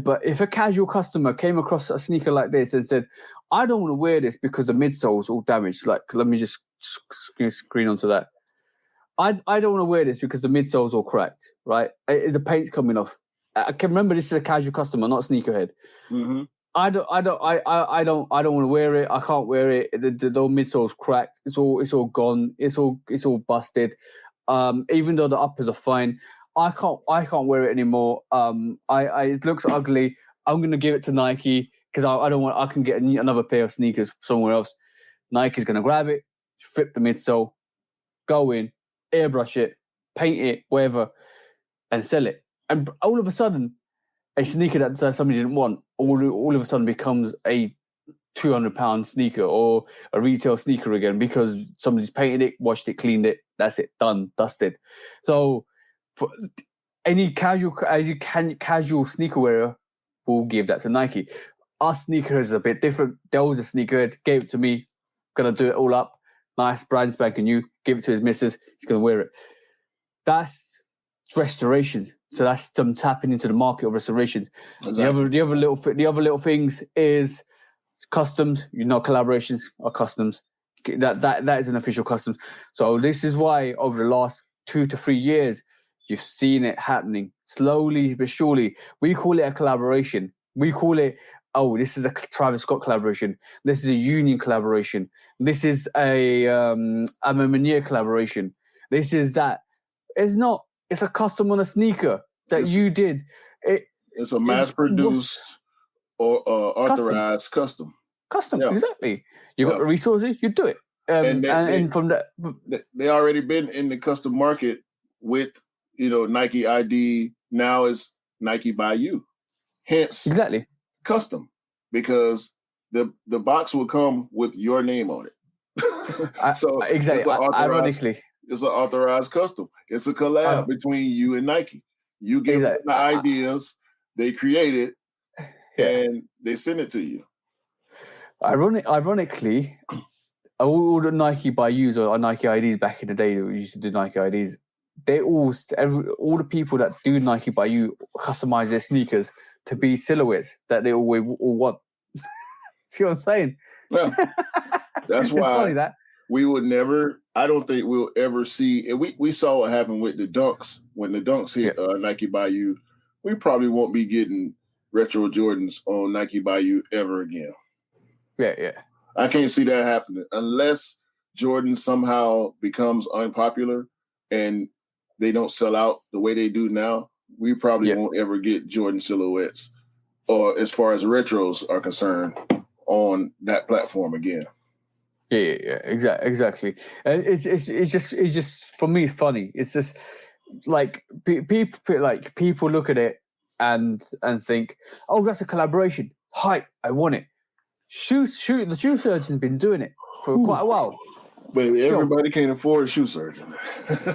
but if a casual customer came across a sneaker like this and said, I don't want to wear this because the midsole's all damaged. Like, let me just screen onto that. I don't want to wear this because the midsole's all cracked, right? The paint's coming off. I can remember this is a casual customer, not sneakerhead. Mm-hmm. I don't want to wear it. I can't wear it. The midsole's cracked. It's all gone. It's all busted. Even though the uppers are fine, I can't wear it anymore. It looks ugly. I'm gonna give it to Nike because I don't want. I can get another pair of sneakers somewhere else. Nike's gonna grab it, strip the midsole, go in, airbrush it, paint it, whatever, and sell it. And all of a sudden, a sneaker that somebody didn't want, all of a sudden becomes a £200 sneaker or a retail sneaker again because somebody's painted it, washed it, cleaned it. That's it, done, dusted. So, for any casual sneaker wearer, will give that to Nike. Us sneakerheads is a bit different. There was a sneakerhead, gave it to me, gonna do it all up, nice, brand spanking new, give it to his missus, he's gonna wear it. That's restorations. So that's them tapping into the market of restorations. Exactly. The other little things is customs. Collaborations are customs. That is an official custom. So this is why over the last 2 to 3 years, you've seen it happening slowly but surely. We call it a collaboration. We call it, this is a Travis Scott collaboration. This is a Union collaboration. This is a Amamanier collaboration. This is that. It's not. It's a custom on a sneaker that you did. It's a mass-produced or authorized custom. Custom, yeah. Exactly. You got the resources, you do it. And from that, they already been in the custom market with Nike ID. Now it's Nike by you. Hence, exactly custom, because the box will come with your name on it. So exactly. Ironically. It's an authorized custom. It's a collab between you and Nike. You give them the ideas, they create it, and they send it to you. Ironically, all the Nike by yous or Nike IDs back in the day that we used to do Nike IDs, they all the people that do Nike by you customize their sneakers to be silhouettes that they all want. See what I'm saying? Yeah. That's why funny, that. We would never, I don't think we'll ever see, we saw what happened with the Dunks. When the Dunks hit Nike by you, we probably won't be getting retro Jordans on Nike by you ever again. Yeah. I can't see that happening unless Jordan somehow becomes unpopular and they don't sell out the way they do now. We probably won't ever get Jordan silhouettes, or as far as retros are concerned, on that platform again. Yeah, exactly. And it's just for me, it's funny. It's just like people look at it and think, oh, that's a collaboration. Hype, I want it. The shoe surgeon's been doing it for quite a while. But everybody can't afford a shoe surgeon.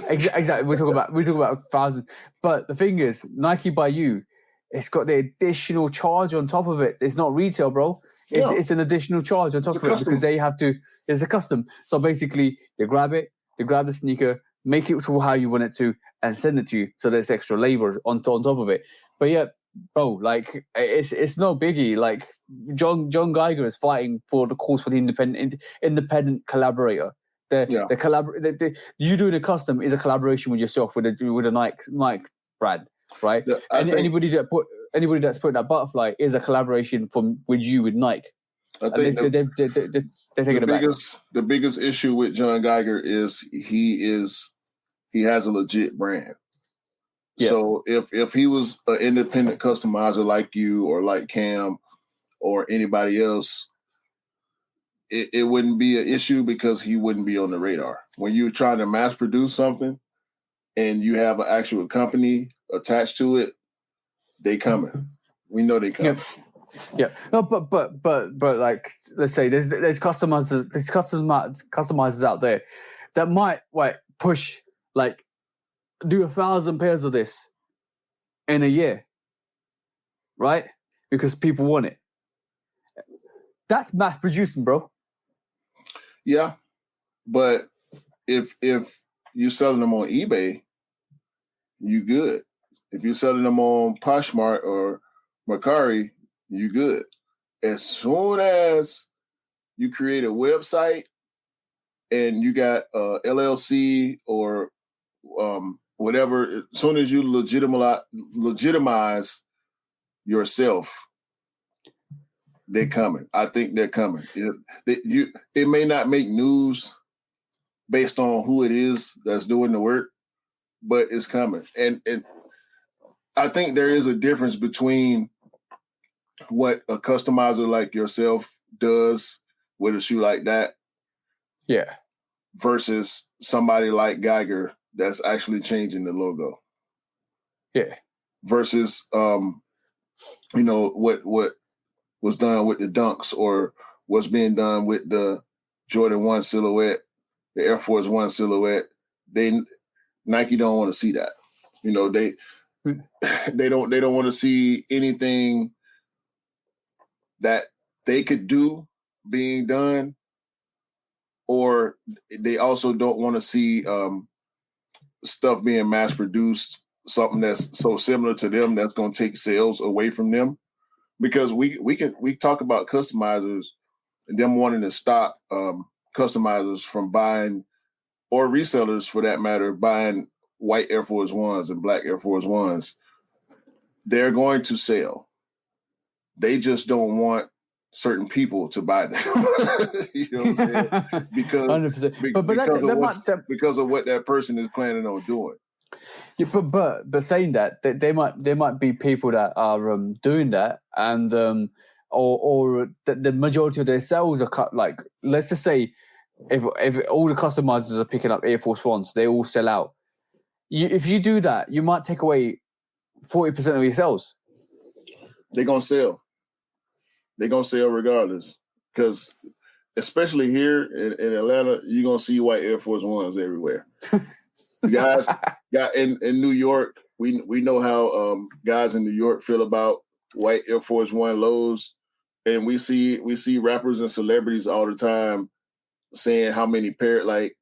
Exactly. We talk about thousands. But the thing is, Nike by you, it's got the additional charge on top of it. It's not retail, bro. It's an additional charge on top of it because they have to. It's a custom. So basically, they grab the sneaker, make it to how you want it to, and send it to you. So there's extra labor on top of it. But yeah, bro, like it's no biggie. Like John Geiger is fighting for the cause for the independent collaborator. You doing a custom is a collaboration with yourself with a Nike brand, right? Yeah, anybody that's put that butterfly is a collaboration with you with Nike. I think they're taking the biggest issue with John Geiger is he has a legit brand. Yeah. So if he was an independent customizer like you or like Cam or anybody else, it wouldn't be an issue because he wouldn't be on the radar. When you're trying to mass produce something and you have an actual company attached to it, they coming. We know they coming. Yeah. No, but like, let's say there's customizers out there that might push, like, do 1,000 pairs of this in a year, right? Because people want it. That's mass producing, bro. Yeah, but if you're selling them on eBay, you good. If you're selling them on Poshmark or Mercari, you good. As soon as you create a website and you got LLC or whatever, as soon as you legitimize yourself, they're coming. I think they're coming. It may not make news based on who it is that's doing the work, but it's coming. And I think there is a difference between what a customizer like yourself does with a shoe like that. Yeah. Versus somebody like Gieger that's actually changing the logo. Yeah. Versus what was done with the Dunks or what's being done with the Jordan 1 silhouette, the Air Force 1 silhouette. Nike don't want to see that. They don't want to see anything that they could do being done, or they also don't want to see stuff being mass produced, something that's so similar to them that's going to take sales away from them. Because we talk about customizers and them wanting to stop customizers from buying, or resellers for that matter, buying white Air Force Ones and black Air Force Ones. They're going to sell. They just don't want certain people to buy them. You know what I'm saying? Because because of what that person is planning on doing. Yeah, but saying that, they might be people that are doing that, and or the majority of their sales are cut. Like, let's just say if all the customizers are picking up Air Force Ones, they all sell out. If you do that, you might take away 40% of your sales. They're gonna sell. They're gonna sell regardless, because especially here in Atlanta, you're gonna see white Air Force Ones everywhere. Guys, in New York, we know how guys in New York feel about white Air Force One lows, and we see rappers and celebrities all the time saying how many pair, like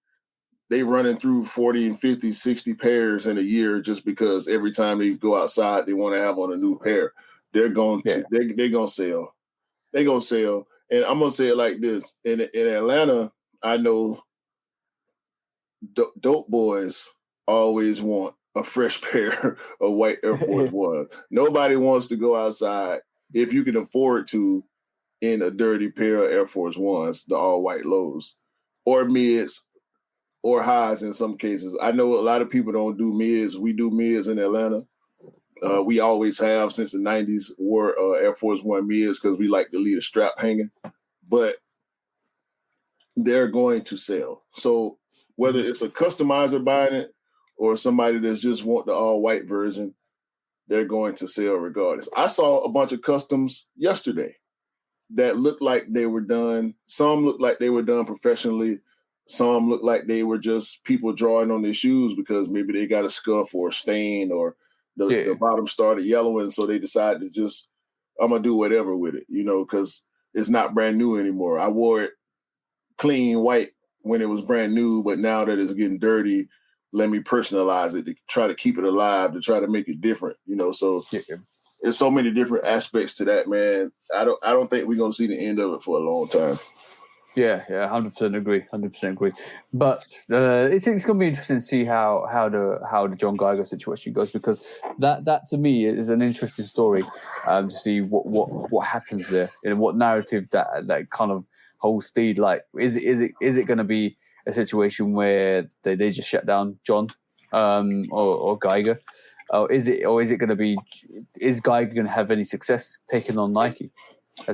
they running through 40 and 50, 60 pairs in a year just because every time they go outside they want to have on a new pair. They're going to they're gonna sell. They're gonna sell, and I'm gonna say it like this: in Atlanta, I know dope boys always want a fresh pair of white Air Force One. Nobody wants to go outside if you can afford to in a dirty pair of Air Force Ones, the all white lows, or mids, or highs in some cases. I know a lot of people don't do mids. We do mids in Atlanta. We always have since the 90s wore Air Force One mids because we like to leave a strap hanging. But they're going to sell. So whether it's a customizer buying it or somebody that's just want the all-white version, they're going to sell regardless. I saw a bunch of customs yesterday that looked like they were done. Some looked like they were done professionally. Some looked like they were just people drawing on their shoes because maybe they got a scuff or a stain or the bottom started yellowing, so they decided to just, I'm going to do whatever with it, because it's not brand new anymore. I wore it clean white when it was brand new, but now that it's getting dirty, let me personalize it to try to keep it alive, to try to make it different, so there's so many different aspects to that, man. I don't think we're going to see the end of it for a long time. Yeah, 100% agree. 100% agree. But it's going to be interesting to see how the John Geiger situation goes, because that to me is an interesting story to see what happens there and what narrative that kind of holds steed. Like, is it going to be a situation where they just shut down John or Geiger? Or is it going to be, is Geiger going to have any success taking on Nike?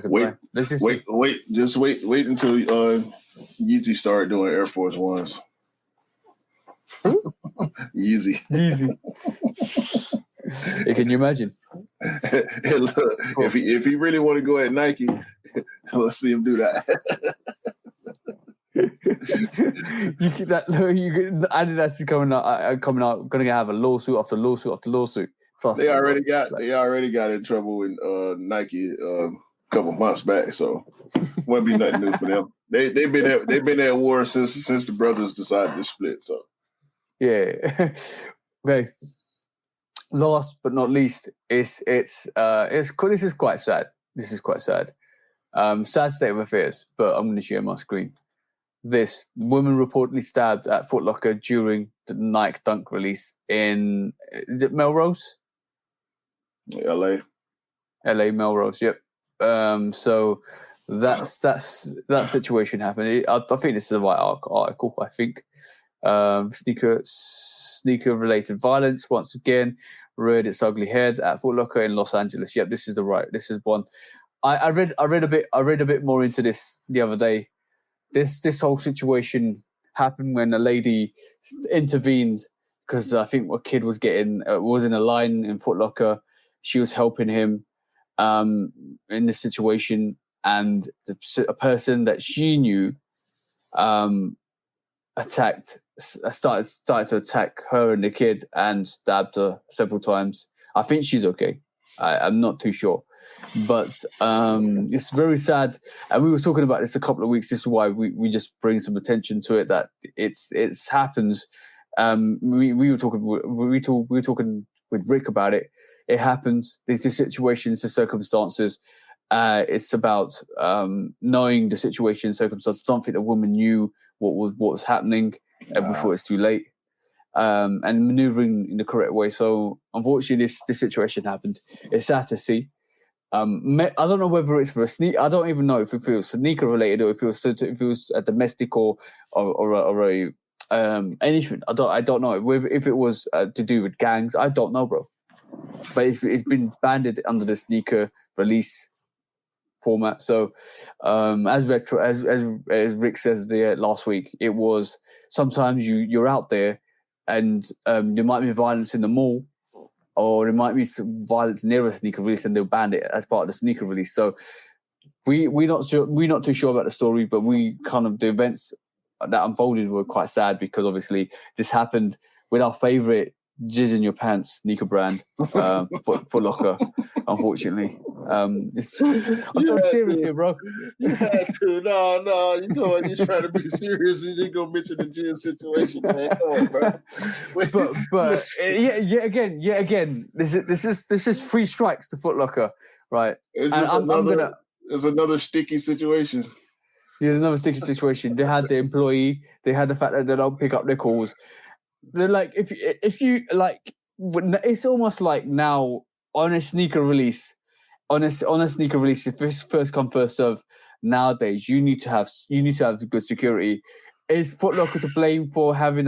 Wait until Yeezy started doing Air Force Ones. Yeezy. Hey, can you imagine? Hey, look, if he really want to go at Nike, let's see him do that. You keep that. Adidas is coming out. Going to have a lawsuit after lawsuit after lawsuit. They already got in trouble with Nike couple months back, so wouldn't be nothing new for them. They've been at war since the brothers decided to split. So yeah. Okay. last but not least, this is quite sad. This is quite sad. Sad state of affairs, but I'm going to share my screen. This woman reportedly stabbed at Foot Locker during the Nike Dunk release in, is it Melrose? LA Melrose, yep. So that situation happened. I think this is the right article. I think sneaker related violence once again reared its ugly head at Foot Locker in Los Angeles. Yep, this is one. I read a bit more into this the other day. This whole situation happened when a lady intervened because I think a kid was was in a line in Foot Locker. She was helping him in this situation, and a person that she knew started to attack her and the kid and stabbed her several times. I think she's okay. I'm not too sure. But it's very sad, and we were talking about this a couple of weeks. This is why we just bring some attention to it. That it's happens. We were talking with Rick about it. It happens. There's the situations, the circumstances. It's about knowing the situation, circumstances. I don't think the woman knew what was happening before it's too late, and maneuvering in the correct way. So unfortunately, this situation happened. It's sad to see. I don't know whether it's for a sneak. I don't even know if it feels sneaker related or if it was a domestic or a anything. I don't know if it was to do with gangs. I don't know, bro. But it's been banded under the sneaker release format. So as Rick says there last week, it was sometimes you're out there and there might be violence in the mall. Or there might be some violence near a sneaker release, and they'll ban it as part of the sneaker release. So we're not too sure about the story, but the events that unfolded were quite sad because obviously this happened with our favorite jizz in your pants sneaker brand, Foot Locker. Unfortunately, I'm so serious here, bro. You had to. No. You're trying to be serious. You didn't go mention the jizz situation, man. Come on, bro. but yet again, this is 3 strikes to Foot Locker, right? It's another sticky situation. There's another sticky situation. They had the employee. They had the fact that they don't pick up their calls. They're like, if you like, it's almost like now on a sneaker release, if it's first come first serve. Nowadays, you need to have good security. Is Foot Locker to blame for not having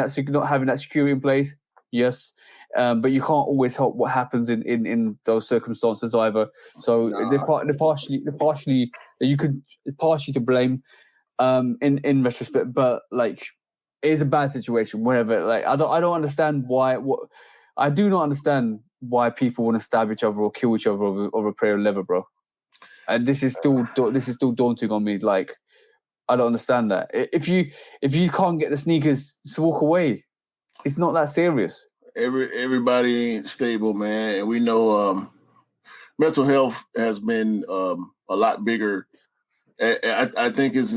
that security in place? Yes, but you can't always help what happens in those circumstances either. So they're partially to blame in retrospect, but like it is a bad situation. Whatever, like I don't understand why. I do not understand why people want to stab each other or kill each other over a pair of leather, bro. And this is still daunting on me. Like I don't understand that. If you can't get the sneakers, just walk away. It's not that serious. Everybody ain't stable, man, and we know mental health has been a lot bigger. I think it's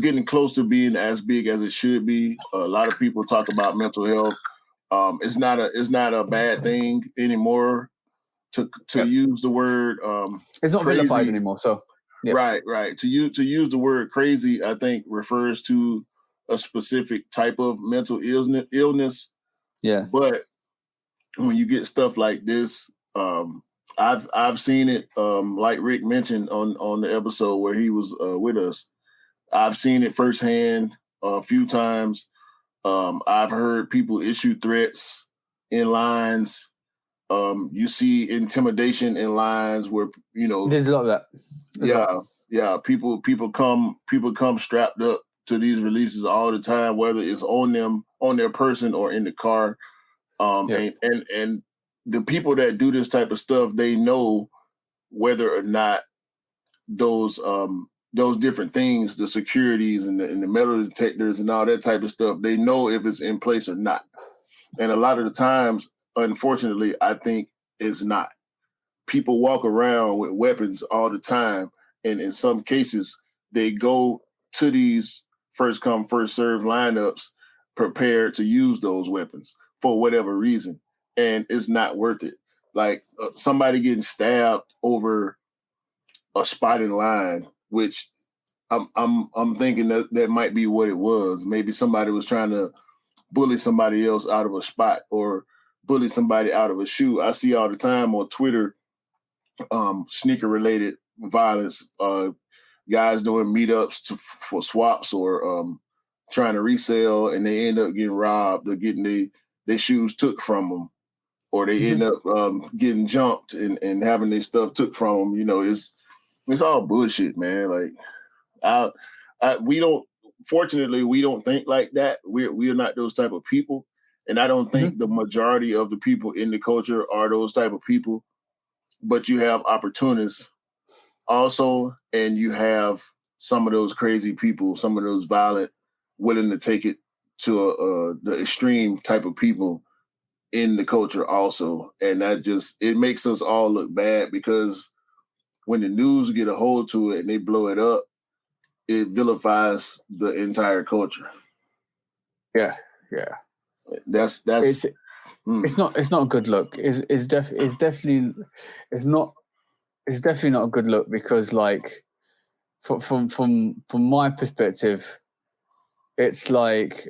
getting close to being as big as it should be. A lot of people talk about mental health. It's not a bad thing anymore to use the word. It's not crazy. vilified anymore. So yeah. Right. To use the word crazy, I think refers to a specific type of mental illness. Yeah. But when you get stuff like this, I've seen it. Like Rick mentioned on the episode where he was with us, I've seen it firsthand a few times. I've heard people issue threats in lines. You see intimidation in lines where there's a lot of that. Yeah. People come strapped up to these releases all the time, whether it's on them, on their person, or in the car. And the people that do this type of stuff, they know whether or not those different things, the securities and the metal detectors and all that type of stuff, they know if it's in place or not. And a lot of the times, unfortunately, I think it's not. People walk around with weapons all the time. And in some cases, they go to these first come, first serve lineups prepared to use those weapons for whatever reason. and it's not worth it. Like somebody getting stabbed over a spotted line, which I'm thinking that might be what it was. Maybe somebody was trying to bully somebody else out of a spot or bully somebody out of a shoe. I see all the time on Twitter, sneaker related violence, guys doing meetups for swaps or trying to resell, and they end up getting robbed or getting their shoes took from them, or they end up getting jumped and having their stuff took from them. You know, it's all bullshit, man. Like, fortunately, we don't think like that. We are not those type of people, and I don't think the majority of the people in the culture are those type of people. But you have opportunists also, and you have some of those crazy people, some of those violent, willing to take it to the extreme type of people in the culture also. And that it makes us all look bad, because when the news get a hold to it and they blow it up, it vilifies the entire culture. Yeah. That's it's not a good look. It's definitely not a good look, because like from my perspective, it's like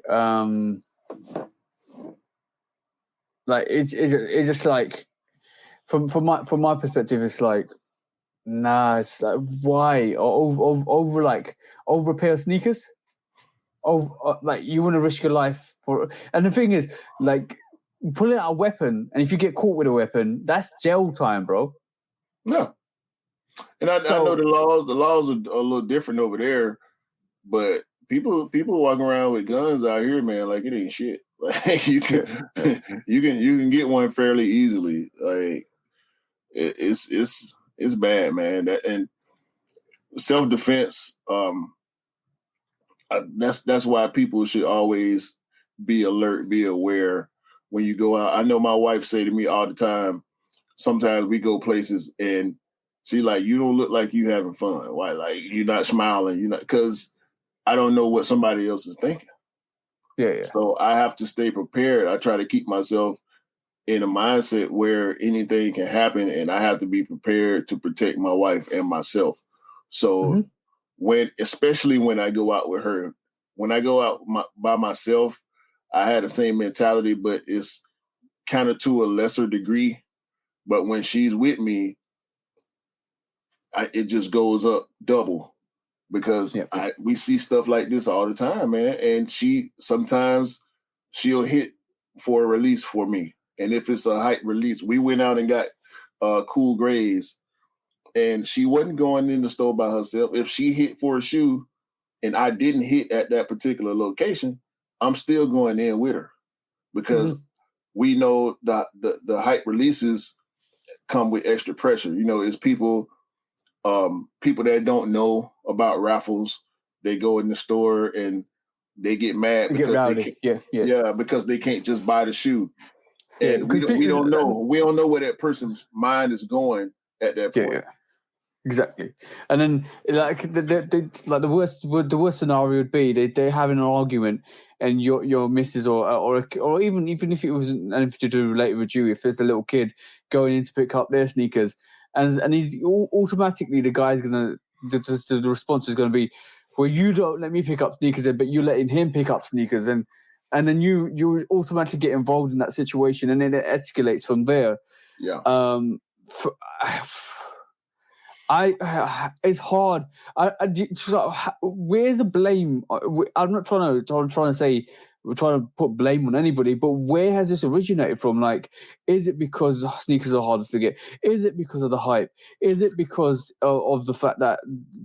it's just like from my perspective, it's like, nah, it's like, why over a pair of sneakers? Like, you want to risk your life for? And the thing is, like, pulling out a weapon, and if you get caught with a weapon, that's jail time, bro. No. And I know the laws are a little different over there, but people walking around with guns out here, man, like it ain't shit. Like you can get one fairly easily. Like it's bad, man. And self-defense, that's why people should always be alert, be aware when you go out. I know my wife say to me all the time, sometimes we go places and she like, you don't look like you having fun. Why? Like, you're not smiling. You're not, because I don't know what somebody else is thinking. Yeah. So I have to stay prepared. I try to keep myself in a mindset where anything can happen, and I have to be prepared to protect my wife and myself. So especially when I go out with her, when I go out by myself, I had the same mentality, but it's kind of to a lesser degree. But when she's with me, it just goes up double, because we see stuff like this all the time, man. And sometimes she'll hit for a release for me. And if it's a height release, we went out and got Cool Grays, and she wasn't going in the store by herself. If she hit for a shoe and I didn't hit at that particular location, I'm still going in with her, because we know that the height releases come with extra pressure. You know, it's people that don't know about raffles. They go in the store and they get mad because they can't just buy the shoe. And we don't know where that person's mind is going at that point. Yeah. Exactly. And then like the worst scenario would be they're having an argument, and your missus or even if it wasn't anything to do related with you, if there's a little kid going in to pick up their sneakers, and he's automatically, the guy's gonna the response is gonna be, well, you don't let me pick up sneakers, but you're letting him pick up sneakers, and then you automatically get involved in that situation, and then it escalates from there. Yeah. It's hard. Where's the blame? I'm not trying to say we're trying to put blame on anybody, but where has this originated from? Like, is it because sneakers are harder to get? Is it because of the hype? Is it because of the fact that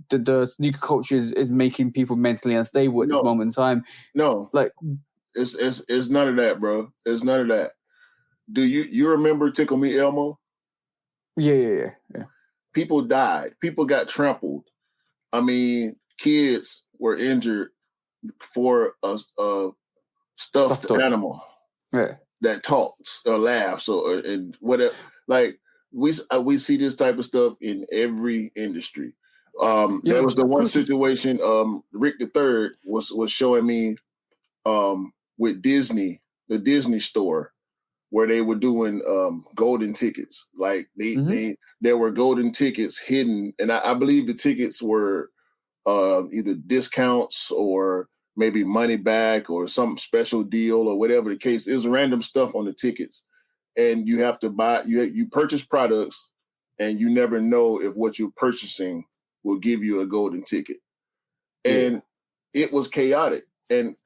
the sneaker culture is making people mentally unstable at this moment in time? No, like it's none of that, bro. It's none of that. Do you remember Tickle Me Elmo? Yeah. People died. People got trampled. I mean, kids were injured for a stuffed animal that talks or laughs and whatever. Like, we see this type of stuff in every industry. There was the one situation. Rick III was showing me with Disney, the Disney store. where they were doing golden tickets. Like there were golden tickets hidden, and I believe the tickets were either discounts or maybe money back or some special deal or whatever the case. There's random stuff on the tickets, and you have to buy. You purchase products, and you never know if what you're purchasing will give you a golden ticket. And it was chaotic. And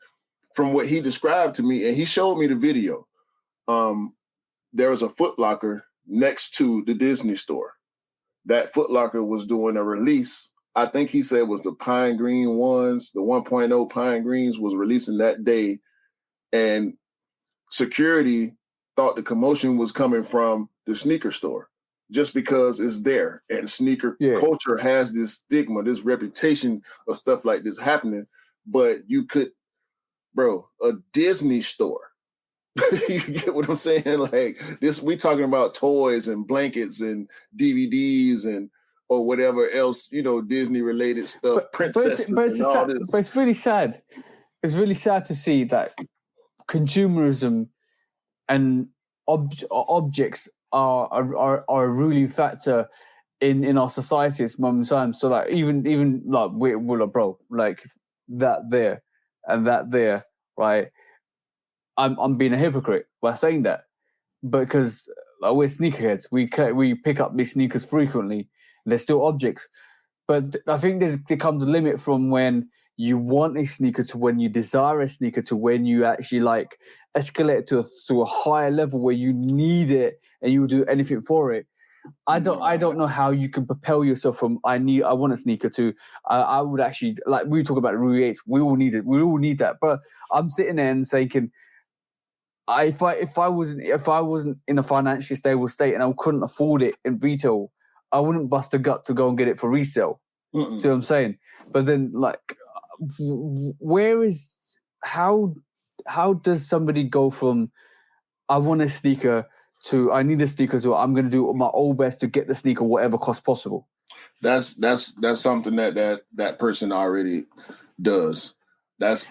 from what he described to me, and he showed me the video, there was a Foot Locker next to the Disney store. That Foot Locker was doing a release. I think he said it was the Pine Green ones, the 1.0 Pine Greens was releasing that day. And security thought the commotion was coming from the sneaker store just because it's there. And sneaker culture has this stigma, this reputation of stuff like this happening. But you could, a Disney store. You get what I'm saying? Like this, we talking about toys and blankets and DVDs and or whatever else, Disney related stuff, princesses and all this. But it's really sad. It's really sad to see that consumerism and objects are a really factor in our society at the moment in time. So like even like we're like, like that there and that there, right? I'm being a hypocrite by saying that, because like, we're sneakerheads. We pick up these sneakers frequently. They're still objects, but I think there comes a limit from when you want a sneaker to when you desire a sneaker to when you actually like escalate to a higher level where you need it and you will do anything for it. I don't know how you can propel yourself from I want a sneaker to I would actually, like we talk about Rui 8s. We all need it. We all need that. But I'm sitting there and thinking, if I wasn't in a financially stable state and I couldn't afford it in retail, I wouldn't bust a gut to go and get it for resale. See what I'm saying? But then, like, how does somebody go from I want a sneaker to I need a sneaker to I'm going to do my all best to get the sneaker whatever cost possible? That's something that person already does. That's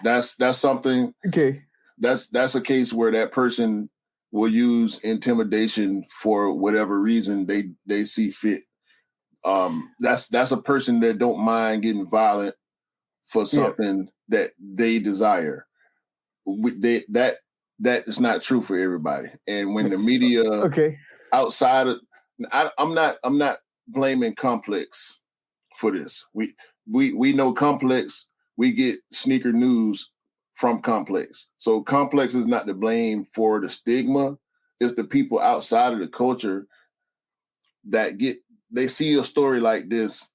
something. Okay. That's a case where that person will use intimidation for whatever reason they see fit. That's a person that don't mind getting violent for something that they desire. That is not true for everybody. And when the media outside of, I'm not blaming Complex for this. We know Complex. We get sneaker news from Complex. So Complex is not to blame for the stigma. It's the people outside of the culture that they see a story like this,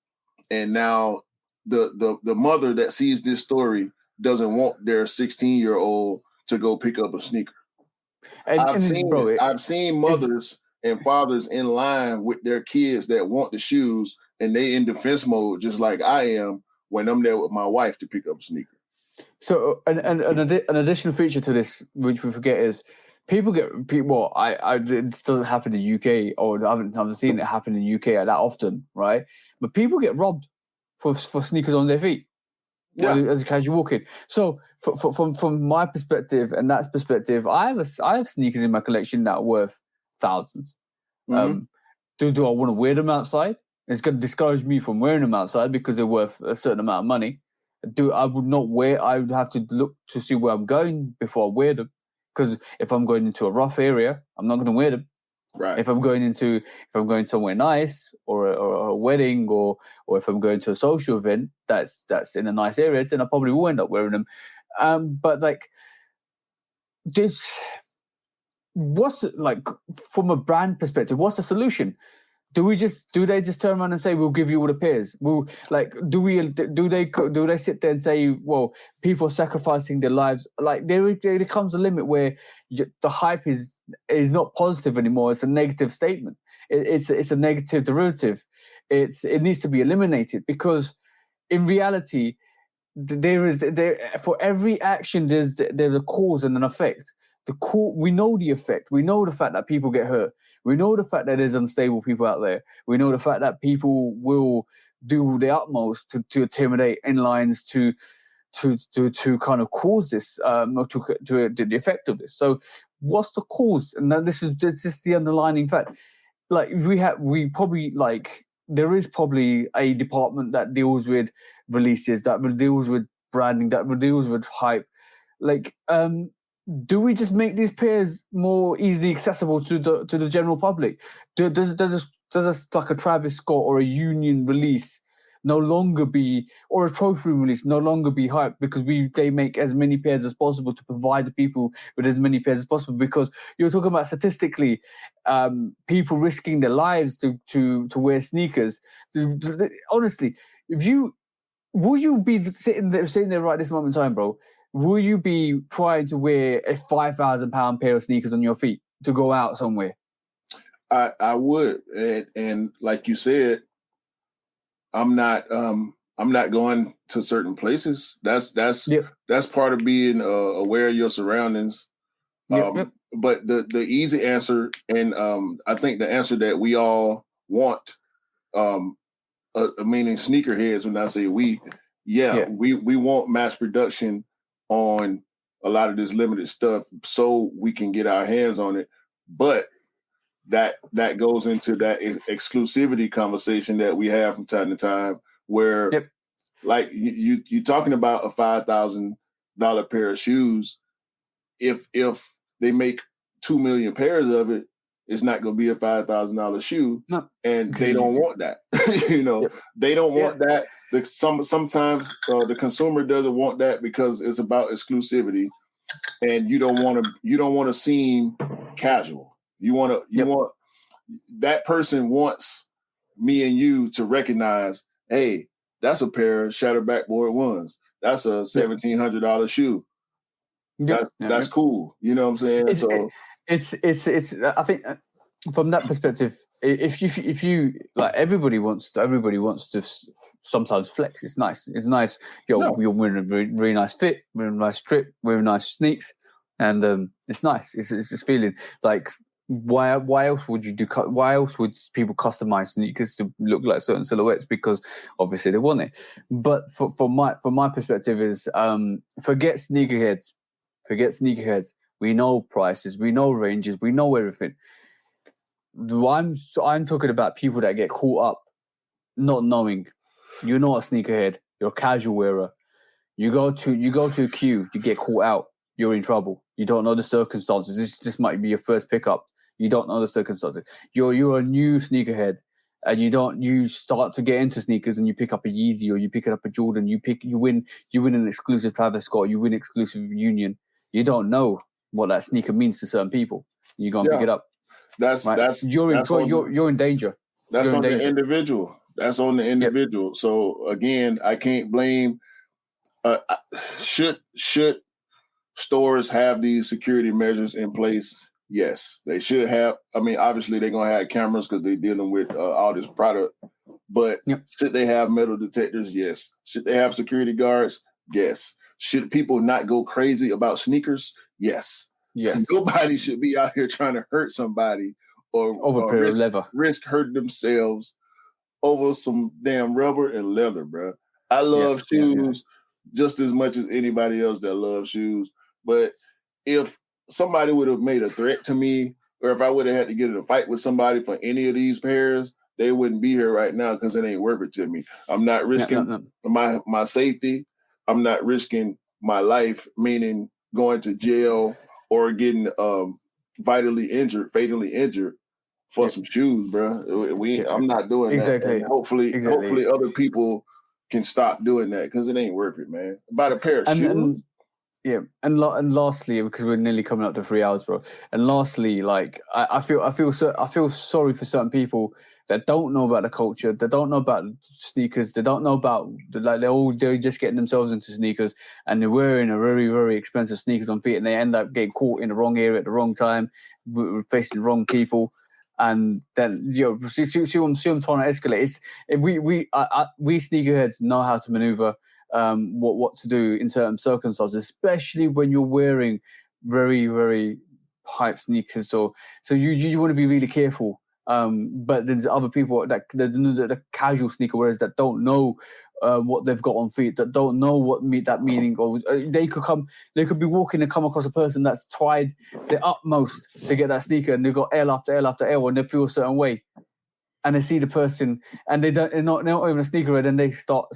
and now the mother that sees this story doesn't want their 16-year-old to go pick up a sneaker. I've seen mothers and fathers in line with their kids that want the shoes, and they in defense mode just like I am when I'm there with my wife to pick up a sneaker. So an additional feature to this, which we forget, is people get well. It doesn't happen in the UK, or I haven't seen it happen in the UK that often, right? But people get robbed for sneakers on their feet, as a casual walk-in. So from my perspective and that's perspective, I have sneakers in my collection that are worth thousands. Mm-hmm. Do I want to wear them outside? It's going to discourage me from wearing them outside because they're worth a certain amount of money. I would have to look to see where I'm going before I wear them. Because if I'm going into a rough area, I'm not going to wear them. Right. If I'm going somewhere nice or a wedding or if I'm going to a social event that's in a nice area, then I probably will end up wearing them. But like this, from a brand perspective, what's the solution? Do they just turn around and say we'll give you all the pairs? Do they sit there and say, well, people are sacrificing their lives? Like there comes a limit where the hype is not positive anymore. It's a negative statement. It's a negative derivative. It needs to be eliminated because in reality, for every action there's a cause and an effect. We know the effect. We know the fact that people get hurt. We know the fact that there's unstable people out there. We know the fact that people will do their utmost to intimidate inlines to kind of cause this, to the effect of this. So what's the cause? And this is the underlining fact. Like we probably like there is probably a department that deals with releases, that deals with branding, that deals with hype. Like, do we just make these pairs more easily accessible to the general public? Does like a Travis Scott or a Union release no longer be, or a trophy room release no longer be hyped because they make as many pairs as possible to provide the people with as many pairs as possible? Because you're talking about statistically, people risking their lives to wear sneakers. Honestly, will you be sitting there right this moment in time, bro? Will you be trying to wear a £5,000 pair of sneakers on your feet to go out somewhere? I would, and like you said, I'm not going to certain places. That's part of being aware of your surroundings. But the easy answer, and I think the answer that we all want, meaning sneakerheads, when I say we want mass production on a lot of this limited stuff so we can get our hands on it. But that goes into that exclusivity conversation that we have from time to time, where like you talking about a $5,000 pair of shoes. If they make 2 million pairs of it, it's not going to be a $5,000 shoe, and they don't want that. They don't want that. Sometimes the consumer doesn't want that because it's about exclusivity, and you don't want to seem casual. You want that person wants me and you to recognize, hey, that's a pair of shattered backboard ones. That's a $1,700 shoe. That's cool. You know what I'm saying? It's I think from that perspective, if you like, everybody wants to sometimes flex. It's nice. You're wearing a very, very nice fit, wearing a nice strip, wearing nice sneaks, and it's nice. It's just feeling like. Why else would you do? Why else would people customize sneakers to look like certain silhouettes? Because obviously they want it. But from my perspective is forget sneakerheads. We know prices, we know ranges, we know everything. I'm talking about people that get caught up not knowing. You're not a sneakerhead. You're a casual wearer. You go to a queue. You get caught out. You're in trouble. You don't know the circumstances. This might be your first pickup. You don't know the circumstances. You're a new sneakerhead, and you start to get into sneakers, and you pick up a Yeezy or you pick up a Jordan. You win an exclusive Travis Scott. You win exclusive Union. You don't know what that sneaker means to certain people. You go and pick it up. You're in danger. That's on the individual. That's on the individual. Yep. So again, I can't blame. Should stores have these security measures in place? Yes, they should have. I mean, obviously they're gonna have cameras because they're dealing with all this product. But should they have metal detectors? Yes. Should they have security guards? Yes. Should people not go crazy about sneakers? Yes. Yes. Nobody should be out here trying to hurt somebody or risk hurting themselves over some damn rubber and leather, bro. I love shoes just as much as anybody else that loves shoes. But if somebody would have made a threat to me, or if I would have had to get in a fight with somebody for any of these pairs, they wouldn't be here right now because it ain't worth it to me. I'm not risking my safety. I'm not risking my life, meaning going to jail or getting fatally injured for some shoes, bro. I'm not doing that. And hopefully other people can stop doing that because it ain't worth it, man. About a pair of shoes. And lastly, because we're nearly coming up to 3 hours, bro. And lastly, like I feel sorry for certain people that don't know about the culture, that don't know about sneakers, they don't know about they're just getting themselves into sneakers, and they're wearing a very, very expensive sneakers on feet, and they end up getting caught in the wrong area at the wrong time, facing the wrong people. And then see what I'm trying to escalate. We sneakerheads know how to maneuver. What to do in certain circumstances, especially when you're wearing very, very hype sneakers. So you want to be really careful But there's other people that the casual sneaker wearers that don't know what they've got on feet, that don't know what that meaning, or they could be walking and come across a person that's tried their utmost to get that sneaker, and they've got L after L after L, and they feel a certain way, and they see the person, and they're not even a sneakerhead, then they start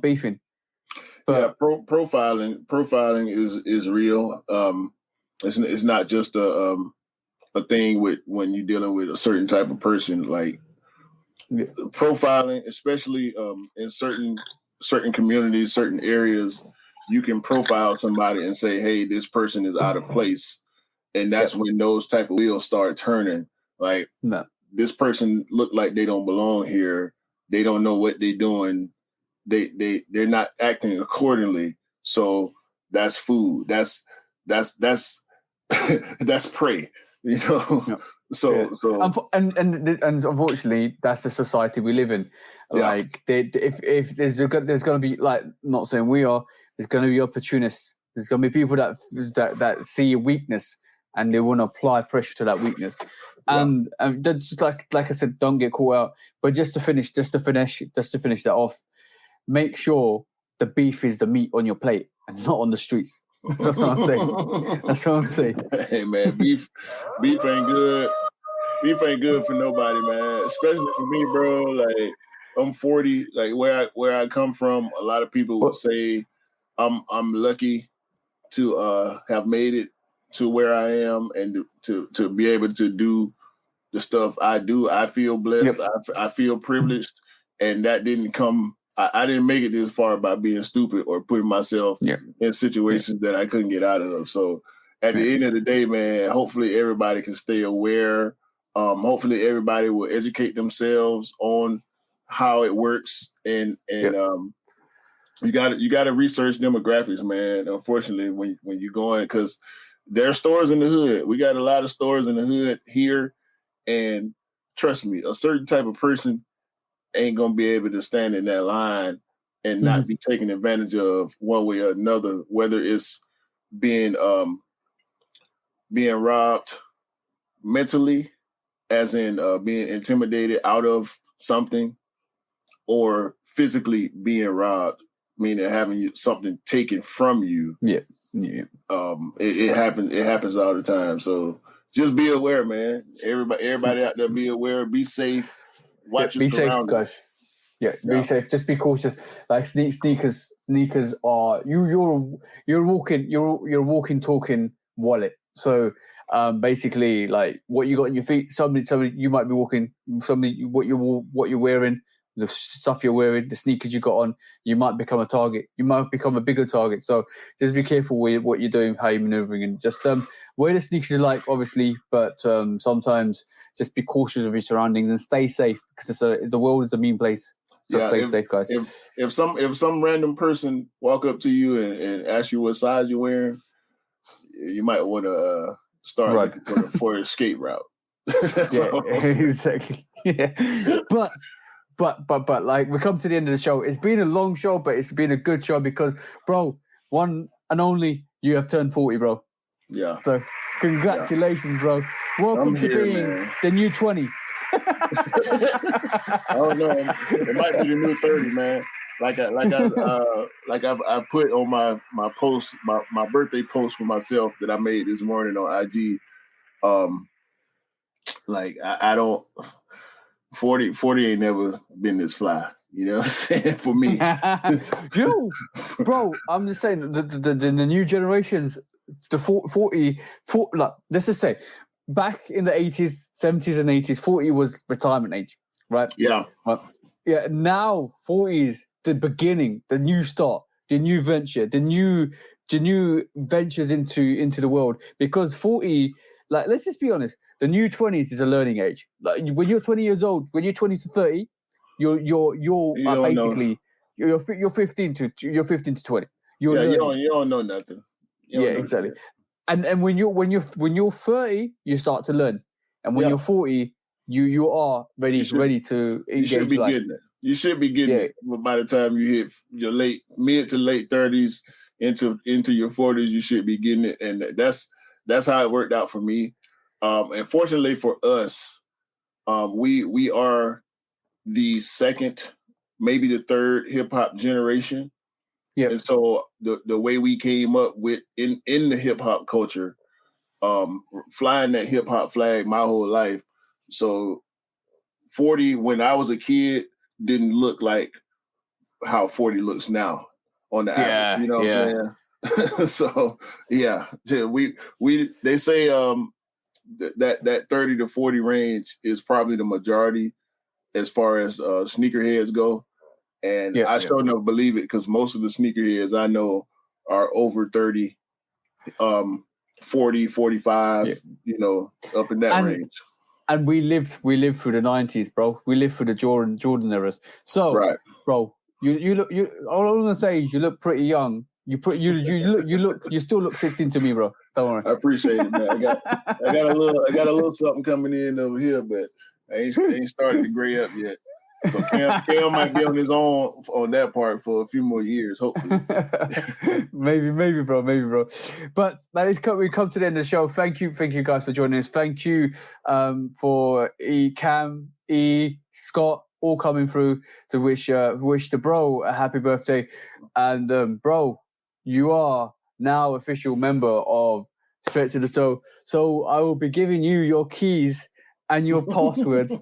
beefing. But profiling is real. It's not just a thing with when you're dealing with a certain type of person. Like profiling, especially in certain communities, certain areas, you can profile somebody and say, "Hey, this person is out of place," and that's when those type of wheels start turning. Like this person look like they don't belong here. They don't know what they're doing. They're not acting accordingly. So that's food. That's that's prey. You know. Yeah. So and unfortunately, that's the society we live in. Like, if there's going to be, like, not saying we are, there's going to be opportunists. There's going to be people that see a weakness and they want to apply pressure to that weakness. And just like I said, don't get caught out. But just to finish that off, make sure the beef is the meat on your plate and not on the streets. That's what I'm saying. That's what I'm saying. Hey man, beef ain't good. Beef ain't good for nobody, man. Especially for me, bro. Like, I'm 40. Like, where I come from, a lot of people would say I'm lucky to have made it to where I am and to be able to do the stuff I do. I feel blessed. Yep. I feel privileged, and that didn't come. I didn't make it this far by being stupid or putting myself in situations that I couldn't get out of. So at the end of the day, man, hopefully everybody can stay aware. Hopefully everybody will educate themselves on how it works, and you got to research demographics, man. Unfortunately, when you're going, because there are stores in the hood. We got a lot of stores in the hood here, and trust me, a certain type of person ain't gonna be able to stand in that line and not be taken advantage of one way or another, whether it's being robbed mentally, as in being intimidated out of something, or physically being robbed, meaning having something taken from you. It happens all the time. So just be aware, man. Everybody out there, be aware, be safe. Watch your surroundings. Be safe, guys. Be safe. Just be cautious. Like sneakers are you're a walking, talking wallet. So basically, like, what you got in your feet. Somebody you might be walking. What you're wearing, the stuff you're wearing, the sneakers you got on. You might become a target. You might become a bigger target. So just be careful with what you're doing, how you're maneuvering, and just wear the sneakers you like, obviously. But sometimes just be cautious of your surroundings and stay safe, because the world is a mean place. So stay safe, guys. If some random person walk up to you and ask you what size you're wearing, you might want to start looking for an escape route. Exactly. Yeah. But like, we come to the end of the show. It's been a long show, but it's been a good show because, bro, one and only, you have turned 40, bro. Yeah. So congratulations, bro. Welcome to being the new 20. I don't know. It might be the new 30, man. I put on my post, my birthday post for myself that I made this morning on IG. I don't 40 ain't never been this fly. You know what I'm saying? For me. Bro, I'm just saying the new generations, the 40, like, let's just say, back in the 80s, 70s and 80s, 40 was retirement age, right? Yeah. Yeah. Now 40 is the beginning, the new start, the new venture, the new ventures into the world. Because 40, like, let's just be honest, the new 20s is a learning age. Like, when you're 20 years old, when you're 20 to 30, you're basically you're 15 to 20. You don't know nothing. Exactly. And when you're 30, you start to learn, and when you're 40, you are ready to engage. You should be getting it. You should be getting it. But by the time you hit your mid to late 30s into your 40s, you should be getting it, and that's how it worked out for me. And fortunately for us, we are the second, maybe the third hip hop generation. Yeah. And so the way we came up with in the hip hop culture, flying that hip hop flag my whole life. So 40 when I was a kid didn't look like how 40 looks now on the average. You know what I'm saying? So yeah, they say that 30 to 40 range is probably the majority as far as sneakerheads go. And I sure enough believe it because most of the sneakerheads I know are over 30, 40, 45, you know, up in that range. And we lived through the 90s, bro. We lived through the Jordan eras. So, bro, you look. All I'm gonna say is you look pretty young. You still look 16 to me, bro. Don't worry. I appreciate it, man. I got a little something coming in over here, but I ain't started to gray up yet. So Cam might be on his own on that part for a few more years, hopefully. maybe, bro. But we come to the end of the show. Thank you guys for joining us. Thank you for Cam, Scott, all coming through to wish the bro a happy birthday. And bro, you are now official member of Straight to the Toe. So I will be giving you your keys and your passwords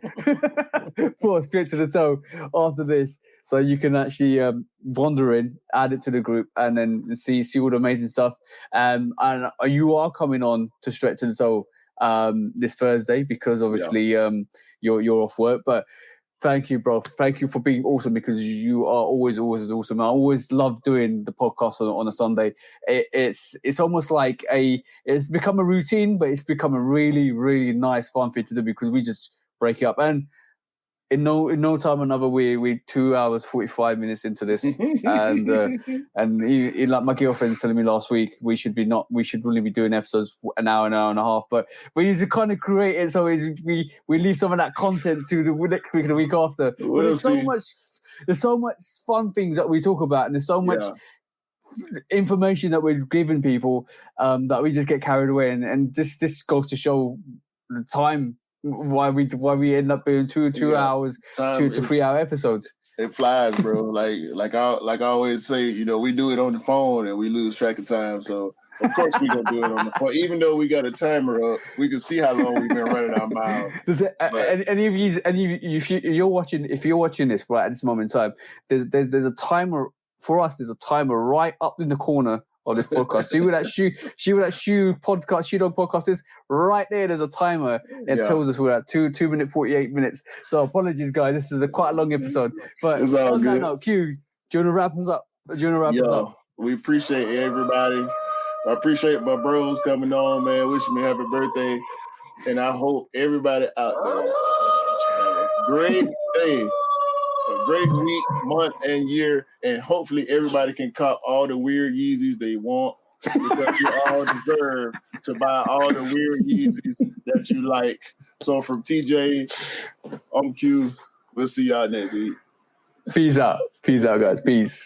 for Straight to the Toe after this, so you can actually wander in, add it to the group, and then see all the amazing stuff. And you are coming on to Straight to the Toe this Thursday because obviously you're off work. But thank you, bro. Thank you for being awesome because you are always awesome. I always love doing the podcast on a Sunday. It's almost like it's become a routine, but it's become a really, really nice, fun thing to do because we just break it up. And in no time another, we 2 hours 45 minutes into this, and he, like my girlfriend's telling me last week, we should really be doing episodes an hour and a half, but we need to kind of create it so we leave some of that content to the next week and the week after. There's so much fun things that we talk about, and there's so much information that we're giving people that we just get carried away, and this goes to show the time. Why we end up doing two hours, 2 to 3 hour episodes. It flies, bro. like I always say, you know, we do it on the phone and we lose track of time. So of course we gonna do it on the phone. Even though we got a timer up, we can see how long we've been running our miles. If you're watching this right at this moment in time, there's a timer for us. There's a timer right up in the corner of this podcast. See where that shoe dog podcast is? Right there's a timer that tells us we're at 2 minute 48 minutes. So apologies, guys. This is quite a long episode. But it's all good. That note, Q, do you want to wrap us up? We appreciate everybody. I appreciate my bros coming on, man. Wishing me happy birthday. And I hope everybody out there have a great day, a great week, month, and year, and hopefully everybody can cop all the weird Yeezys they want because you all deserve to buy all the weird Yeezys that you like. So from TJ, I'm Q. We'll see y'all next week. Peace out, guys. Peace.